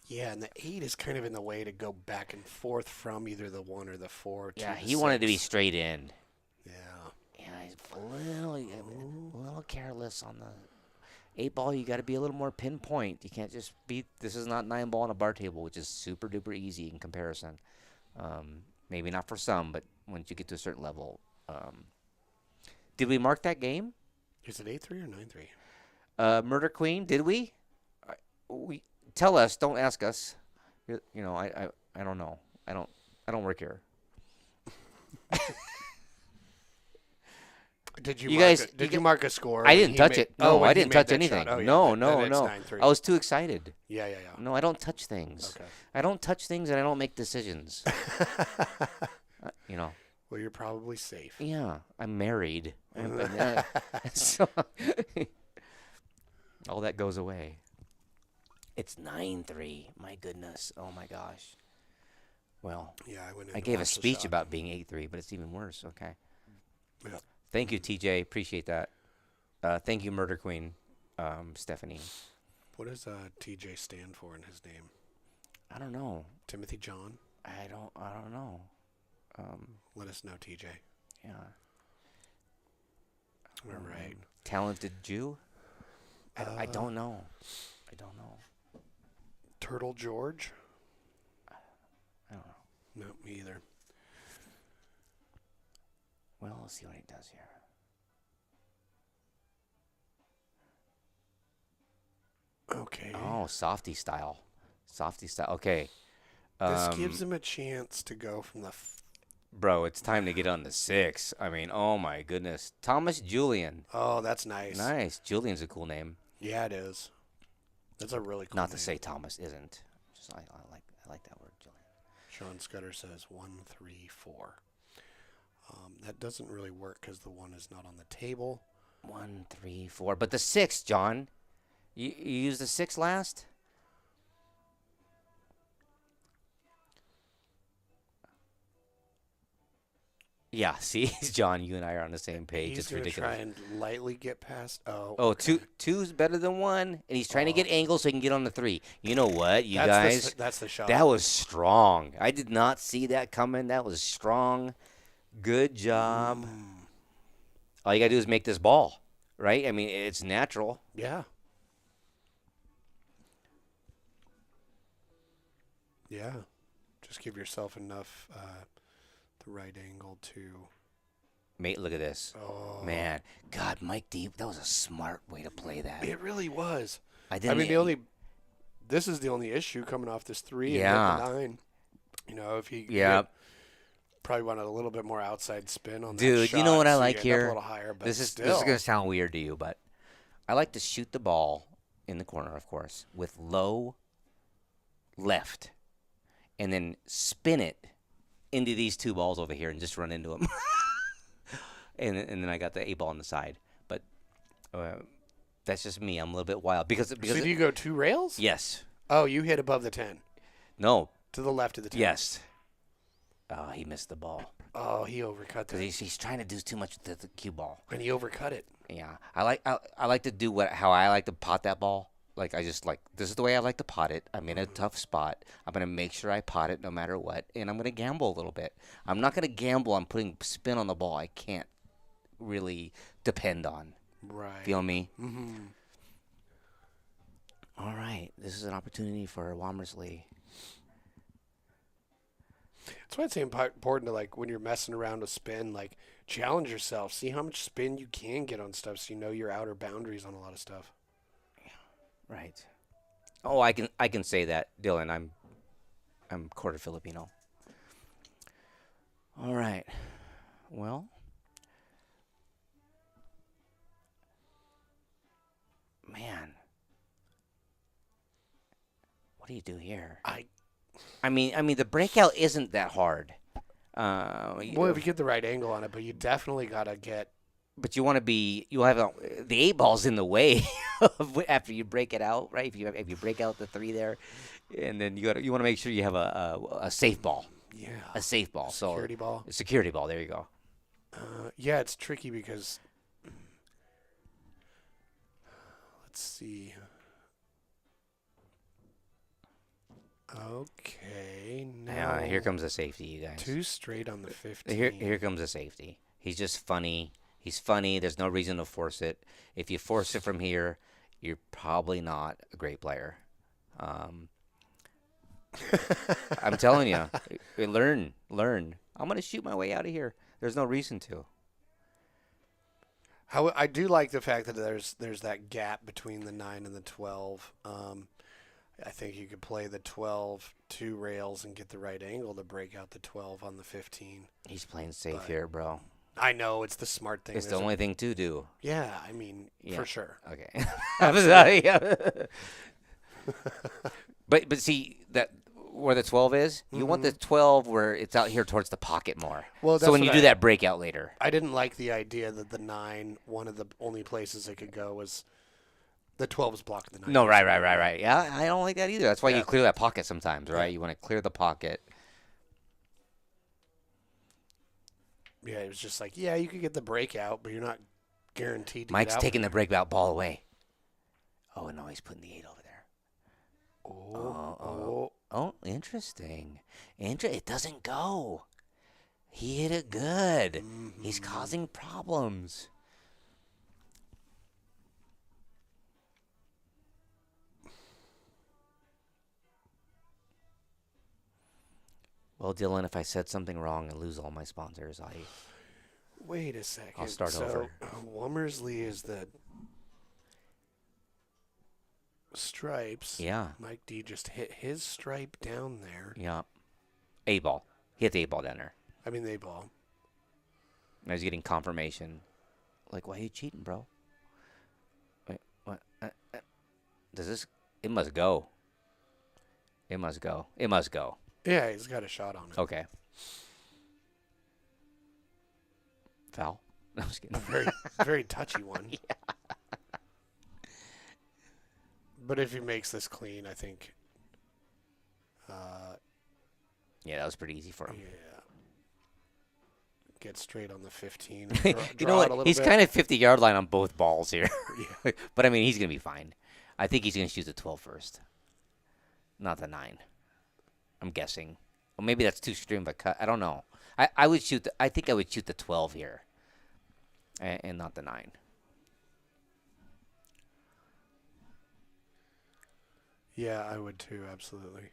Yeah, and the 8 is kind of in the way to go back and forth from either the 1 or the 4 to yeah, the he wanted to be 6. straight in. Yeah. Yeah, he's a little careless on the 8-ball. You got to be a little more pinpoint. You can't just be. This is not 9-ball on a bar table, which is super duper easy in comparison. Maybe not for some, but once you get to a certain level. Did we mark that game? Is it 8-3 or 9-3? Murder Queen. Did we? We. Tell us. Don't ask us. I don't know. I don't work here. Did You guys- you mark a score? I when didn't he touch made- it. No, when I he didn't made touch that anything. shot? Oh, yeah, No, then no, it's no. 9-3. I was too excited. Yeah. No, I don't touch things. Okay. I don't touch things and I don't make decisions. Well, you're probably safe. Yeah, I'm married. So all that goes away. It's 9-3. My goodness. Oh my gosh. Well, Yeah, I gave a speech about being 8-3, but it's even worse. Okay. Yeah. Thank you, TJ. Appreciate that. Thank you, Murder Queen, Stephanie. What does TJ stand for in his name? I don't know. Timothy John? I don't know. Let us know, TJ. Yeah. All right. Talented Jew? I don't know. I don't know. Turtle George? I don't know. No, me either. Well, let's see what he does here. Okay. Oh, softy style. Softy style. Okay. This gives him a chance to go from the... Bro, it's time to get on the 6. I mean, oh my goodness. Thomas Julian. Oh, that's nice. Nice. Julian's a cool name. Yeah, it is. That's a really cool Not name. to say Thomas isn't. Just I like that word, Julian. Sean Scudder says 1, 3, 4. That doesn't really work because the 1 is not on the table. 1, 3, 4. But the 6, John. You used the 6 last? Yeah, see, John, you and I are on the same page. He's It's going to ridiculous. try and lightly get past... Oh, Oh, okay. two's better than 1, and he's trying to get angles so he can get on the 3. You know what, you That's guys? that's the shot. That was strong. I did not see that coming. That was strong. Good job. All you got to do is make this ball, right? I mean, it's natural. Yeah. Yeah. Just give yourself enough the right angle to... Mate, look at this. Oh. Man, God, Mike D, that was a smart way to play that. It really was. I didn't. This is the only issue coming off this 3 Yeah. and hit the 9. You know, if he probably wanted a little bit more outside spin on that Dude, shot. you know what I so like you end up here? a little higher, but This is still. going to sound weird to you, but I like to shoot the ball in the corner, of course, with low left, and then spin it into these 2 balls over here and just run into them. and then I got the 8 ball on the side. But that's just me. I'm a little bit wild. Because So do you go 2 rails? Yes. Oh, you hit above the 10. No. To the left of the 10. Yes. Oh, he missed the ball. Oh, he overcut that. Because he's trying to do too much with the cue ball. And he overcut it. Yeah. I like to do how I like to pot that ball. Like, this is the way I like to pot it. I'm in a tough spot. I'm going to make sure I pot it no matter what. And I'm going to gamble a little bit. I'm not going to gamble on putting spin on the ball I can't really depend on. Right. Feel me? Mm-hmm. All right. This is an opportunity for Womersley. That's why it's important to, like, when you're messing around with spin, like, challenge yourself. See how much spin you can get on stuff so you know your outer boundaries on a lot of stuff. Right. Oh, I can say that, Dylan. I'm quarter Filipino. All right. Well, man, what do you do here? I mean, the breakout isn't that hard. Well, if you get the right angle on it, but you definitely gotta get. But you want to be. You have the 8-ball's in the way after you break it out, right? If you break out the 3 there, and then you want to make sure you have a safe ball. Yeah. A safe ball. Security ball. A security ball. There you go. Yeah, it's tricky because. Let's see. Okay. Now Here comes a safety, you guys. 2 straight on the 15. Here comes a safety. He's just funny. He's funny. There's no reason to force it. If you force it from here, you're probably not a great player. I'm telling you, learn. I'm gonna shoot my way out of here. There's no reason to. I do like the fact that there's that gap between the 9 and the 12. I think you could play the 12 2 rails and get the right angle to break out the 12 on the 15. He's playing safe here, bro. I know it's the smart thing. It's the only thing to do. Yeah, I mean, for sure. Okay. I'm sorry. But see that where the 12 is, you want the 12 where it's out here towards the pocket more. Well, so when you do that breakout later. I didn't like the idea that the 9, one of the only places it could go was the 12 was blocking the 9. No, right. Yeah, I don't like that either. That's why you clear that pocket sometimes, right? You want to clear the pocket. Yeah, it was just like, yeah, you could get the breakout, but you're not guaranteed to Mike's get out. taking the breakout ball away. Oh, no, he's putting the 8 over there. Oh, interesting. It doesn't go. He hit it good. Mm-hmm. He's causing problems. Well, Dylan, if I said something wrong and lose all my sponsors, Wait a second. I'll start over. Womersley is the stripes. Yeah. Mike D just hit his stripe down there. Yeah. 8-ball. He hit the 8-ball down there. I mean, they ball. And he's getting confirmation. Like, why are you cheating, bro? Wait, what? Does this? It must go. It must go. It must go. Yeah, he's got a shot on it. Okay. Foul. No, I was kidding. Very touchy one. Yeah. But if he makes this clean, I think. Yeah, that was pretty easy for him. Yeah. Get straight on the 15. You know what? He's kind of 50-yard line on both balls here. Yeah. But, I mean, he's going to be fine. I think he's going to shoot the 12 first. Not the 9. I'm guessing. Well, maybe that's too extreme of a cut. I don't know. I would shoot. I think I would shoot the 12 here, and not the 9. Yeah, I would too, absolutely.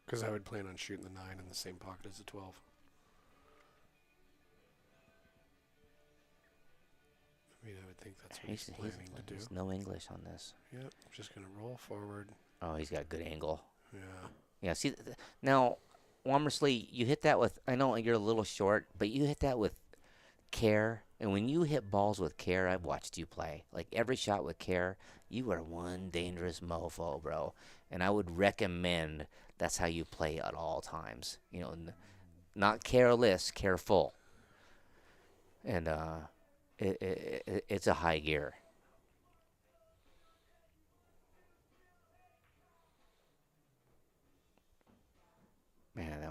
Because I would plan on shooting the 9 in the same pocket as the 12. I mean, I would think that's what he's planning to do. There's no English on this. Yep, just going to roll forward. Oh, he's got a good angle. Yeah. Yeah, see, now, Womersley, you hit that with, I know you're a little short, but you hit that with care. And when you hit balls with care, I've watched you play. Like, every shot with care, you are one dangerous mofo, bro. And I would recommend that's how you play at all times. You know, not careless, careful. And it's a high gear.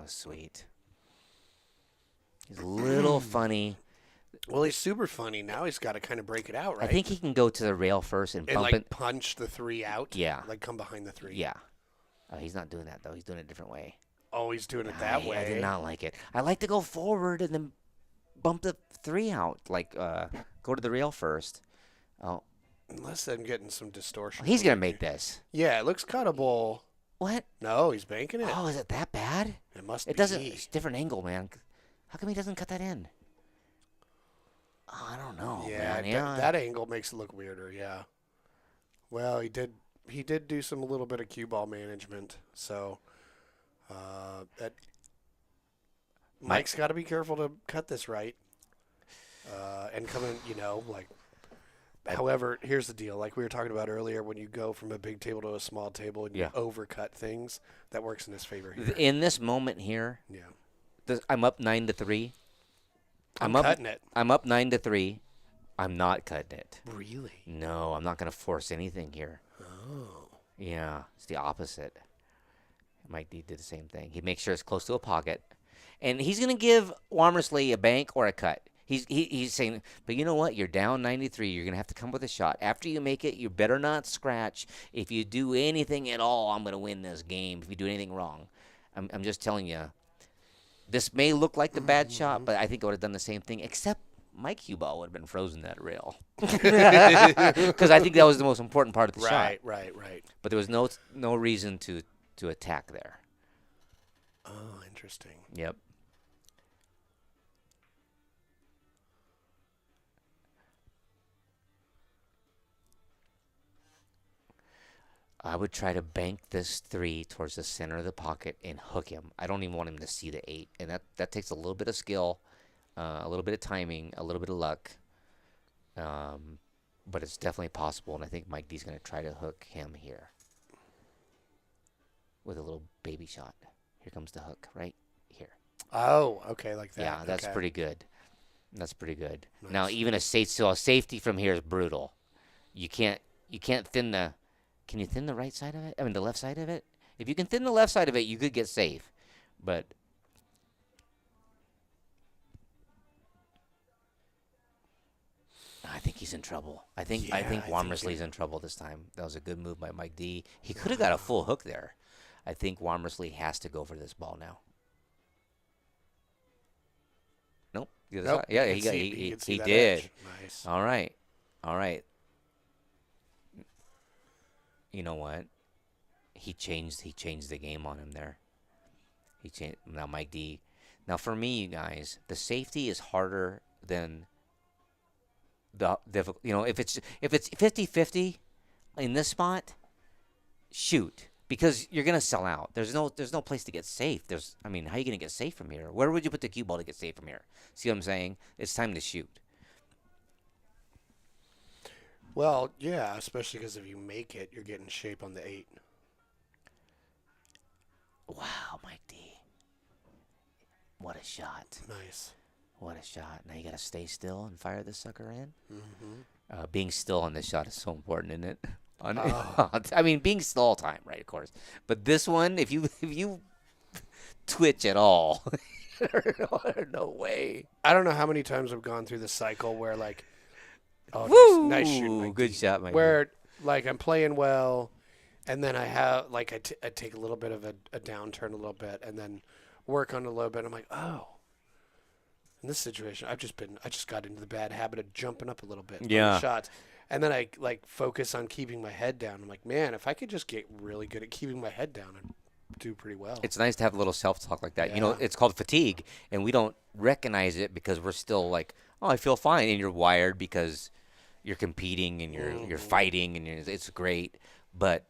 was sweet. He's a little funny. Well, he's super funny. Now he's got to kind of break it out, right? I think he can go to the rail first and and bump like it. punch the 3 out. Yeah. Like come behind the 3. Yeah. Oh, he's not doing that, though. He's doing it a different way. Oh, he's doing it that way. I did not like it. I like to go forward and then bump the 3 out. Like, go to the rail first. Oh, Unless I'm getting some distortion. he's going to make this. Yeah, it looks cuttable. What? No, he's banking it. Oh, is it that bad? It must It be. doesn't. It's a different angle, man. How come he doesn't cut that in? Oh, I don't know, Yeah, man. that angle makes it look weirder. Yeah. Well, he did do some little bit of cue ball management. So, that Mike's got to be careful to cut this right. And come in, like. However, here's the deal. Like we were talking about earlier, when you go from a big table to a small table and you overcut things, that works in his favor here. In this moment here, I'm up 9-3. I'm cutting it. I'm up 9-3. I'm not cutting it. Really? No, I'm not going to force anything here. Oh. Yeah, it's the opposite. Mike D did the same thing. He makes sure it's close to a pocket, and he's going to give Womersley a bank or a cut. He's saying, but you know what? You're down 93. You're going to have to come with a shot. After you make it, you better not scratch. If you do anything at all, I'm going to win this game. If you do anything wrong, I'm just telling you. This may look like the bad shot, but I think I would have done the same thing, except my cue ball would have been frozen that rail. Because I think that was the most important part of the shot. Right. But there was no reason to attack there. Oh, interesting. Yep. I would try to bank this 3 towards the center of the pocket and hook him. I don't even want him to see the 8. And that takes a little bit of skill, a little bit of timing, a little bit of luck. But it's definitely possible, and I think Mike D's going to try to hook him here with a little baby shot. Here comes the hook right here. Oh, okay, like that. Yeah, that's pretty good. That's pretty good. Nice. Now, even a safety from here is brutal. You can't thin the... Can you thin the right side of it? I mean, the left side of it? If you can thin the left side of it, you could get safe. But I think he's in trouble. I think Womersley's in trouble this time. That was a good move by Mike D. He could have got a full hook there. I think Womersley has to go for this ball now. Nope. The other side. Yeah, he did. Edge. Nice. All right. You know what? He changed the game on him there. He changed. Now Mike D. Now for me, you guys, the safety is harder than the difficult. If it's 50-50 in this spot, shoot, because you're gonna sell out. There's no place to get safe. How are you gonna get safe from here? Where would you put the cue ball to get safe from here? See what I'm saying? It's time to shoot. Well, yeah, especially because if you make it, you're getting shape on the 8. Wow, Mike D. What a shot. Nice. What a shot. Now you got to stay still and fire this sucker in. Mm-hmm. Being still on this shot is so important, isn't it? I mean, being still all the time, right, of course. But this one, if you twitch at all, no way. I don't know how many times I've gone through the cycle where, like, nice shooting, Mike good D. shot, Mike. Where, like, I'm playing well, and then I have, like, I take a little bit of a downturn a little bit, and then work on it a little bit. I'm like, oh. In this situation, I just got into the bad habit of jumping up a little bit on the shots. And then I, like, focus on keeping my head down. I'm like, man, if I could just get really good at keeping my head down, I'd do pretty well. It's nice to have a little self-talk like that. Yeah. It's called fatigue, and we don't recognize it because we're still like, oh, I feel fine. And you're wired because you're competing and you're fighting, and it's great. But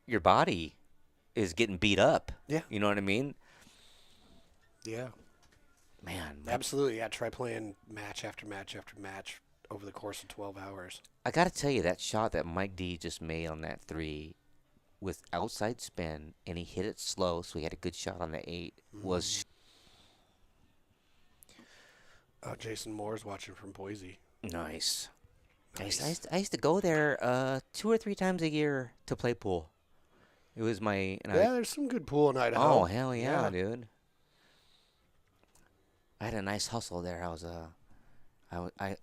your body is getting beat up. Yeah. You know what I mean? Yeah. Man. Absolutely. Yeah, try playing match after match after match over the course of 12 hours. I got to tell you, that shot that Mike D just made on that 3 with outside spin, and he hit it slow, so he had a good shot on the 8, was... Oh, Jason Moore's watching from Boise. Nice. I used to go there 2 or 3 times a year to play pool. It was my. Yeah, there's some good pool in Idaho. Oh hell yeah, dude! I had a nice hustle there. I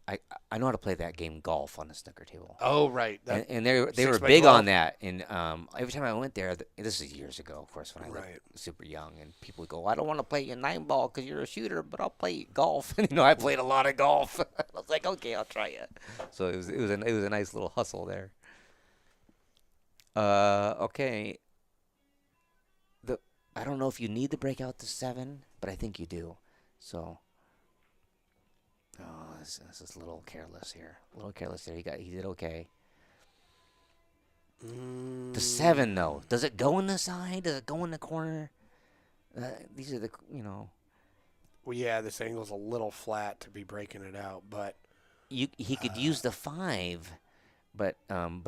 know how to play that game golf on the snooker table. Oh, right. And they were 6 by big 12? on that. And every time I went there, this is years ago, of course, when I was Right. super young, and people would go, "I don't want to play your 9-ball because you're a shooter, but I'll play golf." And I played a lot of golf. I was like, "Okay, I'll try it." So it was a nice little hustle there. Okay. I don't know if you need to break out to 7, but I think you do. So. Oh, this is a little careless here. A little careless there. He did okay. The 7 though. Does it go in the side? Does it go in the corner? These are Well, yeah, this angle's a little flat to be breaking it out, but he could use the 5, but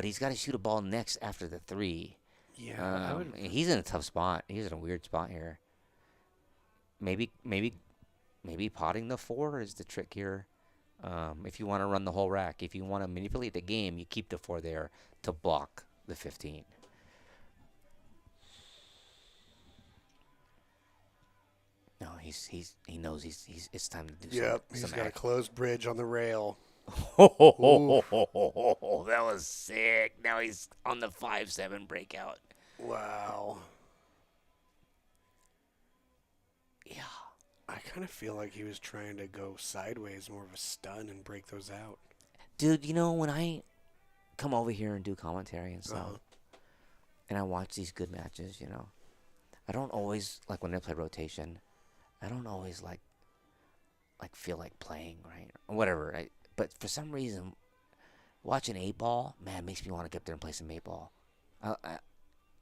he's got to shoot a ball next after the 3. yeah, He's in a tough spot. He's in a weird spot here. Maybe potting the 4 is the trick here. If you want to run the whole rack, if you want to manipulate the game, you keep the 4 there to block the 15. No, he knows it's time to do something. Yep, he's got a closed bridge on the rail. Oh, that was sick. Now he's on the 5-7 breakout. Wow. Yeah. I kind of feel like he was trying to go sideways, more of a stun, and break those out. Dude, when I come over here and do commentary and stuff, and I watch these good matches, I don't always, like when they play rotation, I don't always like feel like playing, right? Or whatever. But for some reason, watching 8-ball, man, makes me want to get up there and play some 8-ball.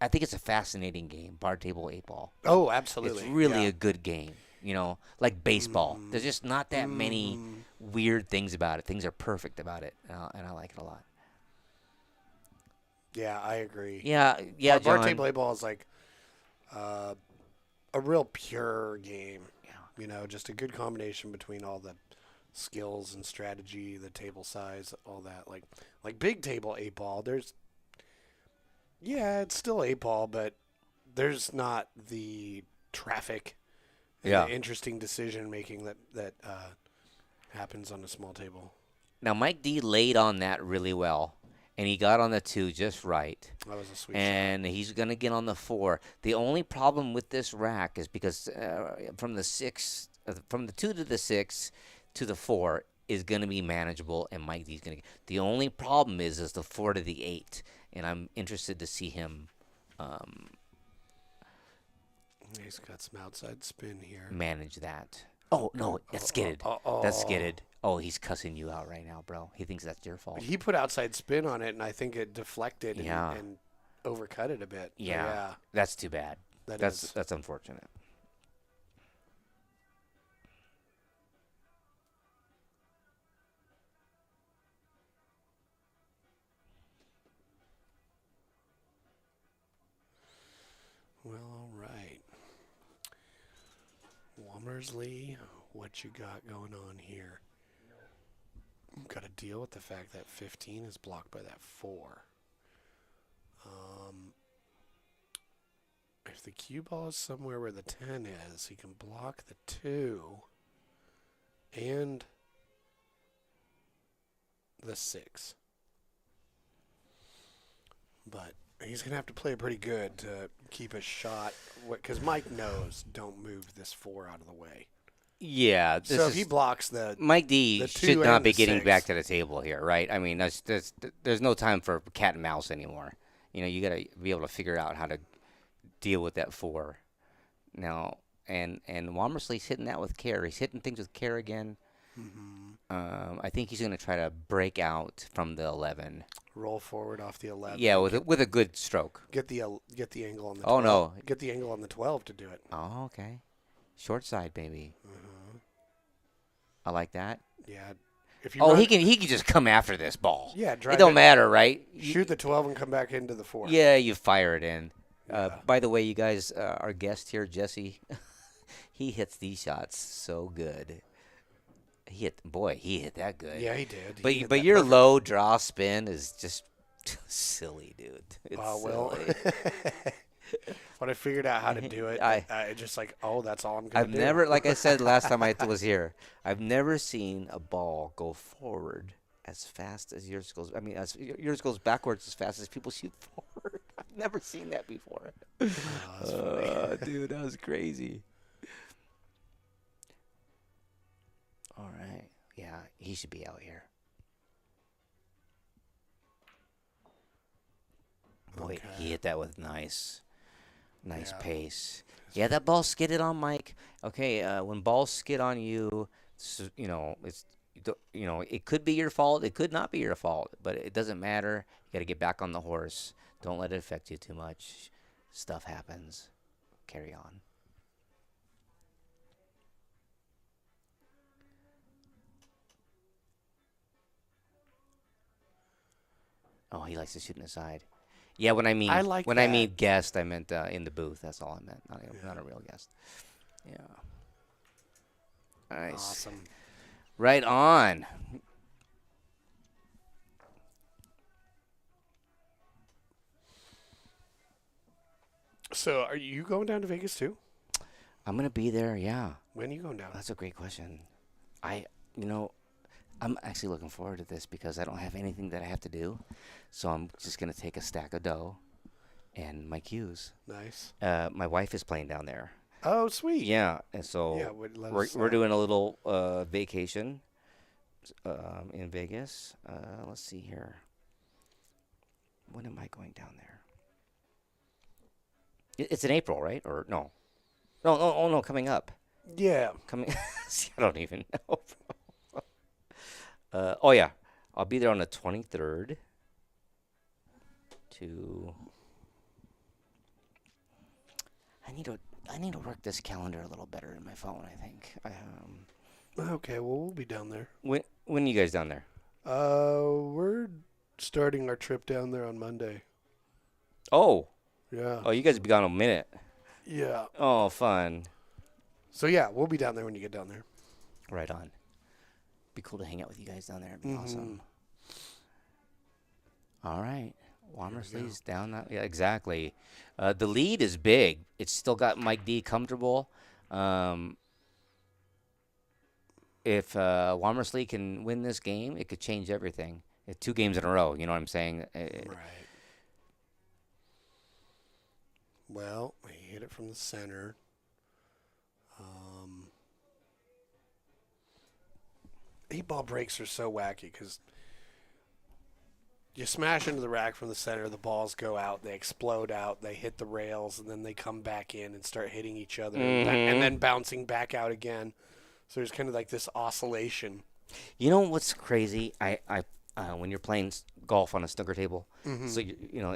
I think it's a fascinating game, bar table 8-ball. Oh, absolutely. It's really a good game. Like baseball. There's just not that many weird things about it. Things are perfect about it, and I like it a lot. Yeah, I agree. Yeah, Bar John. table A-ball is like a real pure game. Yeah. Just a good combination between all the skills and strategy, the table size, all that. Like big table 8-ball, it's still 8-ball, but there's not the traffic and the interesting decision making that happens on a small table. Now, Mike D laid on that really well, and he got on the 2 just right. That was a sweet And he's going to get on the 4. The only problem with this rack is because from the 2 to the 6 to the 4 is going to be manageable, and Mike D's going to. The only problem is the 4 to the 8, and I'm interested to see him. He's got some outside spin here. Manage that. Oh no, that's skidded. That's skidded. Oh, he's cussing you out right now, bro. He thinks that's your fault. He put outside spin on it, and I think it deflected and overcut it a bit. Yeah, that's too bad. That's unfortunate. Well, all right. Womersley, what you got going on here? Got to deal with the fact that 15 is blocked by that 4. If the cue ball is somewhere where the 10 is, he can block the 2 and the 6. But he's going to have to play pretty good to keep a shot. Because Mike knows, don't move this 4 out of the way. Yeah. So if he blocks the Mike D the should 2 not and be the getting 6. back to the table here, right? I mean, there's no time for cat and mouse anymore. You got to be able to figure out how to deal with that 4. Now, and Womersley's hitting that with care. He's hitting things with care again. Mm-hmm. I think he's going to try to break out from the 11. Roll forward off the 11. Yeah, with a good stroke. Get the angle on the 12. Oh, no. Get the angle on the 12 to do it. Oh, okay. Short side, baby. Uh-huh. I like that. Yeah. If He can just come after this ball. Yeah, it don't matter, right? Shoot the 12 and come back into the 4. Yeah, you fire it in. Yeah. By the way, you guys, our guest here, Jesse, he hits these shots so good. He hit that good. Yeah, he did. But your low draw spin is just silly, dude. It's well, silly. when I figured out how to do it, I just like, oh, that's all I'm gonna I've do. never, like I said last time I was here, I've never seen a ball go forward as fast as yours goes. I mean, as yours goes backwards as fast as people shoot forward. I've never seen that before. Oh, that's funny. Dude, that was crazy. All right. Yeah, he should be out here. Boy, Okay. he hit that with nice Yeah. pace. Yeah, that ball skidded on Mike. Okay, when balls skid on you, it could be your fault. It could not be your fault, but it doesn't matter. You got to get back on the horse. Don't let it affect you too much. Stuff happens. Carry on. Oh, he likes to shoot inside. Yeah, when I mean I like when that. I mean guest, I meant in the booth. That's all I meant. Not a real guest. Yeah. Nice. Awesome. Right on. So, are you going down to Vegas too? I'm gonna be there. Yeah. When are you going down? That's a great question. I'm actually looking forward to this because I don't have anything that I have to do, so I'm just gonna take a stack of dough and my cues. Nice. My wife is playing down there. Oh, sweet. Yeah, and so Yeah, we're doing a little vacation in Vegas. Let's see here. When am I going down there? It's in April, right? Or no? No, coming up. Yeah. Coming. See, I don't even know. Oh yeah, I'll be there on the 23rd. I need to work this calendar a little better in my phone. I think. Okay, well, we'll be down there. When are you guys down there? We're starting our trip down there on Monday. Oh, Yeah. you guys will be gone a minute. Yeah. Oh, fun. So, yeah, we'll be down there when you get down there. Right on. Be cool to hang out with you guys down there. It'd be awesome. All right. Womersley's down that. Yeah, exactly. The lead is big. It's still got Mike D comfortable. If Womersley can win this game, it could change everything. 2 games in a row. You know what I'm saying? Right. Well, he hit it from the center. 8-ball breaks are so wacky because you smash into the rack from the center, the balls go out, they explode out, they hit the rails, and then they come back in and start hitting each other and then bouncing back out again. So there's kind of like this oscillation. You know what's crazy? I when you're playing golf on a snooker table, so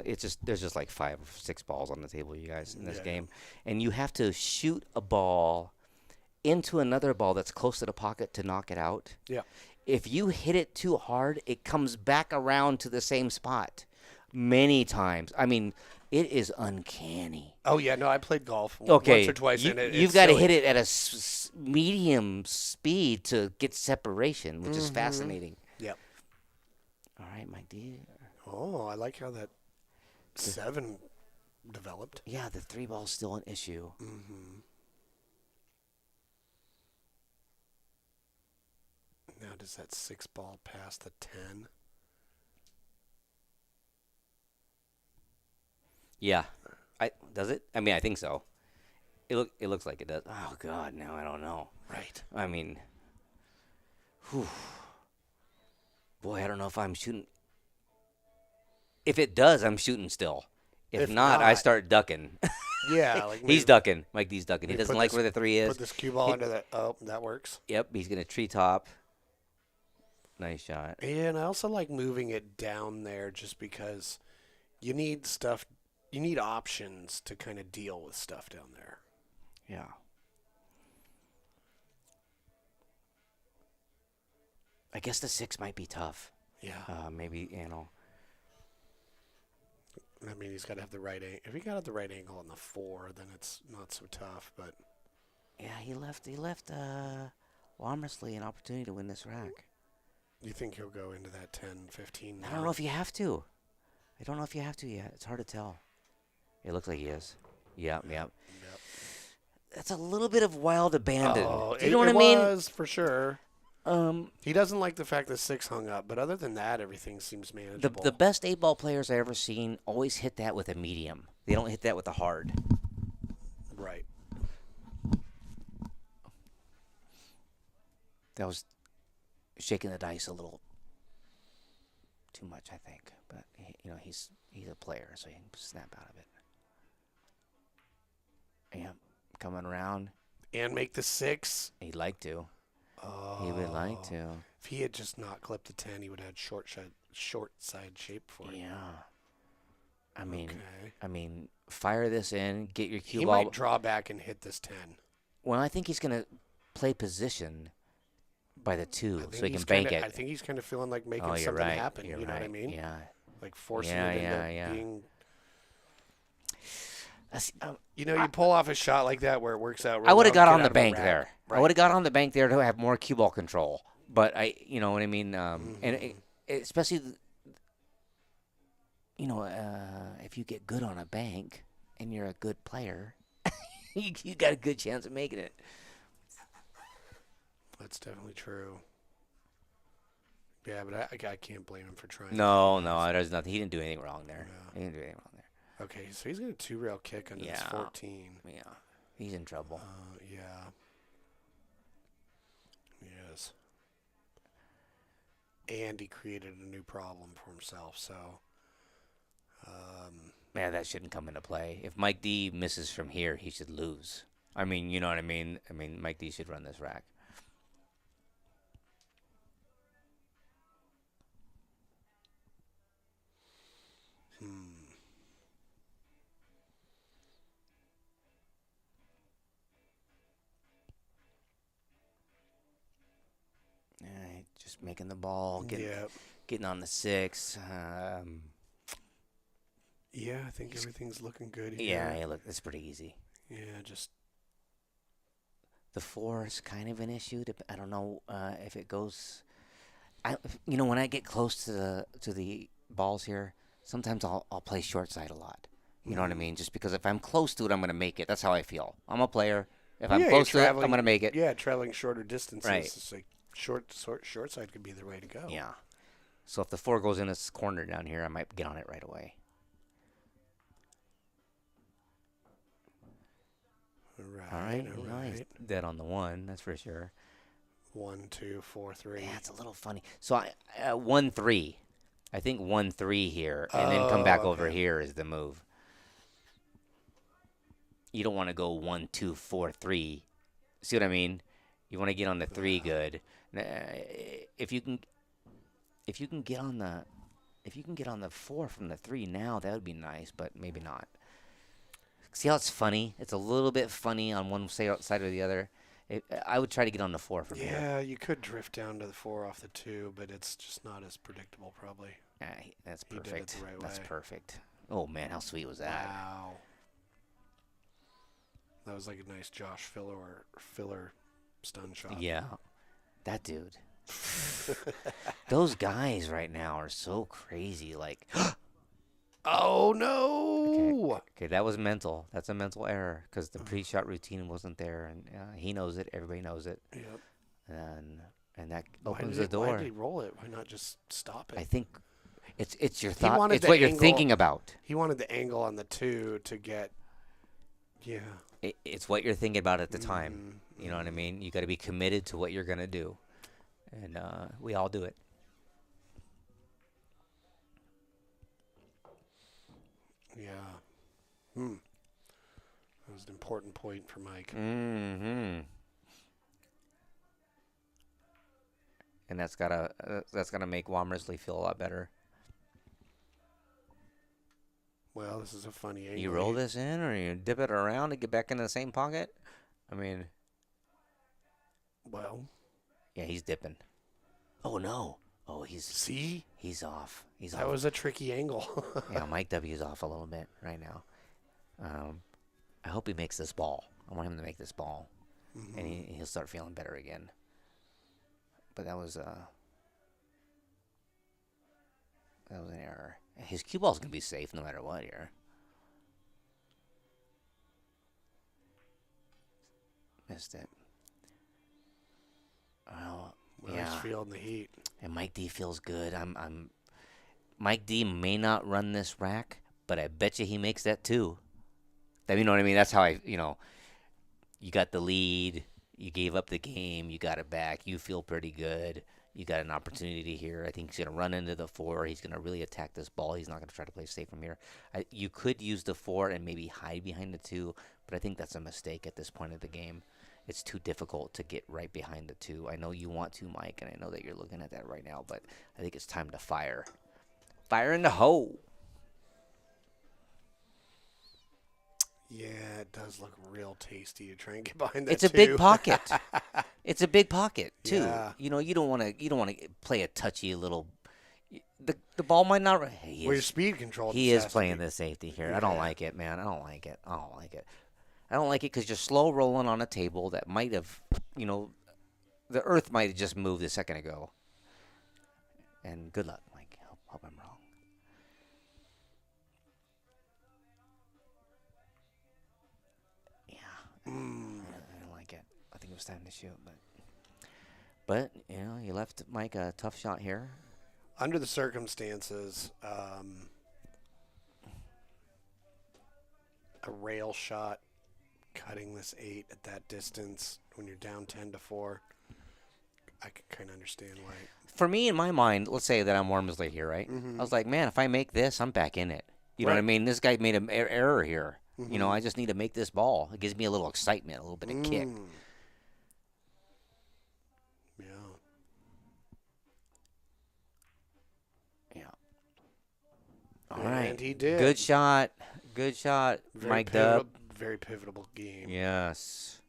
it's just there's just like 5 or 6 balls on the table, you guys, in this game, and you have to shoot a ball into another ball that's close to the pocket to knock it out. Yeah. If you hit it too hard, it comes back around to the same spot many times. I mean, it is uncanny. Oh, yeah. No, I played golf once or twice. You've got to hit it at a medium speed to get separation, which is fascinating. Yep. All right, Mike D. Oh, I like how that 7 developed. Yeah, the 3 ball's still an issue. Now, does that 6 ball pass the 10? Yeah. Does it? I mean, I think so. It looks like it does. Oh God, now I don't know. Right. I mean, boy, I don't know if I'm shooting. If it does, I'm shooting still. If not, I start ducking. Yeah. Like He's ducking. Mike D's ducking. He maybe doesn't put like this- where the 3 is. Put this cue ball into that. Oh, that works. Yep, he's gonna treetop. Nice shot. And I also like moving it down there just because you need stuff. You need options to kind of deal with stuff down there. Yeah. I guess the 6 might be tough. Yeah. Maybe, I mean, he's got to have the right angle. If he got the right angle on the 4, then it's not so tough. But Yeah, he left Womersley an opportunity to win this rack. you think he'll go into that 10, 15? I don't know if you have to. I don't know if you have to yet. It's hard to tell. It looks like he is. Yep, yep. Yep. That's a little bit of wild abandon. Oh, Do you know what it I mean? was for sure. He doesn't like the fact that 6 hung up, but other than that, everything seems the manageable. the best 8-ball players I ever seen always hit that with a medium. They don't hit that with a hard. Right. That was shaking the dice a little too much, I think. But he's a player, so he can snap out of it. Yeah, coming around. And make the 6. He'd like to. Oh. He would like to. If he had just not clipped the 10, he would have had short side shape for it. Yeah. Okay. I mean, fire this in, get your cue He ball. might draw back and hit this 10. Well, I think he's going to play position by the 2 so he can he's bank kinda, it. I think he's kind of feeling like making Oh, you're something right. happen. You're You know what I right. mean? Yeah. Like forcing Yeah, it into yeah. being. That's- You pull off a shot like that where it works out. I would have well, got get on out the of a bank rack. there. Right. I would have got on the bank there to have more cue ball control. But you know what I mean? And especially, if you get good on a bank and you're a good player, you got a good chance of making it. That's definitely true. Yeah, but I can't blame him for trying. No, there's nothing. He didn't do anything wrong there. No. He didn't do anything wrong there. Okay, so he's going to 2-rail kick under this 14. Yeah, he's in trouble. Yeah. Yes. And he created a new problem for himself, so. Man, that shouldn't come into play. If Mike D misses from here, he should lose. I mean, you know what I mean? I mean, Mike D should run this rack. Just making the ball, getting on the 6. Yeah, I think everything's looking good here. Yeah, look, it's pretty easy. Yeah, just The 4 is kind of an issue. I don't know if it goes. When I get close to the balls here, sometimes I'll play short side a lot. You know what I mean? Just because if I'm close to it, I'm going to make it. That's how I feel. I'm a player. If I'm close to it, I'm going to make it. Yeah, traveling shorter distances. Right. It's like short side could be the way to go. Yeah. So if the 4 goes in this corner down here, I might get on it right away. All right. Nice. Dead on the 1, that's for sure. 1, 2, 4, 3. Yeah, it's a little funny. So 1-3. I think 1-3 here, and then come back over here is the move. You don't want to go 1, 2, 4, 3. See what I mean? You want to get on the 3 good. If you can get on the 4 from the 3 now, that would be nice, but maybe not. See how it's funny? It's a little bit funny on one side or the other. I would try to get on the 4 from here. Yeah, you could drift down to the 4 off the 2, but it's just not as predictable, probably. That's He did it perfect. the right That's way. perfect. Oh man, how sweet was that? Wow. That was like a nice Josh filler stun shot. Yeah, that dude. Those guys right now are so crazy. Like, Oh, no. okay, that was mental. That's a mental error because the pre-shot routine wasn't there, and he knows it. Everybody knows it. Yep. And that Why opens did the door. Why did he roll it? Why not just stop it? I think it's your thought. wanted It's the what you're angle- thinking about. He wanted the angle on the 2 to get. Yeah. It's what you're thinking about at the time. You know what I mean? You got to be committed to what you're gonna do, and we all do it. Yeah. That was an important point for Mike. Mm-hmm. And that's gotta make Womersley feel a lot better. Well, this is a funny angle. You roll this in, or you dip it around to get back into the same pocket. I mean, Well, yeah, he's dipping. Oh no! Oh, see? he's off. He's That off. was a tricky angle. Yeah, Mike W's off a little bit right now. I hope he makes this ball. I want him to make this ball, and he'll start feeling better again. But that was an error. His cue ball's gonna be safe no matter what here. missed it. Well, Well, yeah. he's feeling the heat. And Mike D feels good. Mike D may not run this rack, but I bet you he makes that too. You know what I mean? That's how you got the lead, you gave up the game, you got it back, you feel pretty good. You got an opportunity here. I think he's going to run into the 4. He's going to really attack this ball. He's not going to try to play safe from here. You could use the 4 and maybe hide behind the 2, but I think that's a mistake at this point of the game. It's too difficult to get right behind the 2. I know you want to, Mike, and I know that you're looking at that right now, but I think it's time to fire. Fire in the hole. Yeah, it does look real tasty to try and get behind that. It's a big pocket. It's a big pocket too. Yeah. You know, you don't want to play a touchy little. The ball might not. He Well, your is, speed control. he just is has to playing be- the safety here. Yeah. I don't like it, man. I don't like it. I don't like it because you're slow rolling on a table that might have, the earth might have just moved a second ago. And good luck, Mike. Hope I'm wrong. I don't like it. I think it was time to shoot, but you left Mike a tough shot here. Under the circumstances, a rail shot, cutting this 8 at that distance when you're down 10-4, I can kind of understand why. For me, in my mind, let's say that I'm Womersley here, right? I was like, man, if I make this, I'm back in it. You know what I Right. mean? This guy made an error here. I just need to make this ball. It gives me a little excitement, a little bit of kick. Yeah. Yeah. All right. And he did. Good shot. Good shot, Mike Dub. Very pivotal game. Yes.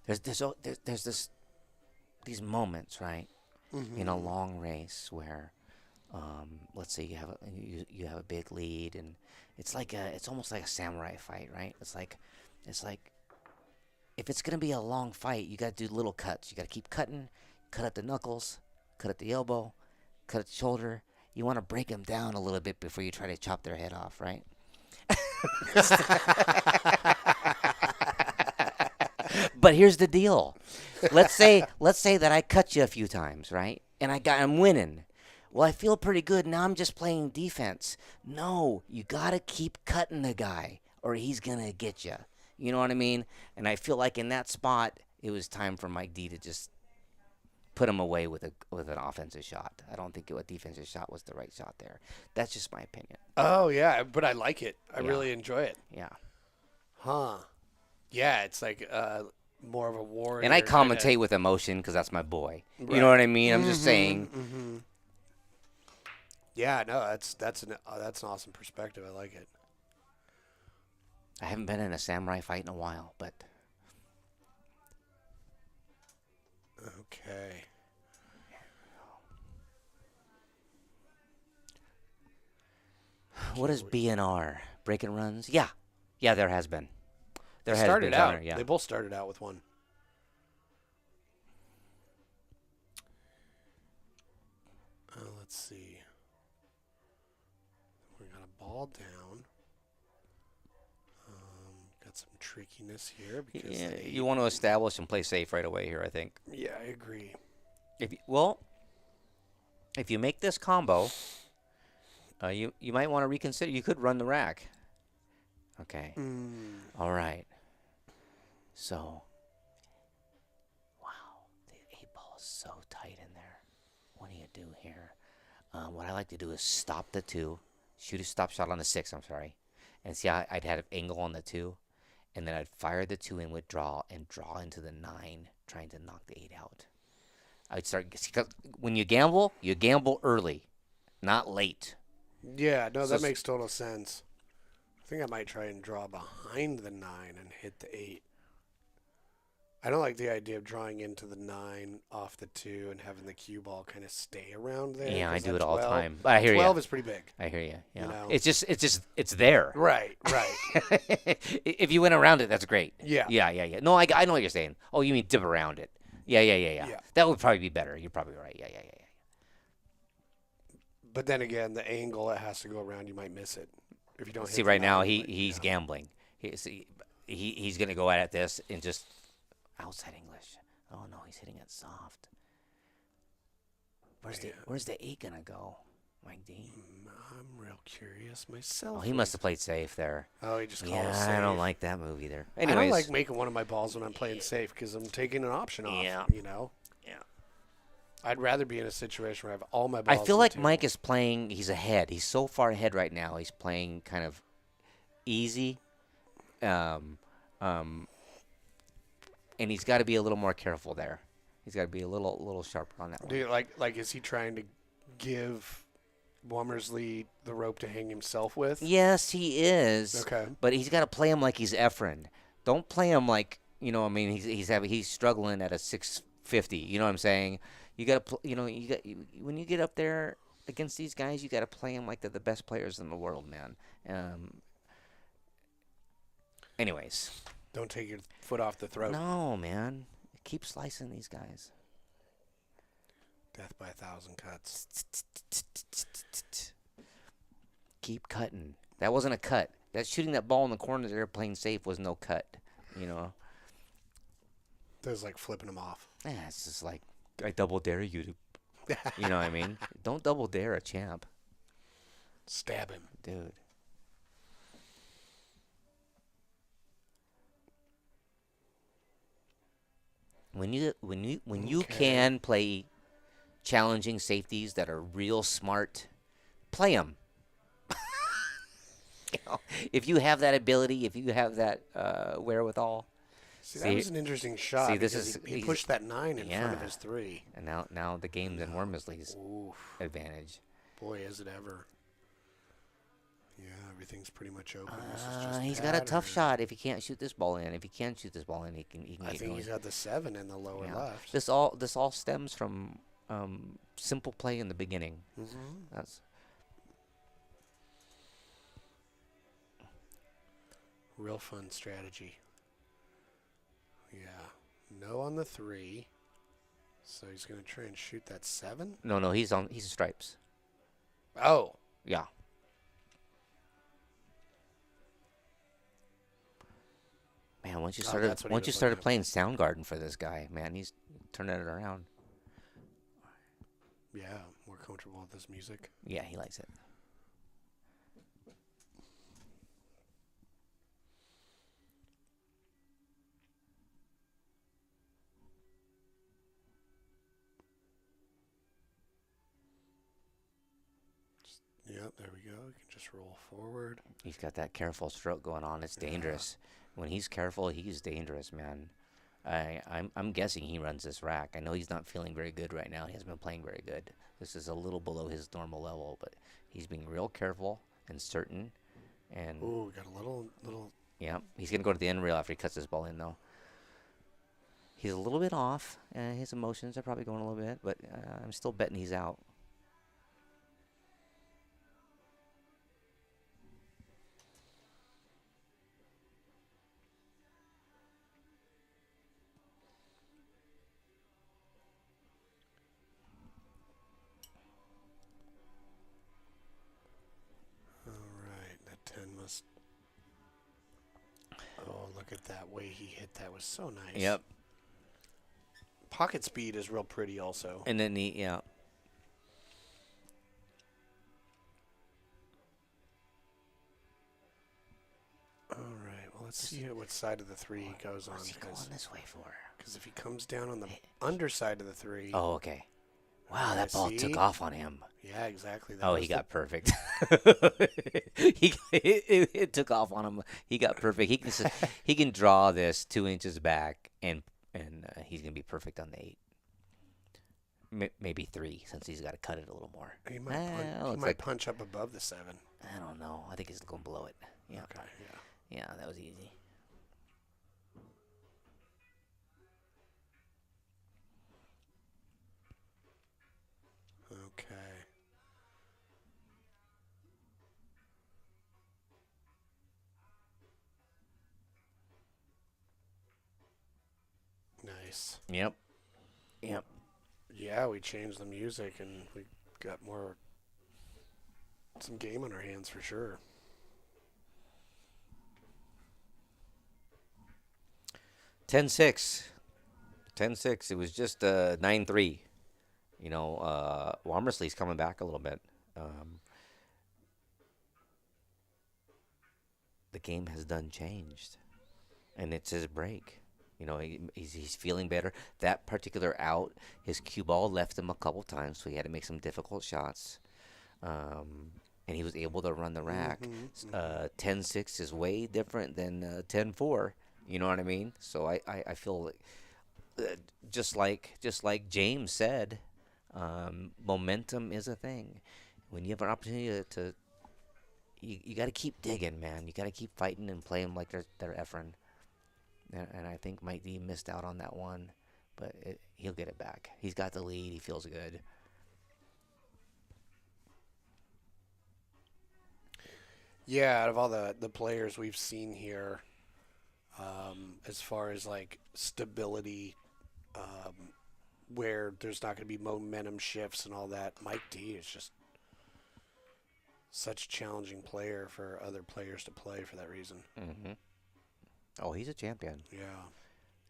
There's these moments, right, in a long race where, let's say you have a big lead, and it's almost like a samurai fight, right? It's like if it's gonna be a long fight, you gotta do little cuts. You gotta keep cutting, cut at the knuckles, cut at the elbow, cut at the shoulder. You want to break them down a little bit before you try to chop their head off, right? But here's the deal. Let's say that I cut you a few times, right? And I'm winning. Well, I feel pretty good. Now I'm just playing defense. No, you got to keep cutting the guy or he's going to get you. You know what I mean? And I feel like in that spot, it was time for Mike D to just put him away with an offensive shot. I don't think a defensive shot was the right shot there. That's just my opinion. Oh, yeah, but I like it. I Yeah. really enjoy it. Yeah. Huh. Yeah, it's like more of a warrior. And I kinda- commentate with emotion because that's my boy. You Right. know what I mean? I'm just saying. Mm-hmm. Yeah, no, that's an awesome perspective. I like it. I haven't been in a samurai fight in a while, but Okay. what is BNR? Breaking runs? Yeah. Yeah, there has been. There They has started been. out. There, yeah. They both started out with one. Let's see. We got a ball down. Got some trickiness here because Yeah, the you want to establish and play safe right away here, I think. Yeah, I agree. If you make this combo, you might want to reconsider. You could run the rack. Okay. All right. So, wow, the 8-ball is so tight in there. What do you do here? What I like to do is stop the 2, shoot a stop shot on the 6. I'm sorry, and see how I'd had an angle on the 2, and then I'd fire the 2 in withdraw and draw into the 9, trying to knock the 8 out. I'd start when you gamble early, not late. Yeah, no, So that makes total sense. I think I might try and draw behind the 9 and hit the 8. I don't like the idea of drawing into the 9 off the 2 and having the cue ball kind of stay around there. Yeah, I 'cause do that it all the 12 time. But I hear 12 you. is pretty big. I hear you. Yeah. know? It's there. Right. If you went around it, that's great. Yeah. Yeah. No, I know what you're saying. Oh, you mean dip around it. Yeah. Yeah. That would probably be better. You're probably right. Yeah. But then again, the angle it has to go around, you might miss it if you don't. See, hit the right now 9, you might- he's yeah. gambling. He's going to go at this and just outside English. Oh no, he's hitting it soft. Where's the 8 going to go, Mike D? I'm real curious myself. Oh, he must have played safe there. Oh, he just called Yeah, it safe. I don't like that move either. I Anyways, don't like making one of my balls when I'm playing safe because I'm taking an option off. Yeah. You know. Yeah. I'd rather be in a situation where I have all my balls. I feel on the like table. Mike is playing. He's ahead. He's so far ahead right now. He's playing kind of easy, and he's got to be a little more careful there. He's got to be a little sharper on that one. Do you like is he trying to give Womersley the rope to hang himself with? Yes, he is. Okay. But he's got to play him like he's Efren. Don't play him like I mean, he's struggling at a 650. You know what I'm saying? You got to when you get up there against these guys, you got to play them like they're the best players in the world, man. Anyways, Don't take your foot off the throat. no, man, keep slicing these guys. Death by 1,000 cuts. Keep cutting. That wasn't a cut. That shooting that ball in the corner there, playing safe, was no cut. That was like flipping him off. Yeah, it's just like I double dare you to. You know what I mean? Don't double dare a champ, Stab him. dude. When you Okay. can play challenging safeties that are real smart, play them. If you have that ability, if you have that wherewithal, See, that was an interesting shot. see, this because is- he he's- pushed that 9 in front of yeah. his 3. and now the game's in Wormsley's Oof. advantage. Boy, is it ever. Yeah, everything's pretty much open. This is just He's got a tough pattern. shot if he can't shoot this ball in. If he can shoot this ball in, he can I get think going. he's got the 7 in the lower Yeah. left. This all stems from simple play in the beginning. Mm-hmm. That's Real fun strategy. Yeah. No on the 3. So he's going to try and shoot that 7? no. He's in stripes. Oh. Yeah. Man, once you Oh, started that's what he was started looking at. playing Soundgarden for this guy, man, he's turning it around. Yeah, more comfortable with this music. Yeah, he likes it. Yep, there we go. We can just roll forward. He's got that careful stroke going on. It's dangerous. When he's careful, he's dangerous, man. I'm guessing he runs this rack. I know he's not feeling very good right now. He hasn't been playing very good. This is a little below his normal level, but he's being real careful and certain. And Ooh, we got a little. yeah, he's gonna go to the end rail after he cuts this ball in, though. He's a little bit off. His emotions are probably going a little bit, but I'm still betting he's out. All right, that 10 must. Oh, look at that way he hit that. Was so nice. Yep. Pocket speed is real pretty, also. And then yeah. All right, well, let's see what side of the 3 he goes on. What's he going this way for? Because if he comes down on the underside of the 3. Oh, okay. Wow, that ball see? took off on him. Yeah, exactly. That Oh, was he the- got perfect. It took off on him. He got perfect. He can draw this 2 inches back, and he's gonna be perfect on the 8. Maybe 3, since he's got to cut it a little more. He might, Ah, he looks might like- punch up above the 7. I don't know. I think he's going below it. Yeah. Okay, yeah. Yeah, that was easy. Okay. Nice. Yep. Yep. Yeah, we changed the music and we got more some game on our hands for sure. 10-6. 10-6. It was just 9-3. Womersley's coming back a little bit. The game has done changed, and it's his break. He's feeling better. That particular out, his cue ball left him a couple times, so he had to make some difficult shots. And he was able to run the rack. 10-6 is way different than 10-4. You know what I mean? So I feel just like James said, momentum is a thing. When you have an opportunity to you got to keep digging, man. You got to keep fighting and playing like they're effing. And I think Mike D missed out on that one, but he'll get it back. He's got the lead. He feels good. Yeah, out of all the players we've seen here, as far as like stability, where there's not going to be momentum shifts and all that, Mike D is just such a challenging player for other players to play for that reason. Mm-hmm. Oh, he's a champion. Yeah.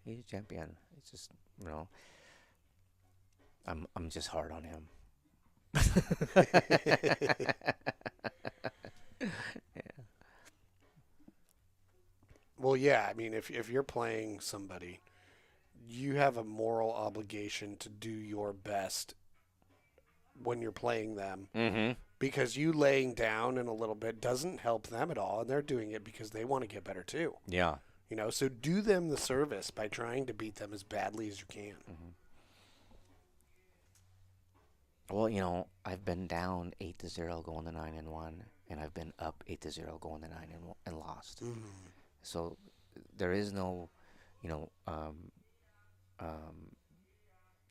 He's a champion. It's just, I'm just hard on him. Yeah. Well, yeah, I mean, if you're playing somebody, you have a moral obligation to do your best when you're playing them. Mm-hmm. Because you laying down in a little bit doesn't help them at all, and they're doing it because they want to get better too. Yeah. So do them the service by trying to beat them as badly as you can. Mm-hmm. Well, I've been down 8-0 going to 9-1, and I've been up 8-0 going to 9 and lost. Mm-hmm. So there is no,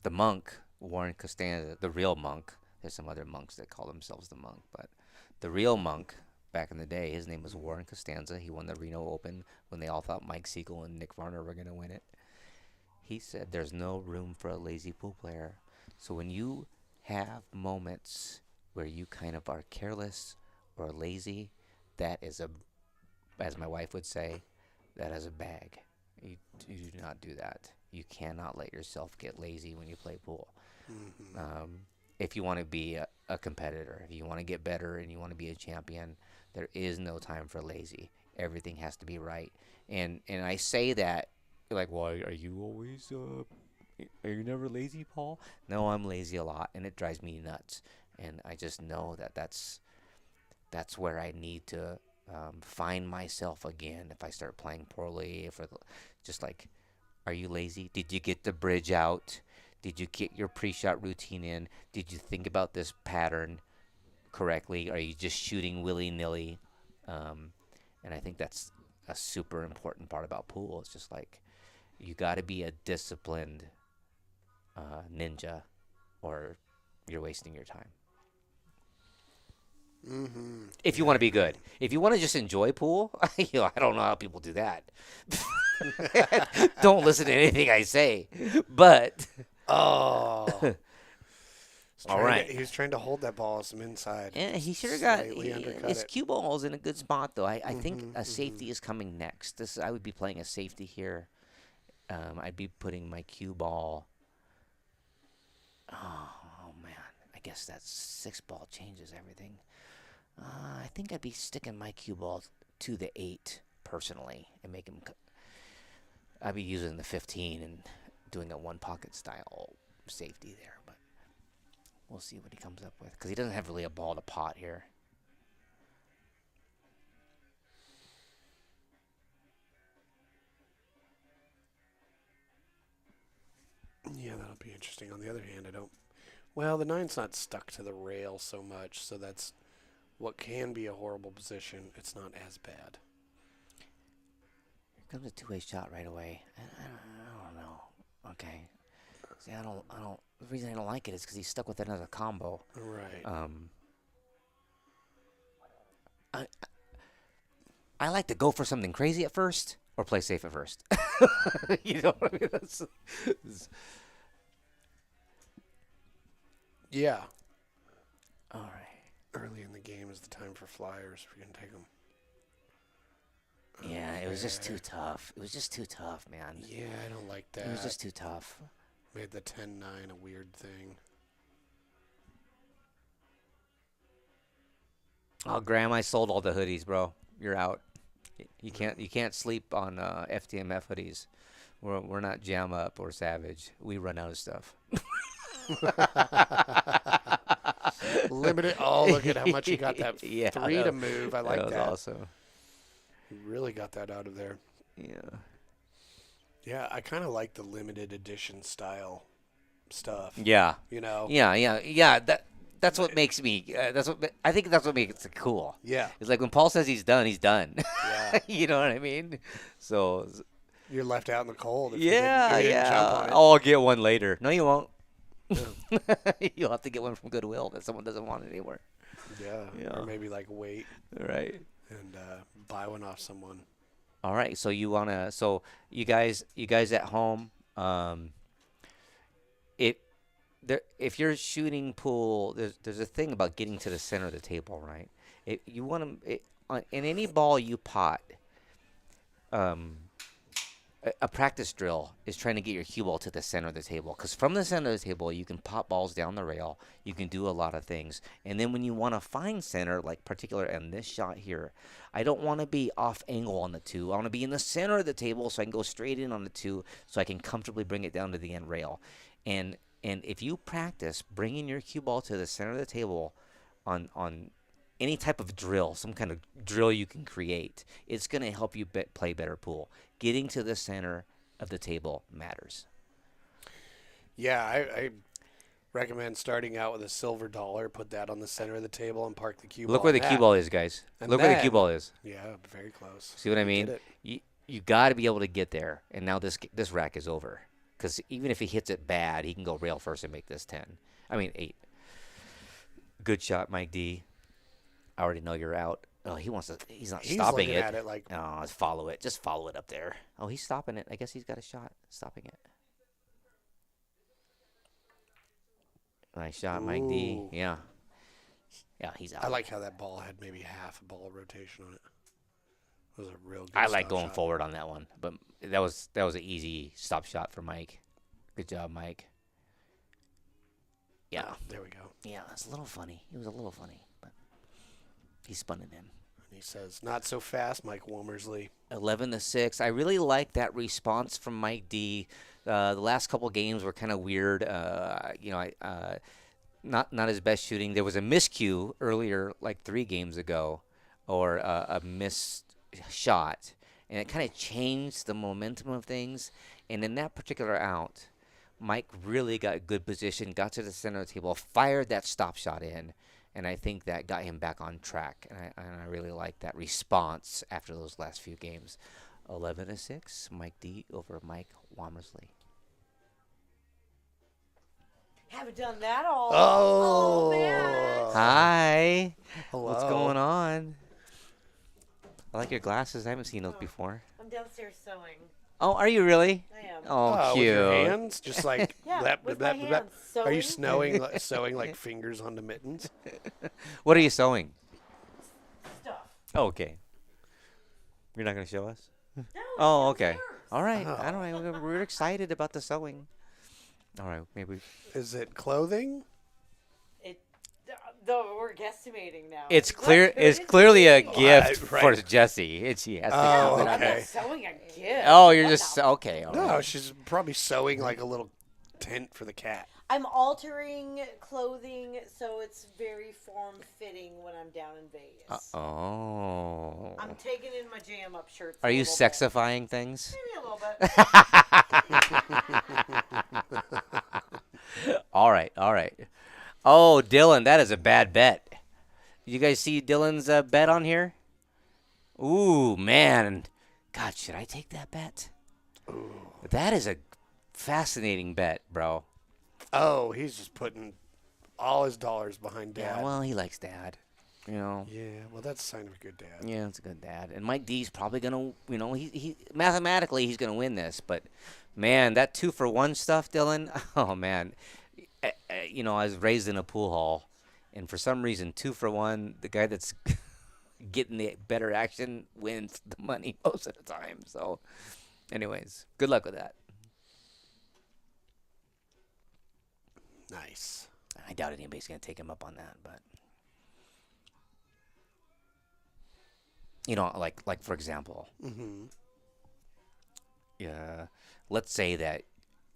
the monk, Warren Costanza, the real monk. There's some other monks that call themselves the monk, but the real monk back in the day, his name was Warren Costanza. He won the Reno Open when they all thought Mike Siegel and Nick Varner were going to win it. He said there's no room for a lazy pool player. So when you have moments where you kind of are careless or lazy, that is as my wife would say, that is a bag. You do not do that. You cannot let yourself get lazy when you play pool. Mm-hmm. If you want to be a competitor, if you want to get better and you want to be a champion, there is no time for lazy. Everything has to be right. And I say that, like, well, are you always, are you never lazy, Paul? No, I'm lazy a lot, and it drives me nuts. And I just know that's where I need to find myself again if I start playing poorly. Just like, are you lazy? Did you get the bridge out? Did you get your pre-shot routine in? Did you think about this pattern correctly? Are you just shooting willy-nilly? And I think that's a super important part about pool. It's just like, you got to be a disciplined ninja, or you're wasting your time. Mm-hmm. If you want to be good. If you want to just enjoy pool, I don't know how people do that. Don't listen to anything I say. But oh, all right. He was trying to hold that ball some inside. Yeah, he should have got undercut his it. cue ball's in a good spot though. I think a safety is coming next. I would be playing a safety here. I'd be putting my cue ball. Oh man, I guess that 6-ball changes everything. I think I'd be sticking my cue ball to the 8 personally and make him. I'd be using the 15 and doing a one pocket style safety there, but we'll see what he comes up with because he doesn't have really a ball to pot here. Yeah, that'll be interesting. On the other hand, well, the 9's not stuck to the rail so much, so that's what can be a horrible position. It's not as bad. Here comes a two-way shot right away. I don't know. Okay. See, I don't. The reason I don't like it is because he's stuck with another combo. Right. I like to go for something crazy at first or play safe at first. You know what I mean? Yeah. All right. Early in the game, is the time for flyers. We can take them. Yeah, it was just too tough. It was just too tough, man. Yeah, I don't like that. It was just too tough. Made the 10-9 a weird thing. Oh, Graham, I sold all the hoodies, bro. You're out. You can't sleep on FTMF hoodies. We're not Jam Up or Savage. We run out of stuff. Limited. Oh, look at how much you got that Yeah, 3 to move. I like that was that. awesome. You really got that out of there. Yeah. Yeah, I kind of like the limited edition style stuff. Yeah. You know? Yeah. That's what makes me. I think that's what makes it cool. Yeah. It's like when Paul says he's done, he's done. Yeah. You know what I mean? So. You're left out in the cold. If Yeah, you didn't jump on yeah. it. Oh, I'll get one later. No, you won't. You'll have to get one from Goodwill that someone doesn't want anywhere. Yeah. Or maybe like wait Right. and buy one off someone. All right. So you wanna? So you guys at home, if you're shooting pool, there's a thing about getting to the center of the table, right? You want to in any ball you pot. A practice drill is trying to get your cue ball to the center of the table, because from the center of the table you can pop balls down the rail, you can do a lot of things, and then when you want to find center, like particular in this shot here, I don't want to be off angle on the 2. I want to be in the center of the table so I can go straight in on the 2 so I can comfortably bring it down to the end rail. And if you practice bringing your cue ball to the center of the table on any type of drill, some kind of drill you can create, it's going to help you play better pool. Getting to the center of the table matters. Yeah, I recommend starting out with a silver dollar, put that on the center of the table, and park the cue ball. Look where the cue ball is, guys. Look where the cue ball is. Yeah, very close. See what I mean? You got to be able to get there, and now this rack is over. Because even if he hits it bad, he can go rail first and make this 8. Good shot, Mike D. I already know you're out. Oh, he's not stopping it. At it like, no, let's follow it. Just follow it up there. Oh, he's stopping it. I guess he's got a shot stopping it. Nice shot, Mike D. Ooh. Yeah. Yeah, he's out. I like how that ball had maybe half a ball rotation on it. It was a real good I like stop going shot. forward on that one, but that was an easy stop shot for Mike. Good job, Mike. Yeah. Oh, there we go. Yeah, it's a little funny. It was a little funny, but he spun it in. And he says, not so fast, Mike Womersley. 11-6. I really like that response from Mike D. The last couple games were kind of weird. Not his best shooting. There was a miscue earlier, like 3 games ago, or a missed shot, and it kind of changed the momentum of things. And in that particular out, Mike really got good position, got to the center of the table, fired that stop shot in, and I think that got him back on track. And I really like that response after those last few games. 11-6, Mike D over Mike Womersley. Haven't done that all. Oh. Man. Hi. Hello. What's going on? I like your glasses. I haven't seen those before. I'm downstairs sewing. Oh, are you really? I am. Oh, cute. With your hands? Just like, Yeah, with my hands. Are you Sewing sewing like fingers onto mittens? What are you sewing? stuff. Oh, okay. You're not going to show us? No, Oh, it's okay. downstairs. All right. Oh. I don't know. We're excited about the sewing. All right. Maybe. Is it clothing? Though we're guesstimating now. It's What? clear. But It's clearly a me. gift Right. for Jesse. She has to Oh, have it. I'm okay. not sewing a gift. Oh, you're What just the- okay. All No, right. she's probably sewing like a little tent for the cat. I'm altering clothing so it's very form-fitting when I'm down in Vegas. Oh. I'm taking in my jam-up shirts. Are a you little bit. sexifying things? Maybe a little bit. All right. All right. Oh, Dylan, that is a bad bet. You guys see Dylan's bet on here? Ooh, man. God, should I take that bet? Ooh. That is a fascinating bet, bro. Oh, he's just putting all his dollars behind Dad. Yeah, well, he likes Dad. You know. Yeah, well, that's a sign of a good dad. Yeah, it's a good dad. And Mike D's probably gonna, he mathematically he's gonna win this. But man, that 2-for-1 stuff, Dylan. Oh man, I was raised in a pool hall, And for some reason, 2 for 1, the guy that's getting the better action wins the money most of the time. So, anyways, good luck with that. Nice. I doubt anybody's going to take him up on that, but like for example, Mm-hmm. yeah, let's say that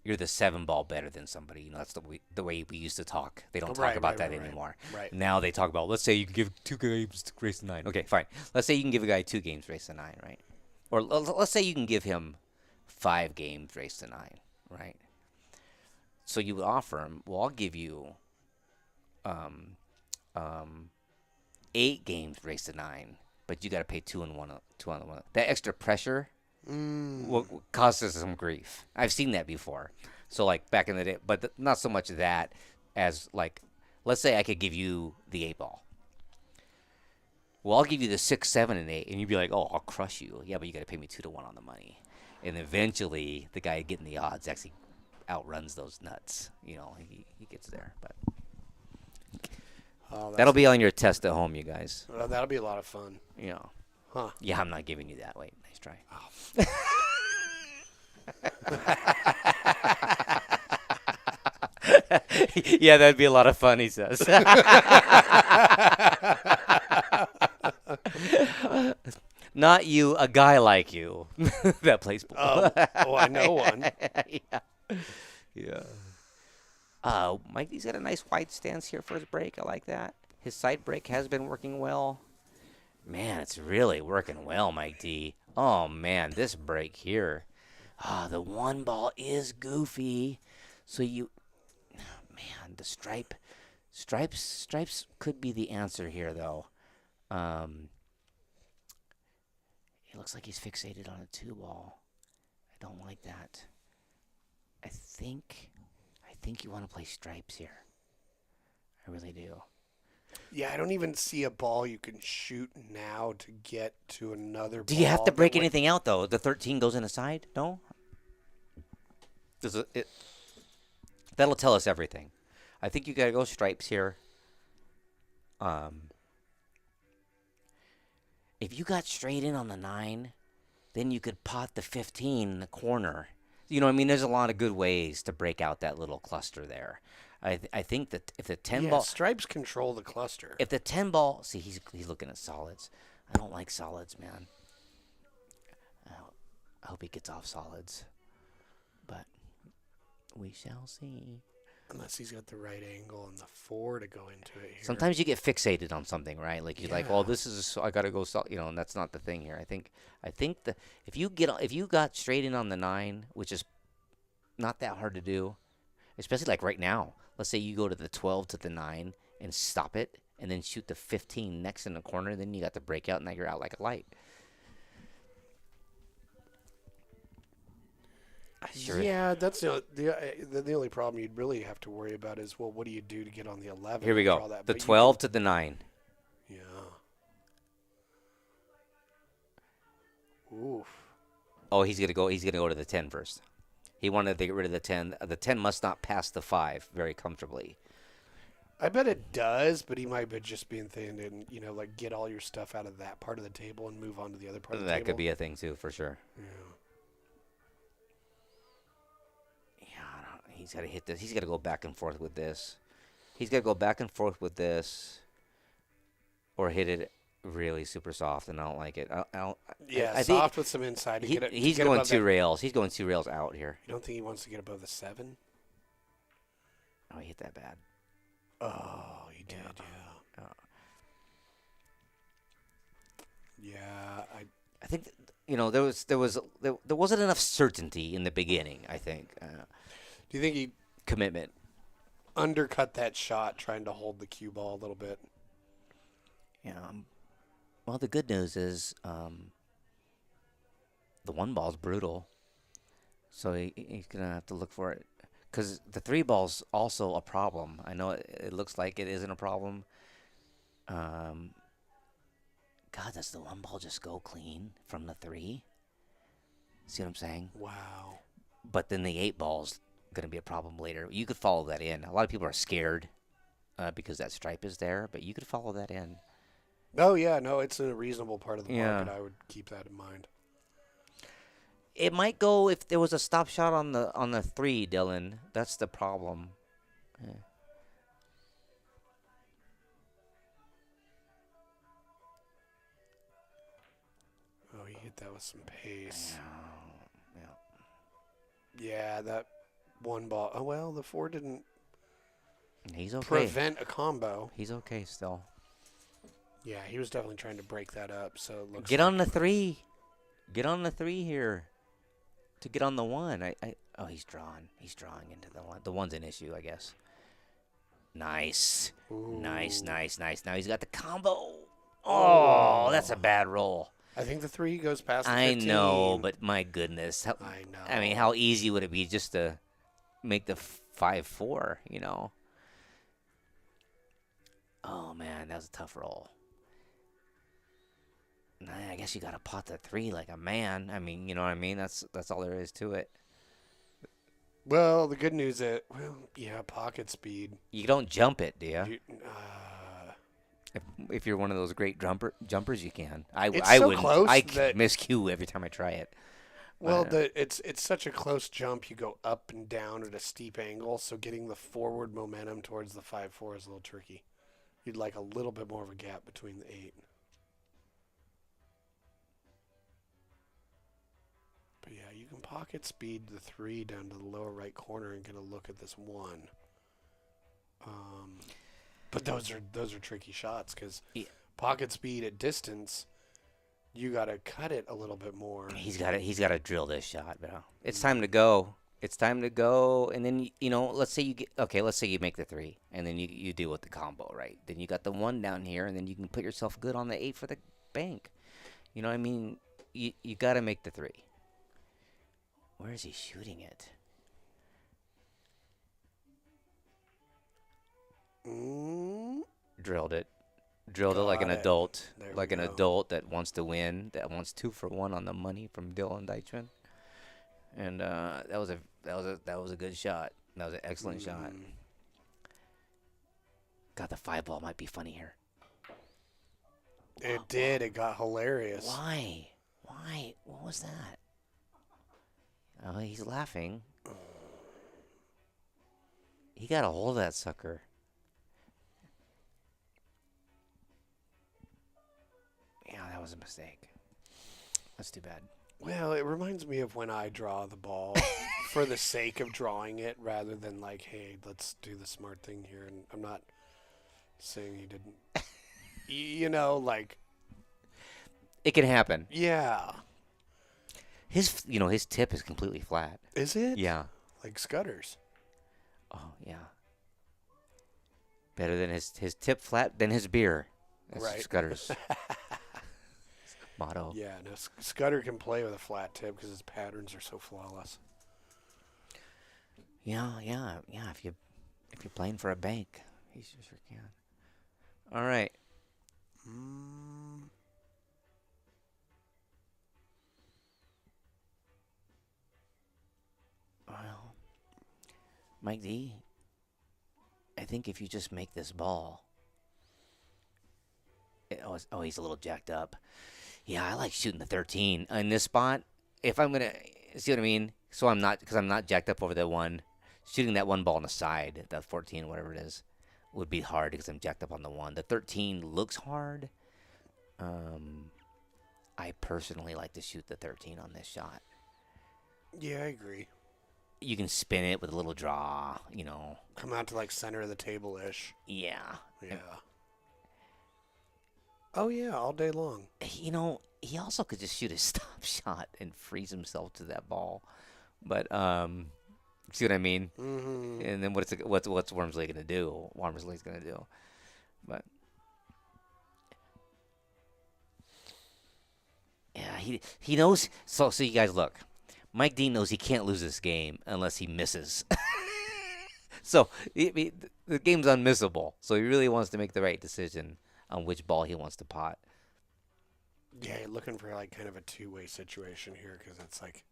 you're the 7 ball better than somebody. That's the way we used to talk. They don't talk Right, about right, that right, right. anymore. Right. Now they talk about, let's say you can give 2 games to race to 9. Okay, fine. Let's say you can give a guy 2 games race to 9, right? Or let's say you can give him 5 games race to 9, right? So you would offer him, well, I'll give you 8 games race to 9, but you got to pay 2 and 1, 2 on the 1. That extra pressure will cause us some grief. I've seen that before. So like back in the day, but not so much that as like, let's say I could give you the 8 ball. Well, I'll give you the 6, 7, and 8, and you'd be like, oh, I'll crush you. Yeah, but you got to pay me 2 to 1 on the money. And eventually, the guy getting the odds actually outruns those nuts. He gets there. But that'll be on your test at home, you guys. That'll be a lot of fun. Huh. Yeah, I'm not giving you that. Wait, nice try. Yeah, that'd be a lot of fun, he says. Not you, a guy like you that plays ball. Oh, I know one. Yeah. Mikey's got a nice wide stance here for his break. I like that. His side break has been working well. Man, it's really working well, Mike D. Oh, man, this break here. The 1 ball is goofy. So man, the stripes could be the answer here, though. It looks like he's fixated on a 2 ball. I don't like that. I think you want to play stripes here. I really do. Yeah, I don't even see a ball you can shoot now to get to another ball. Do you have to break anything out, though? The 13 goes in a side? No? That'll tell us everything. I think you got to go stripes here. If you got straight in on the 9, then you could pot the 15 in the corner. You know what I mean? There's a lot of good ways to break out that little cluster there. I think that if the 10 ball... stripes control the cluster. If the 10 ball... See, he's looking at solids. I don't like solids, man. I hope he gets off solids. But we shall see. Unless he's got the right angle and the 4 to go into it here. Sometimes you get fixated on something, right? Like you're like, well, this is I gotta go, and that's not the thing here. I think if you got straight in on the 9, which is not that hard to do, especially like right now. Let's say you go to the 12 to the 9 and stop it, and then shoot the 15 next in the corner. Then you got the breakout, and now you're out like a light. Sure. Yeah, that's the only problem you'd really have to worry about is, well, what do you do to get on the 11? Here we go. That? The 12 to the 9. Yeah. Oof. Oh, he's gonna go to the 10 first. He wanted to get rid of the 10. The 10 must not pass the 5 very comfortably. I bet it does, but he might be just being thin and, like get all your stuff out of that part of the table and move on to the other part of the table. That could be a thing too, for sure. Yeah. He's got to hit this. He's got to go back and forth with this. He's got to go back and forth with this, or hit it really super soft, and I don't like it. I soft with some inside. He's going 2 rails. He's going 2 rails out here. You don't think he wants to get above the 7? Oh, he hit that bad. Oh, he did, yeah. Yeah, I think there wasn't enough certainty in the beginning. I think. Do you think he commitment undercut that shot trying to hold the cue ball a little bit? Yeah. Well, the good news is the 1 ball's brutal, so he's gonna have to look for it. Because the 3 ball's also a problem. I know it looks like it isn't a problem. God, does the 1 ball just go clean from the 3? See what I'm saying? Wow. But then the 8 ball's going to be a problem later. You could follow that in. A lot of people are scared because that stripe is there, but you could follow that in. Oh yeah, no, it's a reasonable part of the Yeah. market. I would keep that in mind. It might go if there was a stop shot on the 3, Dylan. That's the problem. Yeah. Oh, he hit that with some pace. Yeah. Yeah, that one ball. Oh well, the 4 didn't He's okay. prevent a combo. He's okay still. Yeah, he was definitely trying to break that up. So it looks. Get like on the 3. Get on the 3 here. To get on the 1. Oh, he's drawn. He's drawing into the 1. The 1's an issue, I guess. Nice. Ooh. Nice. Now he's got the combo. Oh, that's a bad roll. I think the 3 goes past the I 15. know, but my goodness. I know. I mean, how easy would it be just to make the 5-4, you know? Oh, man, that was a tough roll. Nah, I guess you got to pot the 3 like a man. I mean, you know what I mean? That's all there is to it. Well, the good news is, pocket speed. You don't jump it, do you? You, If you're one of those great jumpers, you can. It's I so wouldn't. close I that- miscue every time I try it. well, But, it's such a close jump. You go up and down at a steep angle, so getting the forward momentum towards the 5-4 is a little tricky. You'd like a little bit more of a gap between the 8. But yeah, you can pocket speed the 3 down to the lower right corner and get a look at this 1. But those are tricky shots because Yeah. pocket speed at distance, you got to cut it a little bit more. he's got to drill this shot, bro. It's time to go. It's time to go. And then let's say you make the 3, and then you deal with the combo, right? Then you got the 1 down here, and then you can put yourself good on the 8 for the bank. You know what I mean? You got to make the 3. Where is he shooting it? Drilled it like an Got it. adult, There we like an go. adult that wants to win, that wants 2 for 1 on the money from Dylan Deitchman. And that was a good shot. That was an excellent shot. God, the 5 ball might be funny here. It did. It got hilarious. Why? What was that? Oh, he's laughing. He got a hold of that sucker. Yeah, that was a mistake. That's too bad. Well, it reminds me of when I draw the ball for the sake of drawing it rather than like, hey, let's do the smart thing here. And I'm not saying he didn't. Like, It can happen. yeah. His tip is completely flat. Is it? Yeah. Like Scudder's. Oh, yeah. Better than his tip flat than his beer. That's Right. Scudder's motto. Yeah, no, Scudder can play with a flat tip because his patterns are so flawless. Yeah. If you're playing for a bank, he sure can. All right. Well, Mike D, I think if you just make this ball. He's a little jacked up. Yeah, I like shooting the 13 in this spot. If I'm gonna see what I mean, so I'm not jacked up over that 1. Shooting that 1 ball on the side, that 14, whatever it is, would be hard because I'm jacked up on the 1. The 13 looks hard. I personally like to shoot the 13 on this shot. Yeah, I agree. You can spin it with a little draw, Come out to like center of the table ish. Yeah. Yeah. Oh yeah, all day long. He also could just shoot a stop shot and freeze himself to that ball. But see what I mean? Mm-hmm. And then what's Wormsley gonna do? Wormsley's gonna do. But yeah, he knows. So you guys look. Mike Dean knows he can't lose this game unless he misses. So the game's unmissable. So he really wants to make the right decision on which ball he wants to pot. Yeah, you're looking for like kind of a two-way situation here because it's like,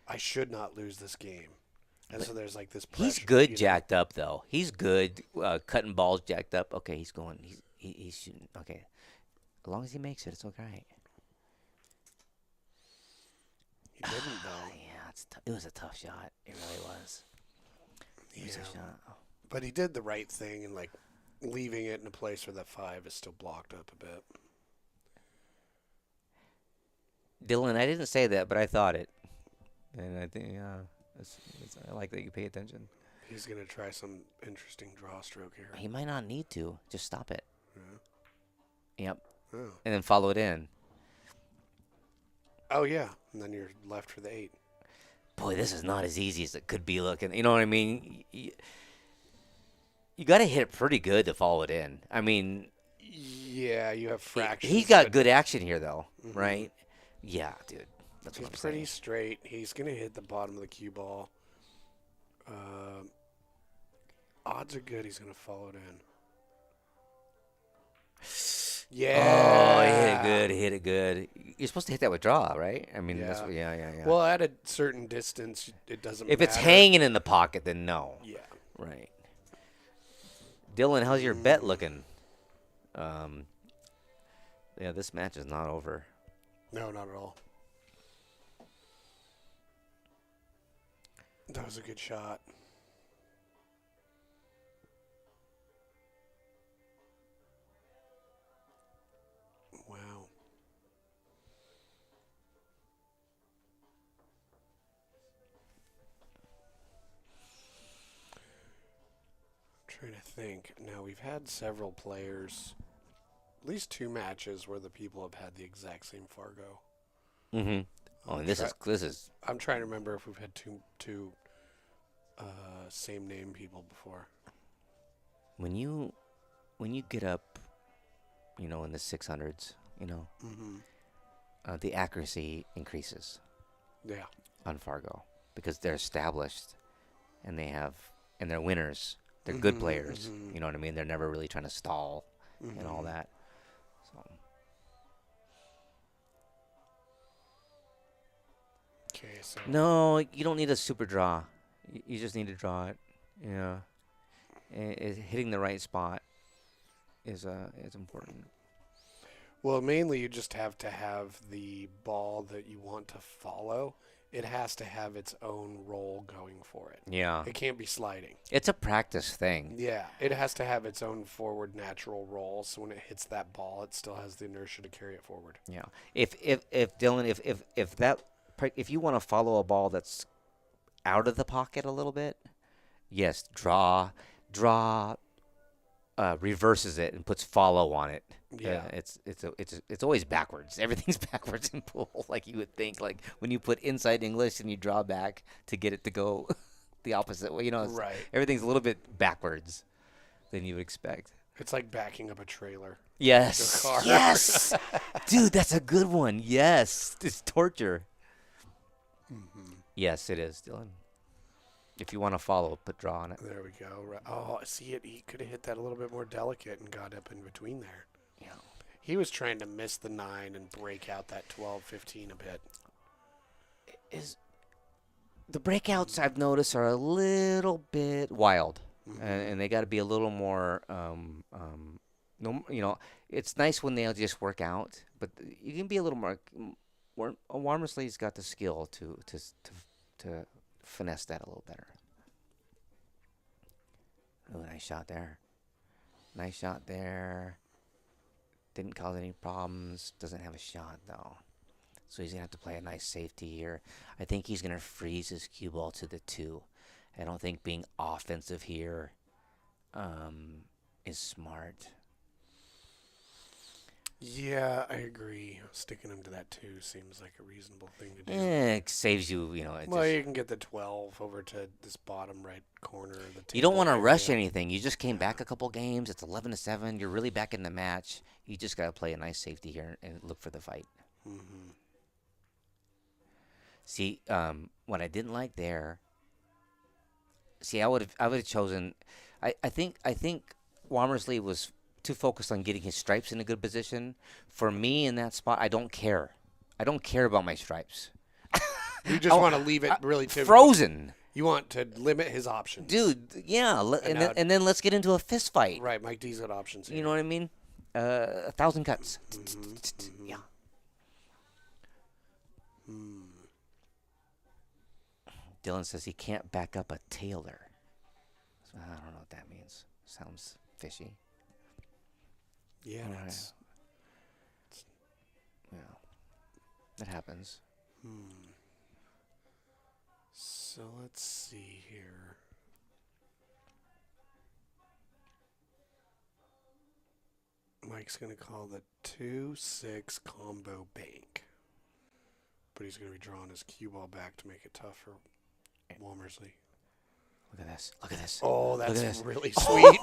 I should not lose this game. And so there's like this pressure. He's good jacked up, though. He's good cutting balls jacked up. Okay, he's going. He's shooting. Okay. As long as he makes it, it's okay. He didn't, though. Yeah, it was a tough shot. It really was. It was a shot. Oh. But he did the right thing and, like, leaving it in a place where that 5 is still blocked up a bit. Dylan, I didn't say that, but I thought it. And I think, I like that you pay attention. He's going to try some interesting draw stroke here. He might not need to. Just stop it. Yeah. Yep. Oh. And then follow it in. Oh, yeah. And then you're left for the 8. Boy, this is not as easy as it could be looking. You know what I mean? You got to hit it pretty good to follow it in. I mean, yeah, you have fractions. He's got good action here, though, right? Yeah, dude. That's what I'm saying. Pretty straight. He's going to hit the bottom of the cue ball. Odds are good he's going to follow it in. Yeah. Oh, he hit it good. You're supposed to hit that with draw, right? I mean, that's what, yeah. Well, at a certain distance, it doesn't matter. If it's hanging in the pocket, then no. Yeah. Right. Dylan, how's your bet looking? Yeah, this match is not over. No, not at all. That was a good shot. Wow. I'm trying to think. Now, we've had several players, at least 2 matches where the people have had the exact same Fargo. Mm-hmm. Oh, and this is. I'm trying to remember if we've had two same name people before. When you get up, in the 600s, the accuracy increases. Yeah. On Fargo because they're established, and they're winners. They're good players. You know what I mean? They're never really trying to stall and all that. So. Okay, so. No, you don't need a super draw. You just need to draw it. Yeah. Hitting the right spot is important. Well, mainly you just have to have the ball that you want to follow. It has to have its own roll going for it. Yeah. It can't be sliding. It's a practice thing. Yeah. It has to have its own forward natural roll, so when it hits that ball, it still has the inertia to carry it forward. Yeah. If Dylan, if you want to follow a ball that's out of the pocket a little bit, yes, draw, reverses it and puts follow on it. Yeah. It's always backwards. Everything's backwards in pool, like you would think. Like when you put inside English and you draw back to get it to go the opposite way. Right. Everything's a little bit backwards than you would expect. It's like backing up a trailer. Yes. A car. Yes. Dude, that's a good one. Yes. It's torture. Mm-hmm. Yes, it is, Dylan. If you want to follow, put draw on it. There we go. Oh, see it. He could have hit that a little bit more delicate and got up in between there. Yeah. He was trying to miss the 9 and break out that 12-15 a bit. The breakouts I've noticed are a little bit wild, and they got to be a little more. It's nice when they just work out, but you can be a little more. Womersley's got the skill to finesse that a little better. Oh, nice shot there. Nice shot there. Didn't cause any problems. Doesn't have a shot, though. So he's going to have to play a nice safety here. I think he's going to freeze his cue ball to the 2. I don't think being offensive here is smart. Yeah, I agree. Sticking him to that 2 seems like a reasonable thing to do. It saves you, Well, you can get the 12 over to this bottom right corner of the table. You don't want to rush anything. You just came back a couple games. It's 11-7. You're really back in the match. You just got to play a nice safety here and look for the fight. Mm-hmm. See, what I didn't like there. See, I would have chosen. I think Womersley was too focused on getting his stripes in a good position. For me, in that spot, I don't care. I don't care about my stripes. You just want to leave it really frozen. You want to limit his options. Dude, yeah. And now- And then let's get into a fist fight. Right, Mike D's got options here. You know what I mean? 1,000 cuts. Yeah. Dylan says he can't back up a Taylor. So I don't know what that means. Sounds fishy. Yeah, Alright. that's... Yeah. That happens. So let's see here. Mike's going to call the 2-6 combo bank. But he's going to be drawing his cue ball back to make it tough for Womersley. Look at this. Look at this. Oh, Look at that's this. really sweet.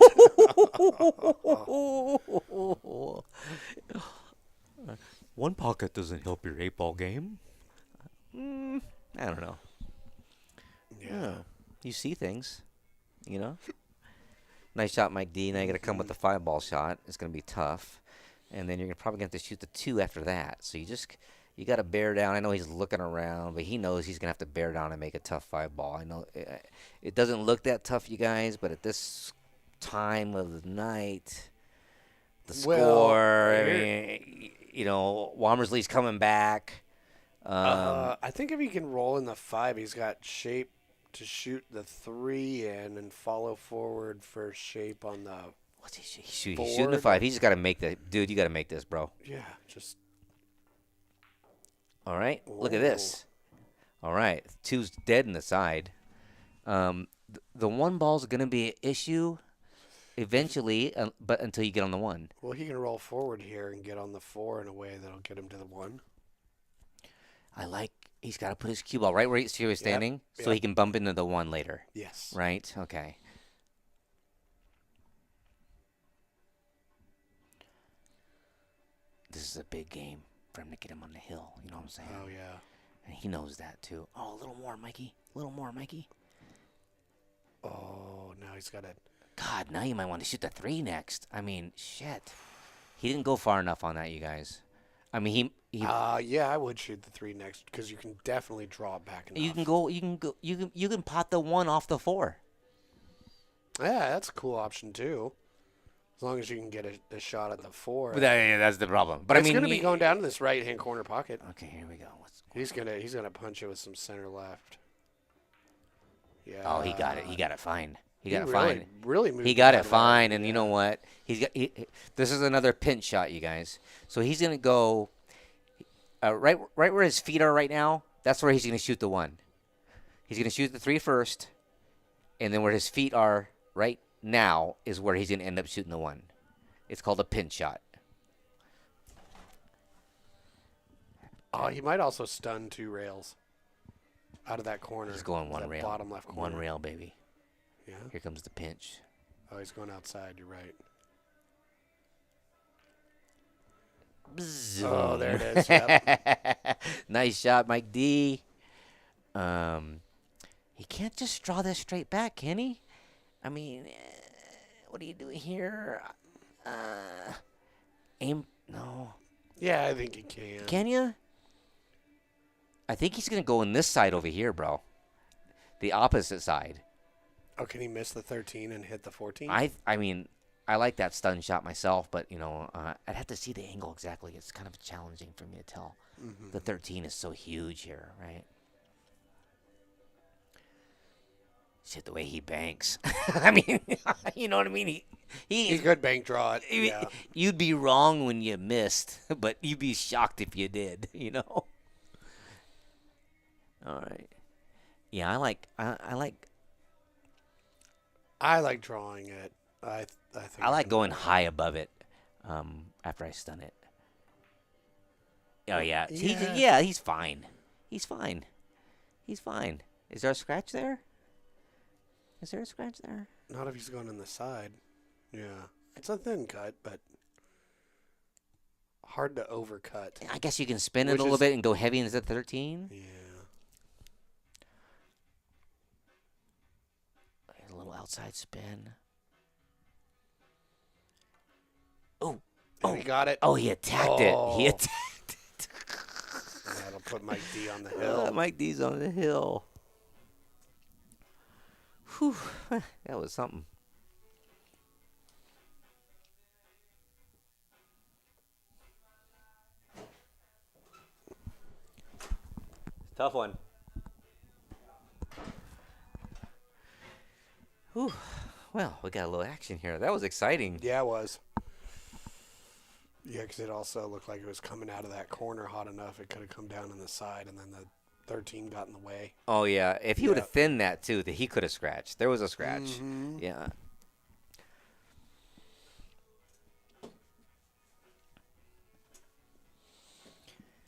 One pocket doesn't help your 8-ball game. I don't know. Yeah. You see things, you know? Nice shot, Mike D. Now you got to come with the 5-ball shot. It's going to be tough. And then you're probably going to have to shoot the 2 after that. So you got to bear down. I know he's looking around, but he knows he's going to have to bear down and make a tough 5-ball. I know it doesn't look that tough, you guys, but at this time of the night, the score, I mean, you know, Womersley's coming back. I think if he can roll in the 5, he's got shape to shoot the 3 in and follow forward for shape on the... What's he shoot? He's shooting the 5. He's just got to make that. Dude, you got to make this, bro. Yeah, just... All right, look at this. All right, 2's dead in the side. The 1 ball's going to be an issue eventually, but until you get on the 1. Well, he can roll forward here and get on the 4 in a way that'll get him to the 1. He's got to put his cue ball right where he was standing so he can bump into the 1 later. Yes. Right? Okay. This is a big game for him to get him on the hill. You know what I'm saying? Oh, yeah. And he knows that, too. Oh, a little more, Mikey. A little more, Mikey. Oh, now he's got to... God, now you might want to shoot the 3 next. I mean, shit. He didn't go far enough on that, you guys. I mean, he yeah, I would shoot the 3 next because you can definitely draw it back enough. you can pot the 1 off the 4. Yeah, that's a cool option, too. As long as you can get a shot at the 4. But that's the problem. But it's I mean, going to be going down to this right-hand corner pocket. Okay, here we go. He's gonna punch it with some center left. Yeah. Oh, he got it. He got it fine. He got it really, fine. Really moved He got the it ball fine, around. and you know what? This is another pinch shot, you guys. So he's gonna go right where his feet are right now. That's where he's gonna shoot the 1. He's gonna shoot the 3 first, and then where his feet are right now is where he's gonna end up shooting the 1. It's called a pinch shot. Oh, he might also stun 2 rails out of that corner. He's going 1 that rail. Bottom left corner. 1 rail, baby. Yeah. Here comes the pinch. Oh, he's going outside. You're right. Bzzz. Oh, there it is. Yep. Nice shot, Mike D. He can't just draw this straight back, can he? I mean, what are you doing here? Aim? No. Yeah, I think he can. Can you? I think he's gonna go on this side over here, bro. The opposite side. Oh, can he miss the 13 and hit the 14? I mean, I like that stun shot myself, but you know, I'd have to see the angle exactly. It's kind of challenging for me to tell. Mm-hmm. The 13 is so huge here, right? Shit, the way he banks. I mean, you know what I mean? He could bank draw it. Yeah. You'd be wrong when you missed, but you'd be shocked if you did, you know? All right. Yeah, I like drawing it. I think I like going high above it after I stun it. Oh, yeah. Yeah. He's fine. He's fine. He's fine. Is there a scratch there? Is there a scratch there? Not if he's going on the side. Yeah. It's a thin cut, but hard to overcut. I guess you can spin it Which a little is- bit and go heavy into 13. Yeah. A little outside spin. Oh. Oh, he got it. Oh, he attacked it. He Oh. attacked it. That'll put Mike D on the hill. Mike D's on the hill. Whew, that was something. Tough one. Whew. Well, we got a little action here. That was exciting. Yeah, it was. Yeah, because it also looked like it was coming out of that corner hot enough. It could have come down on the side, and then the 13 got in the way. Oh, yeah. If he would have Yeah. thinned that, too, that he could have scratched. There was a scratch. Mhm. Yeah.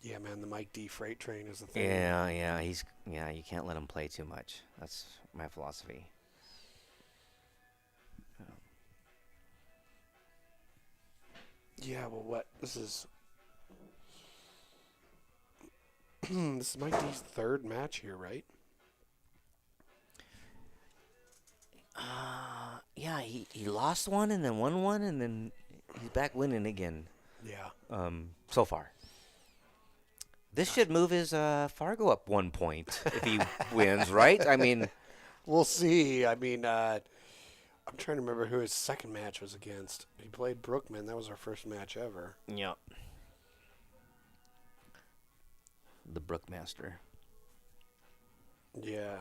Yeah, man, the Mike D freight train is the thing. Yeah. You can't let him play too much. That's my philosophy. Yeah, well, what? This is this is Mike D's third match here, right? Yeah, he lost one and then won one, and then he's back winning again. Yeah. So far. This should move his Fargo up 1 point if he wins, right? I mean, We'll see. I mean, I'm trying to remember who his second match was against. He played Brookman. That was our first match ever. yeah. The Brookmaster. Yeah.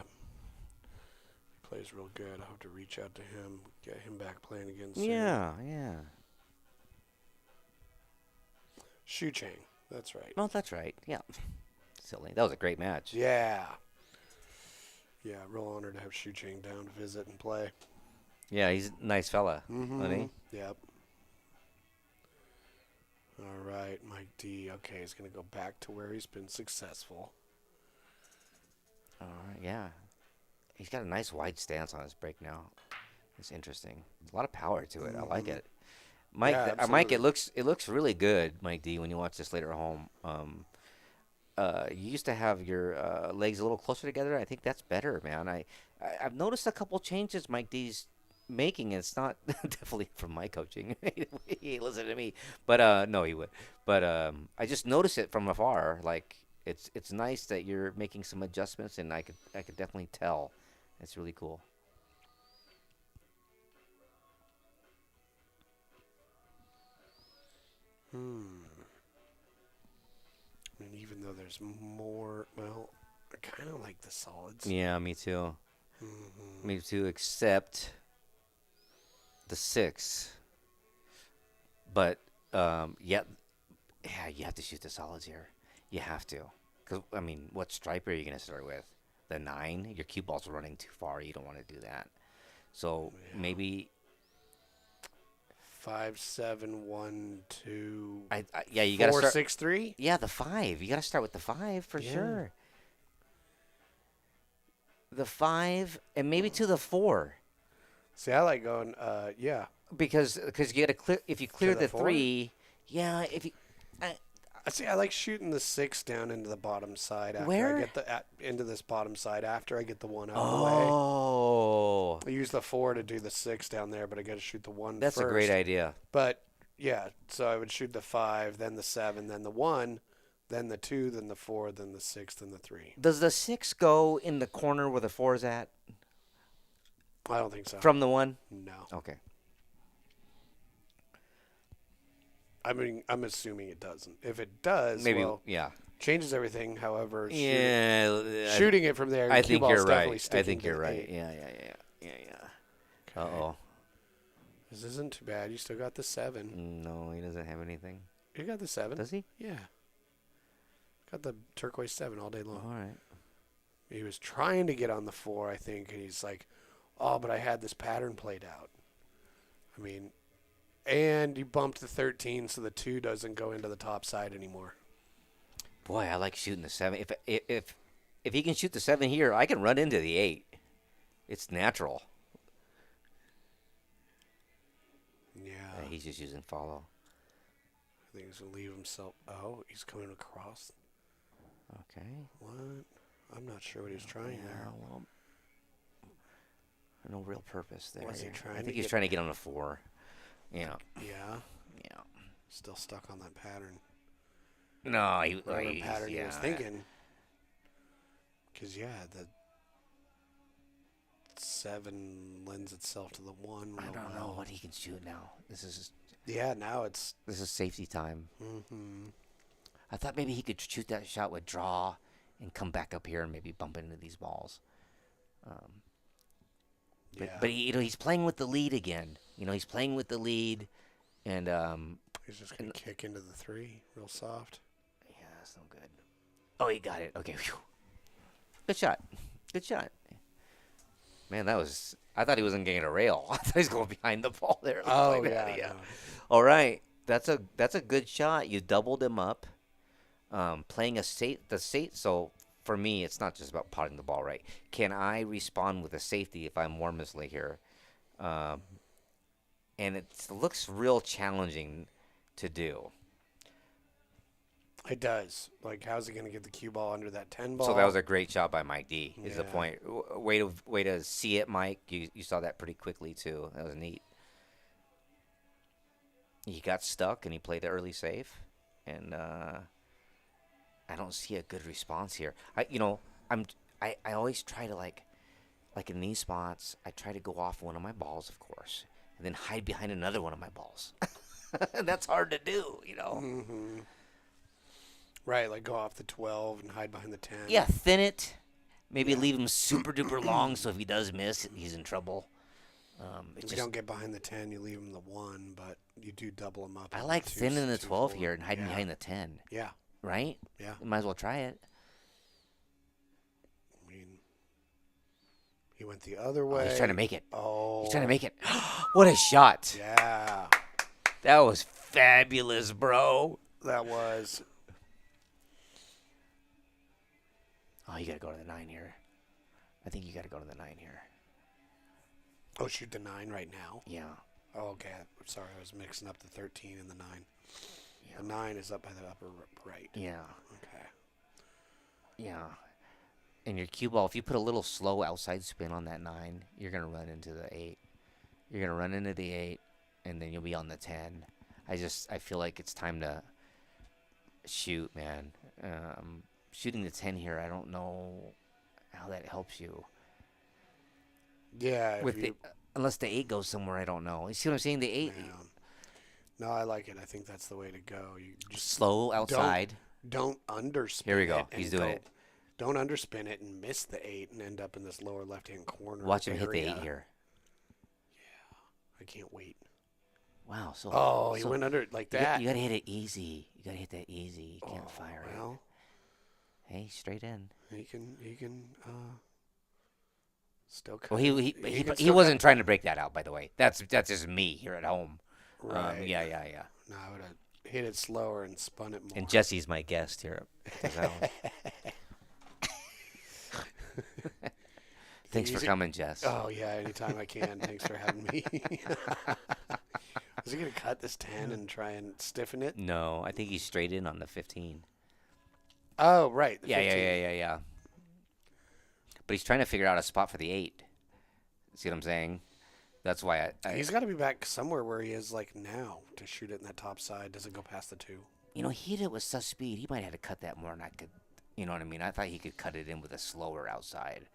He plays real good. I'll have to reach out to him, get him back playing again soon. Yeah. Shu Chang. That's right. Oh, that's right. Yeah. Silly. That was a great match. Yeah. Yeah, real honor to have Shu Chang down to visit and play. Yeah, he's a nice fella, isn't he? Yep. All right, Mike D. Okay, he's going to go back to where he's been successful. All right, yeah. He's got a nice wide stance on his break now. It's interesting. A lot of power to it. I like it. Mike, Yeah, Mike, absolutely. it looks really good, Mike D. When you watch this later at home, you used to have your legs a little closer together. I think that's better, man. I've noticed a couple changes Mike D's making. It's not definitely from my coaching. He listen to me, but no, he would. But I just notice it from afar. Like it's nice that you're making some adjustments, and I could definitely tell. It's really cool. I mean, even though there's more, well, I kind of like the solids. Yeah, me too. Mm-hmm. Me too, except the 6. But yeah, you have to shoot the solids here. You have to, because I mean, what stripe are you gonna start with? The 9. Your cue ball's running too far. You don't want to do that. So maybe 5, 7, 1, 2. yeah, you gotta 4, start. 6, 3. Yeah, the 5. You gotta start with the 5 for sure. The 5 and maybe to the 4. See, I like going. Yeah. Because you gotta clear. If you clear the the 4? 3, yeah. If you See, I like shooting the 6 down into the bottom side after Where? I get into this bottom side after I get the 1 out of the way. Oh, I use the 4 to do the 6 down there, but I got to shoot the 1 that's first. a great idea. But yeah, so I would shoot the 5, then the 7, then the 1, then the 2, then the 4, then the 6, then the 3. Does the 6 go in the corner where the 4 is at I don't think so. from the 1? No. Okay. I mean, I'm assuming it doesn't. If it does, Maybe. well, Yeah. changes everything. However, Yeah. shooting it from there, I cue think ball's you're definitely right. I sticking think to you're the right. 8. Yeah. Okay. Uh-oh. This isn't too bad. You still got the 7. No, he doesn't have anything. You got the 7. Does he? Yeah. Got the turquoise 7 all day long. All right. He was trying to get on the 4, I think, and he's like, oh, but I had this pattern played out. I mean, and he bumped the 13 so the 2 doesn't go into the top side anymore. Boy, I like shooting the 7. If he can shoot the 7 here, I can run into the 8. It's natural. Yeah. He's just using follow. I think he's going to leave himself. Oh, he's coming across. Okay. What? I'm not sure what he was trying there. Well, no real purpose there. Was he trying I to think he's get- trying to get on a 4. Yeah. Yeah. Yeah. Still stuck on that pattern. No, Whatever he's, pattern he was yeah. thinking. Because, yeah, the 7 lends itself to the 1 I real don't know well. what he can shoot now. Yeah, now it's. This is safety time. Mm-hmm. I thought maybe he could shoot that shot with draw and come back up here and maybe bump into these balls. Yeah. But he's playing with the lead again. He's playing with the lead, and He's just going to kick into the 3 real soft. yeah, that's no good. Oh, he got it. Okay. Whew. Good shot. Good shot. Man, I thought he wasn't getting a rail. I thought he was going behind the ball there. Oh, Like yeah. that, yeah. No. All right. That's a good shot. You doubled him up. Playing so for me, it's not just about potting the ball right. Can I respond with a safety if I'm Womersley here? And it looks real challenging to do. It does. Like, how's he going to get the cue ball under that 10 ball? So that was a great shot by Mike D. Is the Yeah. point? Way to see it, Mike. You saw that pretty quickly too. That was neat. He got stuck and he played the early safe, and I don't see a good response here. I always try to like in these spots. I try to go off one of my balls, of course, and then hide behind another one of my balls. That's hard to do, Mm-hmm. Right, like go off the 12 and hide behind the 10. Yeah, thin it. Maybe leave him super duper long, so if he does miss, he's in trouble. If you don't get behind the 10, you leave him the 1, but you do double him up. I on like the thinning the 2, 12 4. here and hiding Yeah. behind the 10, Yeah, right? yeah. You might as well try it. I mean, he went the other Oh, way. he's trying to make it. Oh. He's trying to make it. What a shot. Yeah, That was fabulous, bro. that was. Oh, you got to go to the 9 here. I think you got to go to the 9 here. Oh, shoot the 9 right now? Yeah. Oh, okay. Sorry, I was mixing up the 13 and the 9. Yeah. The 9 is up by the upper right. Yeah. Okay. Yeah. And your cue ball, if you put a little slow outside spin on that 9, you're going to run into the 8. You're going to run into the 8, and then you'll be on the 10. I feel like it's time to shoot, man. Shooting the 10 here, I don't know how that helps you. Yeah. Unless the 8 goes somewhere, I don't know. You see what I'm saying? The 8, Yeah. No, I like it. I think that's the way to go. You just slow outside. don't underspin. Here we go. it and He's doing it. Don't underspin it and miss the 8 and end up in this lower left-hand corner. Watch him hit the area. 8 here. I can't wait. Wow. So Oh, he went under it like that. You got to hit it easy. You got to hit that easy. You can't fire it. Well, Hey, straight in. he can still cut. Well, can he still wasn't trying to break that out, by the way. That's just me here at home. Right. Yeah. No, I would have hit it slower and spun it more. And Jesse's my guest here at the zone. Thanks for coming, Jess. Oh yeah, anytime I can. Thanks for having me. Is he gonna cut this 10 and try and stiffen it? No, I think he's straight in on the 15. Oh right. the Yeah. 15. But he's trying to figure out a spot for the 8. See what I'm saying? That's why He's got to be back somewhere where he is like now to shoot it in that top side. Doesn't go past the 2. he hit it with such speed. He might have to cut that more than I could. You know what I mean? I thought he could cut it in with a slower outside.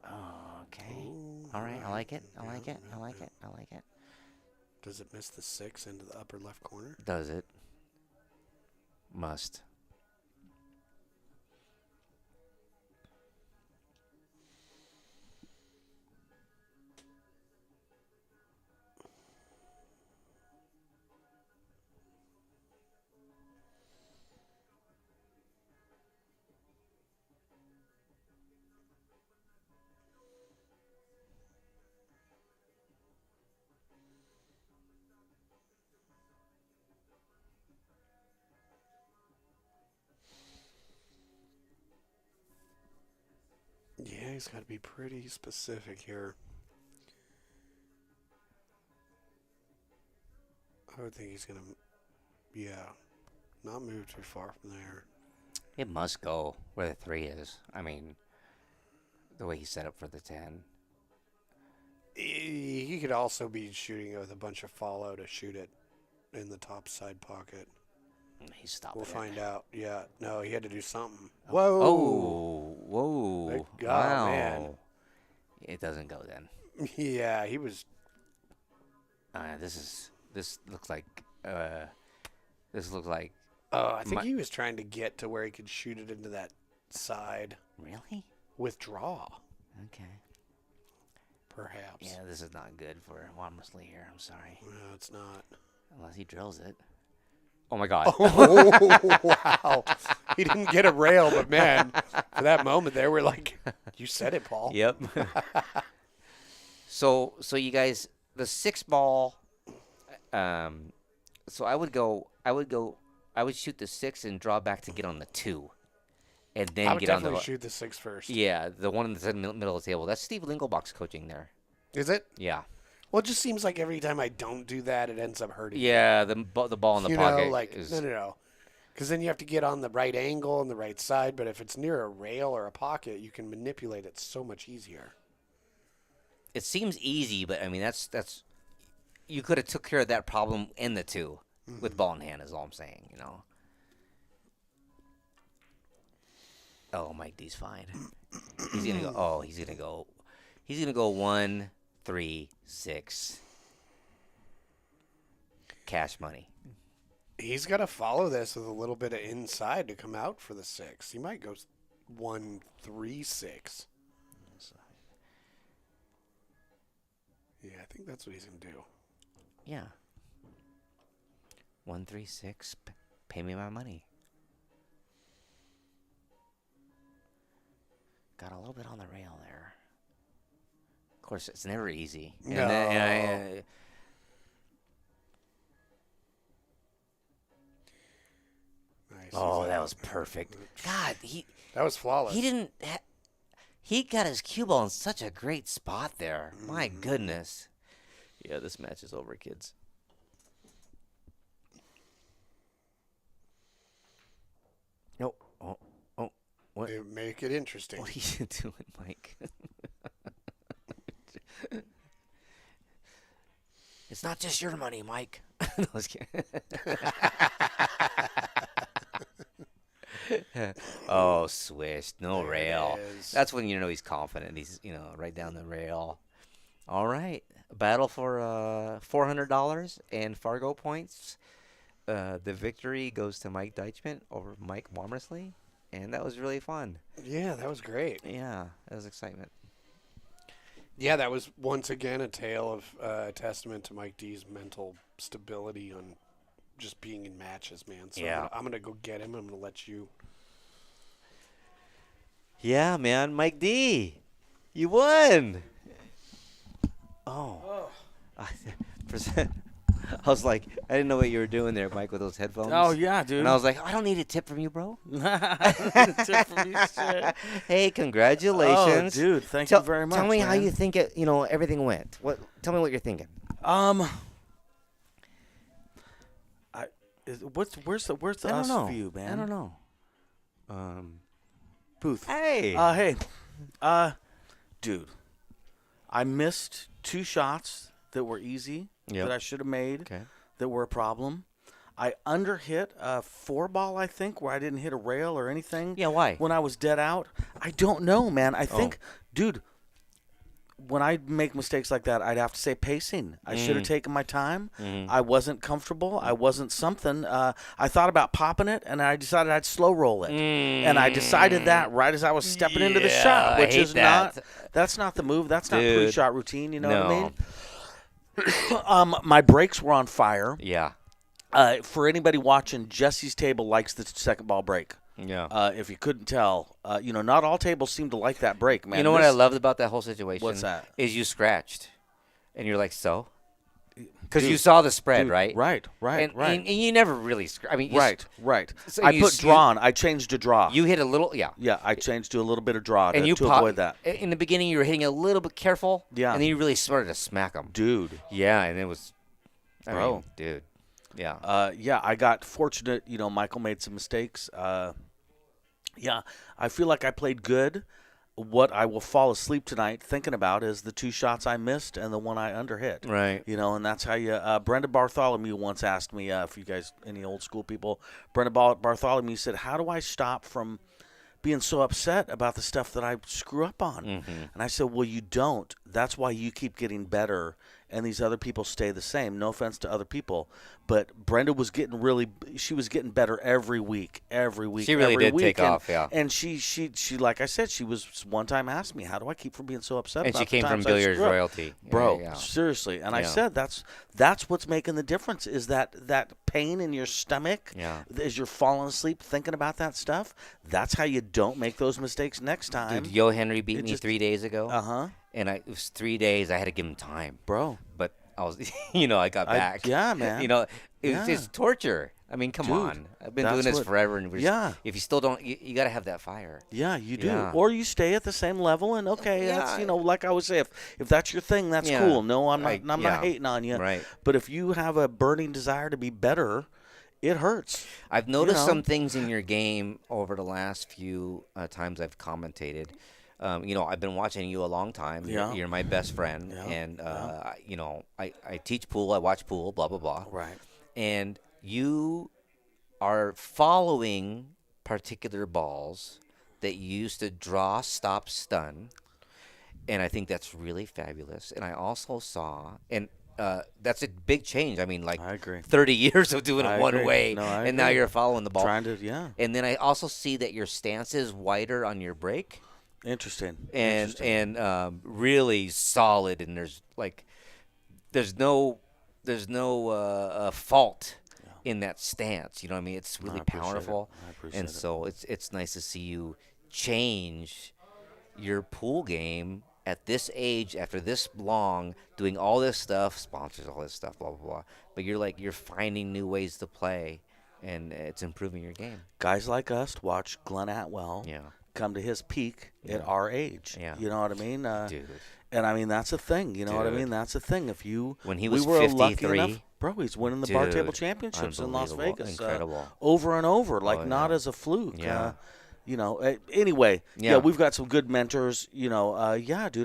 Oh, okay. Ooh, All right. I like it. I Yeah, like it. I yeah, like yeah. it. I like it. Does it miss the 6 into the upper left corner? Does it? Must. Yeah, he's got to be pretty specific here. I would think he's going to, not move too far from there. It must go where the 3 is. I mean, the way he set up for the 10. He could also be shooting it with a bunch of follow to shoot it in the top side pocket. He's stopping. We'll find out. Yeah. No, he had to do something. Whoa. Whoa. Whoa. Thank God, Wow. man. It doesn't go then. Yeah, he was. This looks like. This looks like. I think he was trying to get to where he could shoot it into that side. Really? Withdraw, Okay. perhaps. Yeah, this is not good for Womersley here. I'm sorry. No, it's not. Unless he drills it. Oh my God. Oh, wow. He didn't get a rail, but man, for that moment there, we're like, you said it, Paul. Yep. So you guys, the 6 ball. So I would shoot the 6 and draw back to get on the 2, and then I would get on the. definitely shoot the 6 first. Yeah, the one in the middle of the table. That's Steve Lingelbach's coaching there. Is it? Yeah. Well, it just seems like every time I don't do that, it ends up hurting. Yeah, the ball in the you pocket know, like is. no. Because then you have to get on the right angle and the right side. But if it's near a rail or a pocket, you can manipulate it so much easier. It seems easy, but I mean that's you could have took care of that problem in the 2 with ball in hand. Is all I'm saying. You know. Oh, Mike D's fine. He's gonna go. Oh, he's gonna go. He's gonna go 1, 3, 6. Cash money. He's got to follow this with a little bit of inside to come out for the 6. He might go 1, 3, 6. Yeah, I think that's what he's gonna do. Yeah. 1, 3, 6. Pay me my money. Got a little bit on the rail there. Of course, it's never easy. No. Nice. Oh, He's that out. was perfect. God, That was flawless. he didn't. He got his cue ball in such a great spot there. My goodness. Yeah, this match is over, kids. Nope. Oh, what? Make it interesting. What are you doing, Mike? It's not just your money, Mike. No, I was kidding. Oh, swish. No There it rail. is. That's when you know he's confident. He's, right down the rail. All right. Battle for $400 and Fargo points. The victory goes to Mike Deitchman over Mike Womersley. And that was really fun. Yeah, that was great. Yeah, that was excitement. Yeah, that was once again a tale of testament to Mike D's mental stability on just being in matches, man. So Yeah. I'm gonna go get him. I'm gonna let you. Yeah, man. Mike D, you won. Oh. I was like, I didn't know what you were doing there, Mike, with those headphones. Oh yeah, dude. And I was like, I don't need a tip from you, bro. Tip from you, shit. Hey, congratulations. Oh, dude, thank you very much. Tell me how man. you think everything went. Tell me what you're thinking. Where's the I don't us know. view, man? I don't know. Booth. Hey. Dude, I missed 2 shots that were easy Yep. that I should have made Okay. that were a problem. I underhit a 4-ball, I think, where I didn't hit a rail or anything. Yeah, why? When I was dead out. I don't know, man. I think, dude, when I make mistakes like that, I'd have to say pacing. I should have taken my time. I wasn't comfortable. I wasn't something. I thought about popping it, and I decided I'd slow roll it. And I decided that right as I was stepping into the shot, I which hate is that. that's not the move. That's not Dude. pre-shot routine. You know what I No. mean? My brakes were on fire. Yeah. For anybody watching, Jesse's table likes the second ball break. Yeah. If you couldn't tell, not all tables seem to like that break, man. You know what I loved about that whole situation? What's that? Is you scratched. And you're like, so? Because you Dude, saw the spread, dude, right? Right. And you never really I mean, you Right. So I you put s- drawn. I changed to draw. You hit a little, yeah. Yeah, I changed to a little bit of draw And you to pop- avoid that. In the beginning, you were hitting a little bit careful. Yeah. And then you really started to smack them. Dude. Yeah, and it was, Bro. mean, dude. Yeah. I got fortunate. Michael made some mistakes. I feel like I played good. what I will fall asleep tonight thinking about is the 2 shots I missed and the one I underhit. Right. You know, and that's how you. Brenda Bartholomew once asked me, if you guys, any old school people, Brenda Bartholomew said, "How do I stop from being so upset about the stuff that I screw up on?" And I said, well, you don't. That's why you keep getting better, and these other people stay the same. No offense to other people, but Brenda was she was getting better every week. She really every did week. take and, off, yeah. And she, like I said, she was one time asked me, how do I keep from being so upset And about she came the from times I billiards screw up?" royalty. Bro, Yeah. seriously. And I Yeah. said, that's what's making the difference is that pain in your stomach Yeah. as you're falling asleep thinking about that stuff. That's how you don't make those mistakes next time. Dude, Yo Henry beat It me just- 3 days ago. Uh-huh. And it was 3 days. I had to give him time. Bro. But I was, I got back. Yeah, man. It's just torture. I mean, come Dude, on. I've been that's doing this what- forever. And Yeah. if you still don't, you got to have that fire. Yeah, you do. Yeah. Or you stay at the same level and that's Yeah. like I would say, if that's your thing, that's Yeah. cool. No, I'm not Like, I'm yeah. not hating on you. Right. But if you have a burning desire to be better, it hurts. I've noticed know? some things in your game over the last few times I've commentated. I've been watching you a long time. Yeah. You're my best friend. Yeah. And, I teach pool. I watch pool, blah, blah, blah. Right. And you are following particular balls that you used to draw, stop, stun. And I think that's really fabulous. And I also saw, and that's a big change. I mean, I agree. 30 years of doing I it one agree. way, No, I and now agree. you're following the ball. Trying to, yeah. And then I also see that your stance is wider on your break, Interesting. and really solid. And there's no fault in that stance. You know what I mean? It's really I appreciate it. powerful, I appreciate and it. so it's nice to see you change your pool game at this age, after this long, doing all this stuff, sponsors, all this stuff, blah blah blah. But you're finding new ways to play, and it's improving your game. Guys like us watch Glenn Atwell Yeah. come to his peak Yeah. at our age. Yeah. You know what I mean? Dude. And I mean, that's a thing. You know what I Dude. mean? That's a thing. If you When he we was were lucky 53, enough, bro, he's winning the bar table dude, championships in Las unbelievable, Vegas, incredible. over and over, like Oh, not yeah. as a fluke. Yeah. Anyway, Yeah. we've got some good mentors. Dude,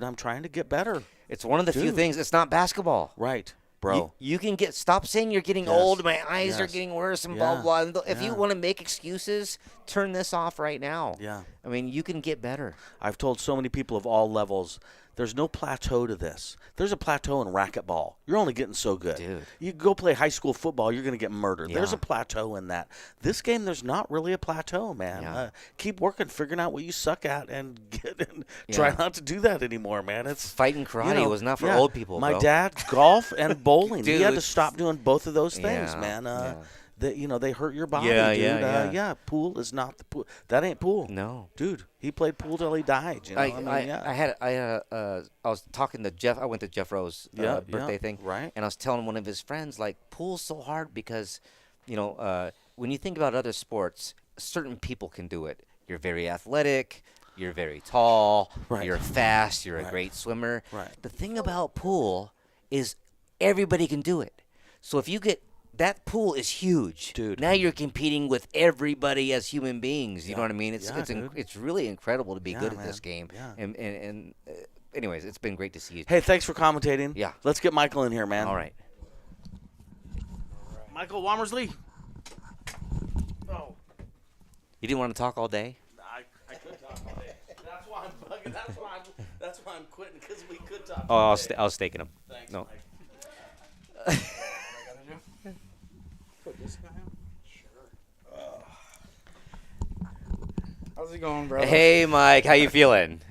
I'm trying to get better. It's one of the few Dude. things. It's not basketball. Right, bro. You can stop saying you're getting Yes. old, my eyes are Yes. getting worse, and Yeah. blah, blah. If Yeah. you want to make excuses, turn this off right now. Yeah. I mean, you can get better. I've told so many people of all levels, there's no plateau to this. There's a plateau in racquetball. You're only getting so good. Dude. You go play high school football, you're going to get murdered. There's Yeah. a plateau in that. This game, there's not really a plateau, man. Yeah. Keep working, figuring out what you suck at, and try Yeah. not to do that anymore, man. It's Fighting karate was not for yeah. old people, My bro. dad, golf and bowling. He had to Dude. stop doing both of those things, Yeah, man. yeah. They hurt your body, Yeah, dude. yeah. Pool is not the pool. That ain't pool. No. Dude, he played pool till he died. You know? I was talking to Jeff. I went to Jeff Rowe's birthday thing, right. and I was telling one of his friends, like, pool's so hard because, when you think about other sports, certain people can do it. You're very athletic. You're very tall. Right. You're fast. You're a Right. great swimmer. Right. The thing about pool is everybody can do it. So if you get that pool is huge, Dude. Now you're competing with everybody as human beings. You know what I mean? Yeah, dude. It's really incredible to be Yeah, good at man. this game. Yeah. And anyways, it's been great to see you. Hey, thanks for commentating. Yeah. Let's get Michael in here, man. All right. Michael Womersley. Oh, You didn't want to talk all day? I could talk all day. That's why I'm bugging. That's why I'm quitting, because we could talk Oh, all I day. was staking him. Thanks, No. Mike. Put this guy on? Sure. How's it going, brother? Hey, Mike, how you feeling?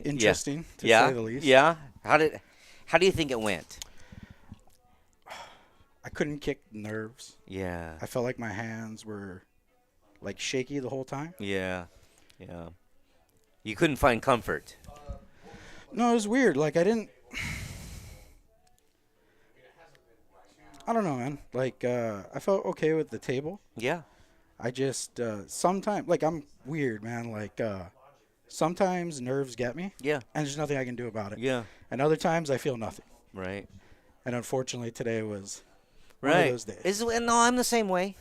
Interesting, to yeah. say the least. Yeah. How do you think it went? I couldn't kick nerves. Yeah. I felt like my hands were like shaky the whole time. Yeah. Yeah. You couldn't find comfort. No, it was weird. Like I don't know, man. Like I felt okay with the table. Yeah. I just sometimes like I'm weird, man. Like sometimes nerves get me, Yeah. and there's nothing I can do about it. Yeah. And other times I feel nothing. Right. And unfortunately today was one Right. of those days. No, I'm the same way.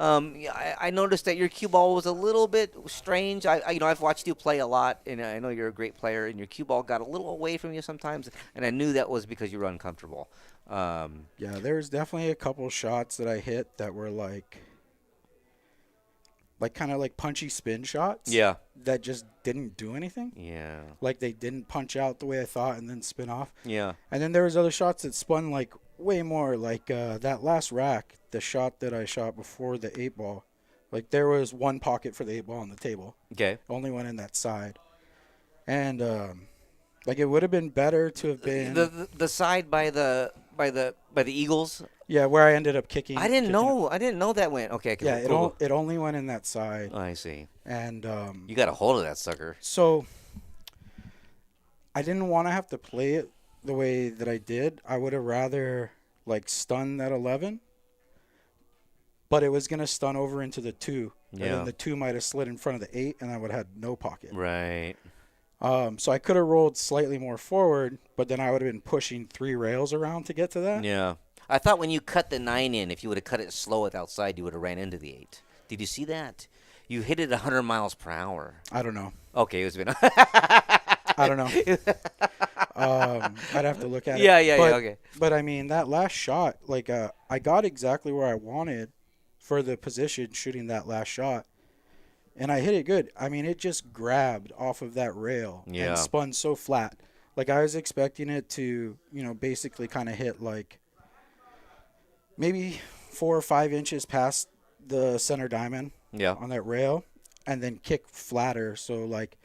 Yeah, I noticed that your cue ball was a little bit strange. I've watched you play a lot, and I know you're a great player. And your cue ball got a little away from you sometimes, and I knew that was because you were uncomfortable. Yeah, there's definitely a couple shots that I hit that were like kind of like punchy spin shots. Yeah. That just didn't do anything. Yeah. Like they didn't punch out the way I thought and then spin off. Yeah. And then there was other shots that spun like way more. Like that last rack, the shot that I shot before the 8-ball. Like there was one pocket for the 8-ball on the table. Okay. Only one in that side. And like it would have been better to have been The side by the Eagles. yeah, where I ended up kicking. I didn't kicking know. I didn't know that went. Okay. Yeah, Cool. it only went in that side. I see. And You got a hold of that sucker. so I didn't want to have to play it the way that I did. I would have rather like stun that 11, but it was gonna stun over into the 2, and Yeah. then the 2 might have slid in front of the 8, and I would have had no pocket. Right. So I could have rolled slightly more forward, but then I would have been pushing 3 rails around to get to that. Yeah. I thought when you cut the 9 in, if you would have cut it slow with outside, you would have ran into the 8. Did you see that? You hit it 100 miles per hour. I don't know. Okay, it was been. I don't know. I'd have to look at it. Yeah, But- okay. But I mean, that last shot, like I got exactly where I wanted for the position shooting that last shot, and I hit it good. I mean, it just grabbed off of that rail Yeah. and spun so flat. Like I was expecting it to, basically kind of hit like maybe 4 or 5 inches past the center diamond Yeah. on that rail, and then kick flatter. So like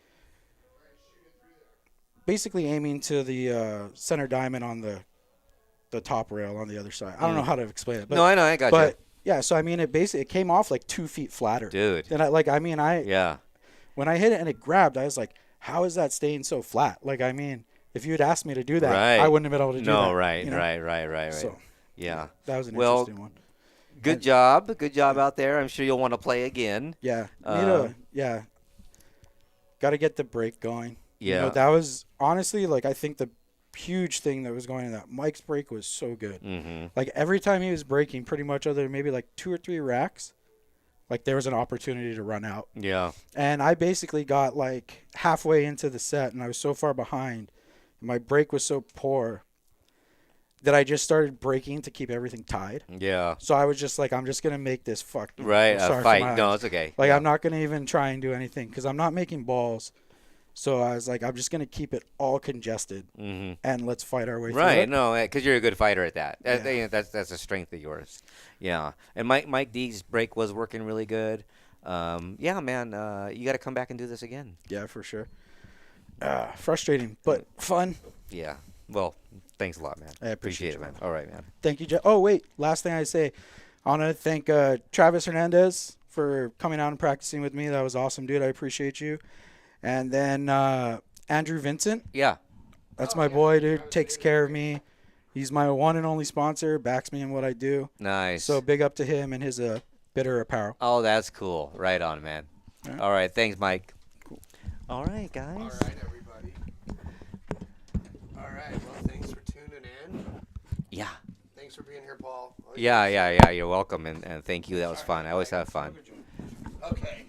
basically aiming to the center diamond on the top rail on the other side. I don't know how to explain it. But, No, I know. I got but yeah, so I mean, it came off like 2 feet flatter. you. Dude. And Yeah. when I hit it and it grabbed, I was like, how is that staying so flat? Like, I mean, if you had asked me to do that, Right. I wouldn't have been able to do that. No, right, you know? right. So Yeah. that was an Well, interesting one. Good job. Good job out there. I'm sure you'll want to play again. Yeah. Uh, Got to get the break going. Yeah. That was honestly, like, I think the huge thing that was going in that Mike's break was so good. Mm-hmm. Like, every time he was breaking, pretty much other than maybe like 2 or 3 racks, like, there was an opportunity to run out. Yeah. And I basically got like halfway into the set, and I was so far behind. My break was so poor that I just started breaking to keep everything tied. Yeah. So I was just like, I'm just gonna make this fuck. Right. I'm sorry A for my fight. No, eyes. it's okay. Like, I'm not gonna even try and do anything because I'm not making balls. So I was like, I'm just gonna keep it all congested, Mm-hmm. and let's fight our way through Right. it. No, because you're a good fighter at that. Yeah. That's a strength of yours. Yeah. And Mike D's break was working really good. Yeah, man. You got to come back and do this again. Yeah, for sure. Frustrating, but fun. Yeah. Well, thanks a lot, man. I appreciate it, you, man. All right, man. Thank you, Jeff. Oh, wait. Last thing I say, I want to thank Travis Hernandez for coming out and practicing with me. That was awesome, dude. I appreciate you. And then Andrew Vincent. Yeah. That's my boy, dude. Takes care of me. He's my one and only sponsor. Backs me in what I do. Nice. So big up to him and his bitter apparel. Oh, that's cool. Right on, man. All right. All right. Thanks, Mike. Cool. All right, guys. All right, everybody. All right. Well, thanks for tuning in. Yeah. Thanks for being here, Paul. Yeah. You're welcome, and thank you. That was fun. I always have fun. Okay.